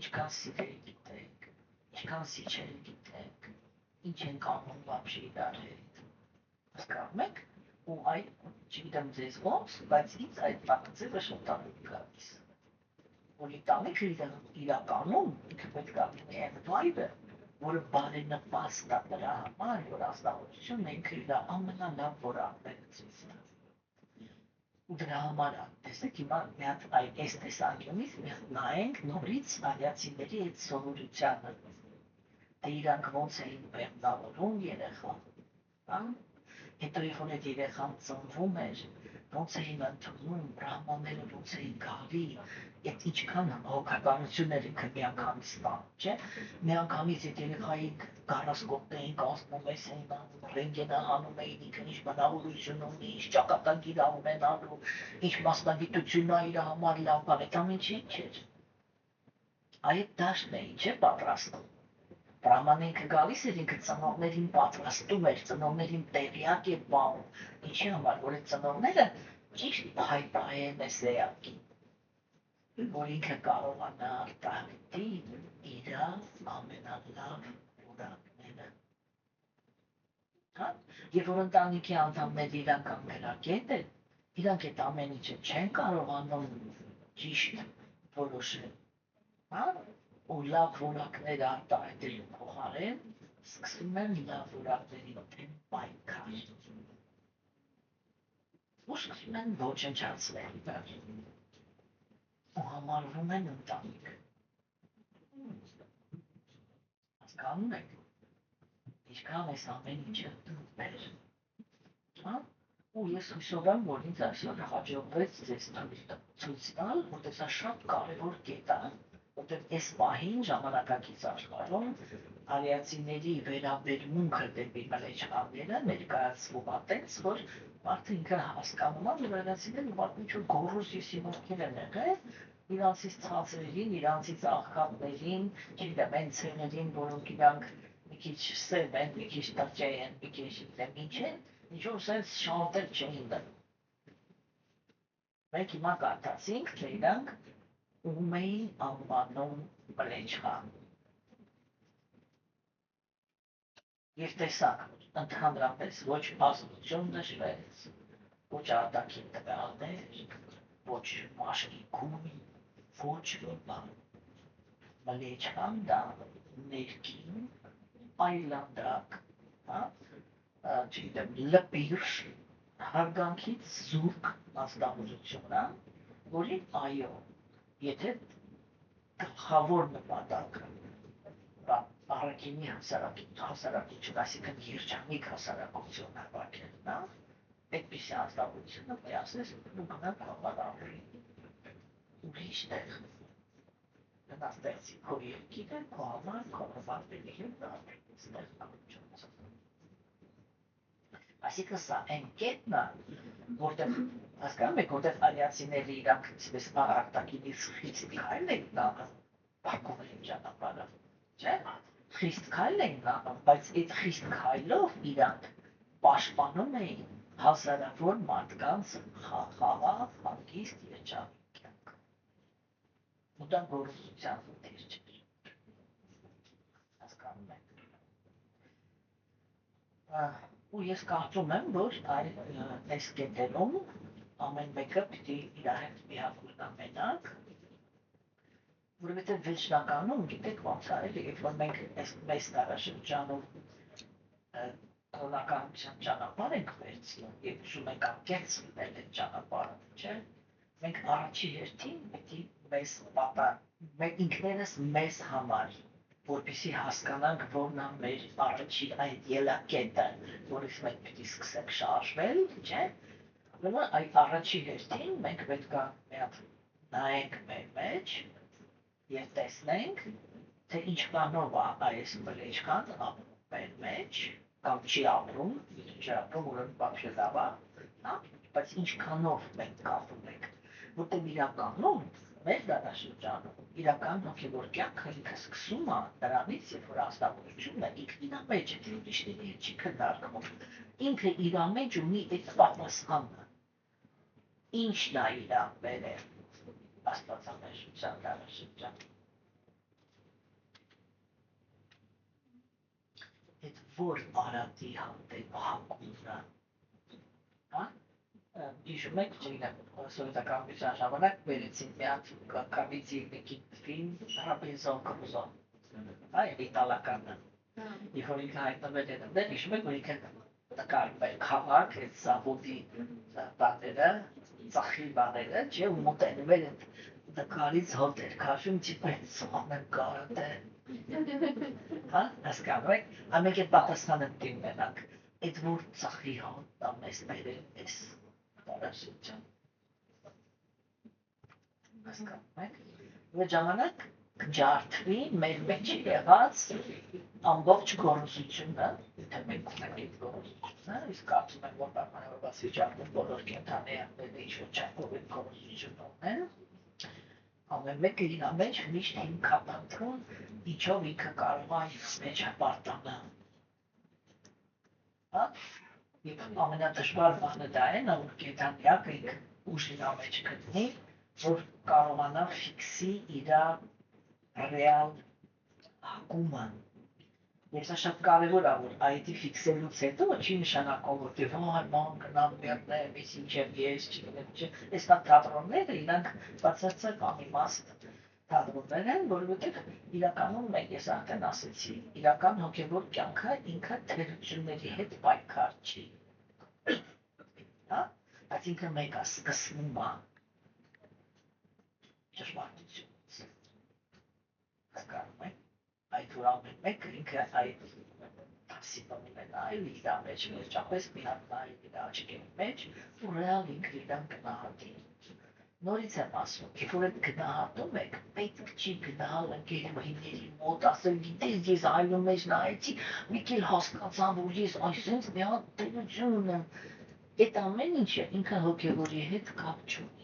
ինչքան սիրել գիտենք, ինչքան սիչել գիտենք, ինչ ենք անում վաբշե իրար հետ, հասկանում եք, ու այդ, չգիտեմ ձեզ ոնց, բայց ինձ այդ տակցերը շատ տանիք գալիս, որ տանիքը իրականում, ինքը պետք է լինի այն վայրը, որը բարենպաստ է նրա համար, որ ազնվորությունն ինքը իր ամենալավ որակները ցույց տա։ Ու դրա համար է, տեսեք հիմա մի հատ այս տեսանկյունից նայենք նորից արիացիների այդ սովորությանը, թե իրանք ոնց էին բեղմնավորում երեխան, հետո երբ որ այդ երեխան ծնվում էր, ոնց էին ընդունում, բրահմանները ոնց էին գալի, այդ ինչքան հոգականություն էր ինքը միանգամից ստանում, չէ՞։ Միանգամից այդ երեխայի գարասկոպն էին կազմում, էս էին անում, ռենտգենը հանում էին, ինքը ինչ բնավորություն ունի, ինչ ճակատագիր ունենալու, ինչ մասնագիտություն է իր համար լավ բան, այդ ամեն ինչ չէր։ Այդ դաշտն էին, չէ՞, պատրաստում։ Բրահմանինքը գալիս էր ինքը ծնողներին պատրաստում էր, ծնողներին տեղյակ էր բանում, ինչի համար, որ այդ ծնողները ճիշտ փայփայեն այս էակին, որ ինքը կարողանա արտահայտի իր ամենալավ որակները։ Երբ որ ընտանիքի անդամները իրանք անգրագետ են, իրանք այդ ամեն ինչը չեն կարողանում ճիշտ որոշել, ու լավ որակներ արտահայտելու փոխարեն սկսում են լավ որակների դեմ պայքար։ Ու սկսում են ոչնչացնել իրար։ Ու համարվում են ընտանիք։ Հասկանում եք, ինչքան այս ամեն ինչը դուր։ Ու ես հուսով եմ, որ ինձ այսօր հաջողվեց ձեզ ցույց տալ, որտեղ սա շատ կարևոր կետ է, որտեղ այս պահին ժամանակակից աշխարհում արիացիների վերաբերմունքը դեպի մլեչխանները ներկայացվում է տենց, որ մարդը ինքը հասկանում է, որ արիացիները ուղղակի ինչ-որ գոռոզ եսիմոտքեր են եղել, իրանցից ցածրերին, իրանցից աղքատներին, չգիտեմ, այն ցեղերին, որոնք իրանք մի քիչ սև են, մի քիչ տղճե են, մի քիչ չգիտեմ ինչ են, ինչ-որ սենց շանտեր չէին դնում։ Մենք հիմա կարդացինք, թե իրանք ում էին անվանում մլեչխան։ Եվ տեսակ, ընդհանրապես ոչ ազգություն նշվեց, ոչ արտաքին տվյալներ, ոչ մաշկի գույն, ոչ մի բան։ Մլեչխան դա ներքին, այլանդակ, չգիտեմ, լպիրշ, հարգանքից զուրկ մասնավորություն է, որին այո, եթե գլխավոր նպատակը առաքինի հասարակություն, այսինքն երջանիկ հասարակություն հավաքելն է, այդպիսի ազնվությունը պայասես ու գնա կավարավորի ուրիշ տեղ։ Գնա ստեղծի քո երկիրը, քո համար, քո նվարտելի հետ ստեղ կապությունց։ Այսինքն սա այն կետն է, որտեղ հասկանում եք, որտեղ արիացիները իրանք այսպես արտաքինի խիստ քայլ են անում, փակում են ճանապարհը, չէ՞։ Խիստ քայլ են անում, բայց այդ խիստ քայլով իրանք պաշտպանում էին հազարավոր մարդկանց խաղաղ, հանգիստ երջանիկ կյանք։ Ու դա գոռոզության խնդիր չէր։ Հասկանում եք։ Ու ես կարծում եմ, որ այս կետերում ամեն մեկը պիտի իր հետ միավորնա մենակ, որովհետև վերջնականում, գիտեք ոնց է, երբ որ մենք մեծ տարաշրջանում կրոնականության ճանապարհ ենք վերցնում եւ ուզում ենք անկեղծ լինել այդ ճանապարհը, չէ՞։ Մենք առաջի հերթին պիտի մենք ինքներս մեզ համար, որպեսզի հասկանանք, որն է մեր առաջի այդ ելակետը, որից մենք պիտի սկսենք շարժվել, չէ՞։ Ուրեմն այդ առաջի հերթին մենք պետք է մի հատ նայենք մեր մեջ եւ տեսնենք, թե ինչքանով է այս մլեչխան ապրում մեր մեջ, կամ չի ապրում, չի ապրում, ուրեմն բավարար լավ է, բայց ինչքանով մենք կապում ենք, որտեղ իրականում մեր դարաշրջանում իրական հոգևոր կյանքը ինքը սկսում է դրանից, երբ որ ազնվորությունը ինքն իր մեջ է, ուրիշների հետ չի քննարկվում, ինքը իր մեջ ունի այդ պատասխանը, ինչն է իրան բերել աստվածամեժության դարաշրջան։ Այդ որ արատի հանդեպ հակումն է, հիշում եք, չգիտեմ, սովետական ժամանակ բերեցին մի հատ կամիցիվնիկի ֆիլմ Ռոբինզոն Կրուզոն, այն իտալականը, երբ որ ինքը հայտնվել է դեր, հիշում եք, որ ինքը նկարում էր քաղաք, այդ զավոդի բաները, ծախի բաները, չէ, ու մոտենում էր այդ նկարից հոտ էր քաշում, չիպեր ծխում կարդ է, հասկանում եք, ամենք այդ պատասխանը պիտի ունենանք, այդ որ ծխի հոտն ամես բերել ես տարաշրջան, հասկանում եք, ու ժամանակ ջարդվի մեր մեջ եղած ամբողջ գոռոզությունը, եթե մենք ունենք այդ գոռոզությունը, իսկ կարծում եմ, որ պայմանավորված վիճակում բոլոր կենդանիները ինչ-որ չափով այդ գոռոզությունը ունեն, ամեն մեկը իր մեջ միշտ հիմք ապանքում, ինչով ինքը կարող է իր մեջ ապարտանալ։ Հա? Եվ ամենադժվար բանը դա է, որ կենդանիակը ինքը ուժին մեջ գտնի, որ կարողանա ֆիքսի իր ռեալ հակումը։ Եվ սա շատ կարևոր է, որ այդ ֆիքսելուց հետո չի նշանակում, որ դե վայ ման գնամ մերնեմ, ես ինչ եմ ես, չգիտեմ չէ։ Այս թատրոնները իրանք բացարձակ անիմաստ թատրոններ են, որովհետև իրականում մենք ես արդեն ասեցի, իրական հոգևոր կյանքը ինքը թերությունների հետ պայքար չի։ Հա? Բայց ինքը մեկ է սկսվում է ճշմարտությունից։ Հասկանում եք։ Այդ որ ամեն մեկը ինքը այդ տասիպան ունենա, իր մեջ վերջապես մի հատ նայ իր աչքերի մեջ, ու ռեալ ինքը իրան գնահատի։ Նորից եմ ասում, երբ որ այդ գնահատում եք, պետք չի գնալ ընկերուհիների մոտ, ասել գիտես ես այլու մեջ նայեցի, մի քիչ հասկացամ, որ ես այսպես մի հատ տերություն ունեմ։ Այդ ամեն ինչը ինքը հոգևորի հետ կապ չունի։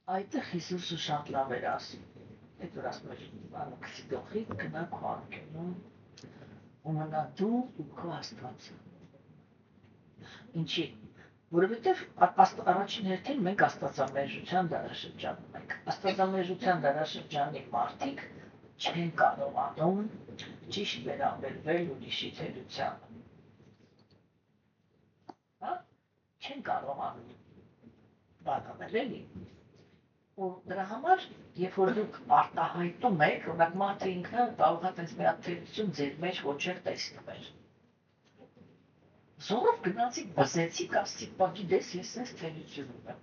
Այդտեղ Հիսուսը շատ լավ էր ասում։ Այդ որ ասում էր, «Անոքսի գլխից գնա քո անկյունում, ու մնա դու ու քո Աստվածը»։ Ինչի՞։ Որովհետև առաջին հերթին մենք աստվածամերժության դարաշրջանում ենք։ Աստվածամերժության դարաշրջանի մարդիկ չեն կարողանում ճիշտ վերաբերվել ուրիշի թերությանը։ Հա? Չեն կարողանում բանանել էլի։ Ու դրա համար, երբ որ դուք արտահայտում եք, օրինակ մարդը ինքը կարող է տես մի հատ թերություն ձեր մեջ ոչ էլ տեսնվել։ Զորով գնացիք բզեցիք, ասցիք, բա գիտես, ես ես թերություն ունեմ։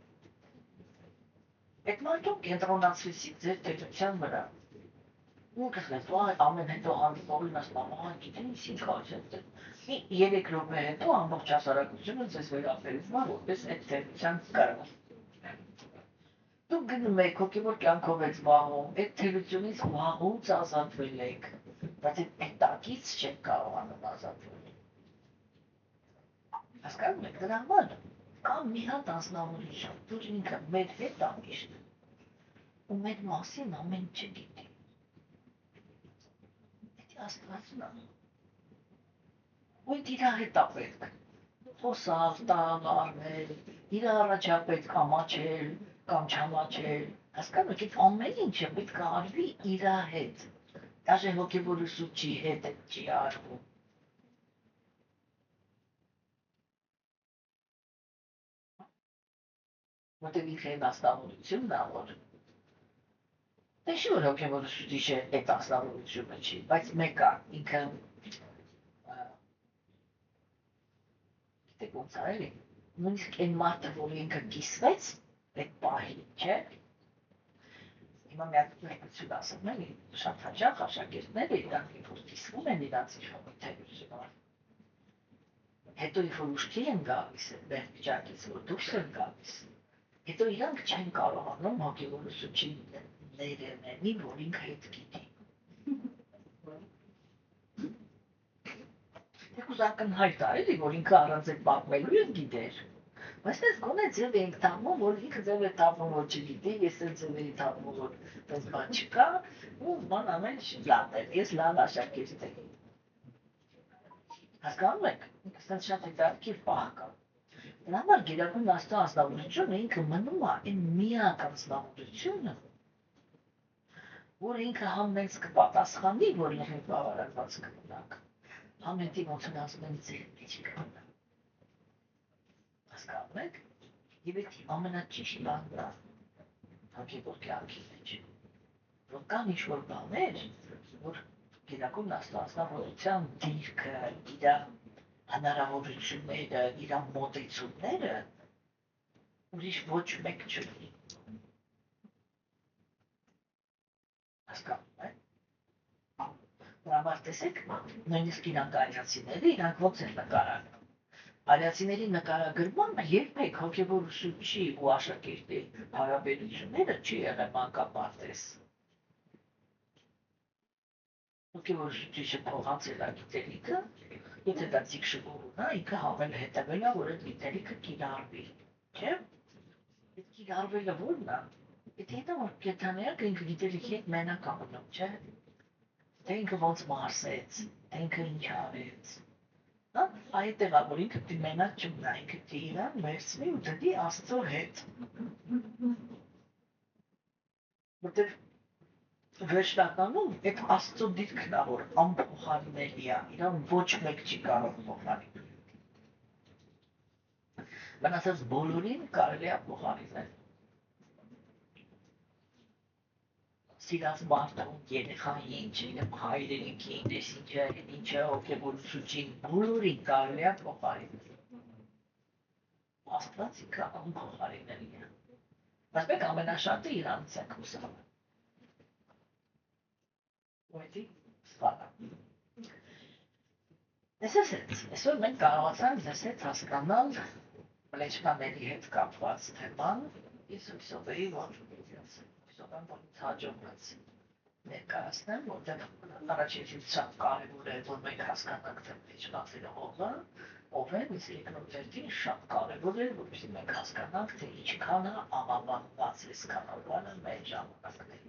Այդ մարդուն կենտրոնացրեցիք ձեր թերության վրա։ Ու կսնես, ամեն հետո հանդիպողին ասնամ, գիտես, ինչ կարծես։ Մի 3 րոպե հետո ամբողջ հասարակությունը ձեզ վերաբերվում է, որպես այդ թերության կրող։ Դուք գնում եք, հոգևոր կյանքով եք զբաղվում, այդ թերությունից վաղուց ազատվել եք, բայց այդ տակից չեք կարողանում ազատվել։ Հասկանում եք, դրա համար կա մի հատ անձնավորություն, որ ինքը մեր հետ է միշտ, ու մեր մասին ամեն չգիտի։ Դա Աստվածն է։ Ու իր հետ է պետք խոսալ, տալ, առնել, իր առաջա պետք ամաչել, կամ չամաչել, հասկանում եք, այդ ամեն ինչը պետք է արվի իր հետ, դաժե հոգևոր ուսուցչի հետ չի արվում։ Որտեղ ինքը այդ անձնավորությունն է, որ դե չի որ հոգևոր ուսուցիչը այդ անձնավորությունը չի, բայց մեկ է, ինքը գիտեք ոնց է էլի, նույնիսկ այն մարդը, որ ինքը կիսվեց այդ պահին, չէ՞։ Հիմա մի հատ մեկություն ասեմ, էլի, շատ հաճախ աշակերտները իրանք որ կիսվում են իրանց ինչ-որ թերությունով։ Հետո երբ որ ուշքի են գալիս, այդ վիճակից որ դուրս են գալիս, հետո իրանք չեն կարողանում հոգևոր ուսուցչի ներենենի, որ ինքը հետ գիտի։ Թեկուզ ակնհայտ է, էլի, որ ինքը առանց այդ պատմելու էլ գիտեր։ Բայց ես գոնե ձև էինք թաղվում, որ ինքը ձև է թաղվում, որ չգիտի, ես էլ ձև էի թաղվում, որ տես բան չկա, ու բան ամեն լավ էր, ես լավ աշակերտ էի։ Հասկանում եք, ինքս շատ հետաքրքիր պահ կա։ Դրա համար գերագույն Աստծո անձնավորությունը ինքը մնում է այն միակ անձնավորությունը, որ ինքը համ մեզ կպատասխանի, որ լրիվ բավարարված կմնաք, համ ինձ ոնց են ասում են ձեր մեջ կմնա։ Հասկանում եք, և էդի ամենաճիշտ բանն է հոգևոր կյանքի մեջ, որ կան ինչ-որ բաներ, որ գերագույն Աստծո անձնավորության դիրքը, իր հնարավորությունները, իր մոտեցումները ուրիշ ոչ մեկ չունի։ Հասկանում եք։ Դրա համար տեսեք, նույնիսկ իրանք արիացիները, իրանք ոնց են նկարագրում։ Արիացիների նկարագրմանը երբեք հոգևոր ուսուցչի ու աշակերտի հարաբերությունները չի եղել մանկապարտեզ։ Հոգևոր ուսուցիչը փոխանցել է գիտելիքը, եթե դա ձիգ շնորհ ունա, ինքը հավել հետևել է, որ այդ գիտելիքը կիրառվի, չէ՞։ Պետք է արվելը որն է, եթե հետո որ կեթաները ինքը գիտեր հետ մենակ անում, չէ, թե ինքը ոնց մարսեց, թե ինքը ինչ արեց, այդտեղ որ ինքը պիտի մենակ չմնա, ինքը պիտի իրան վերցնի ու դդի Աստծո հետ, որտեղ վերջնականում այդ Աստծո դիրքն է, որ անփոխարինելի է, իրան ոչ մեկ չի կարող փոխարինել, մնացած բոլորին կարելի է փոխարինել, սիրած մարդուն, երեխային, չգիտեմ, հայրենիքին, ինչը հոգևորությունին, բոլորին կարելի է փոխարինել։ Աստված ինքը անփոխարինելի է։ Բայց մենք ամենաշատը իրանից ենք ուսանում։ Ուղղակի սխալ է։ Այսօր մենք կարողացանք ձեզ հետ հասկանալ մլեչկաների հետ կապված թեման, ես հույսով էի, որ ինձ հաջողվեց ներկայացնեմ, որտեղ առաջինից շատ կարևոր է, որ մենք հասկանանք թե մլեչկաները ով են, իսկ երկրորդին շատ կարևոր է, որպեսզի մենք հասկանանք, թե ինչքան է աղավաղված այս կանալները մեր ժամանակներին։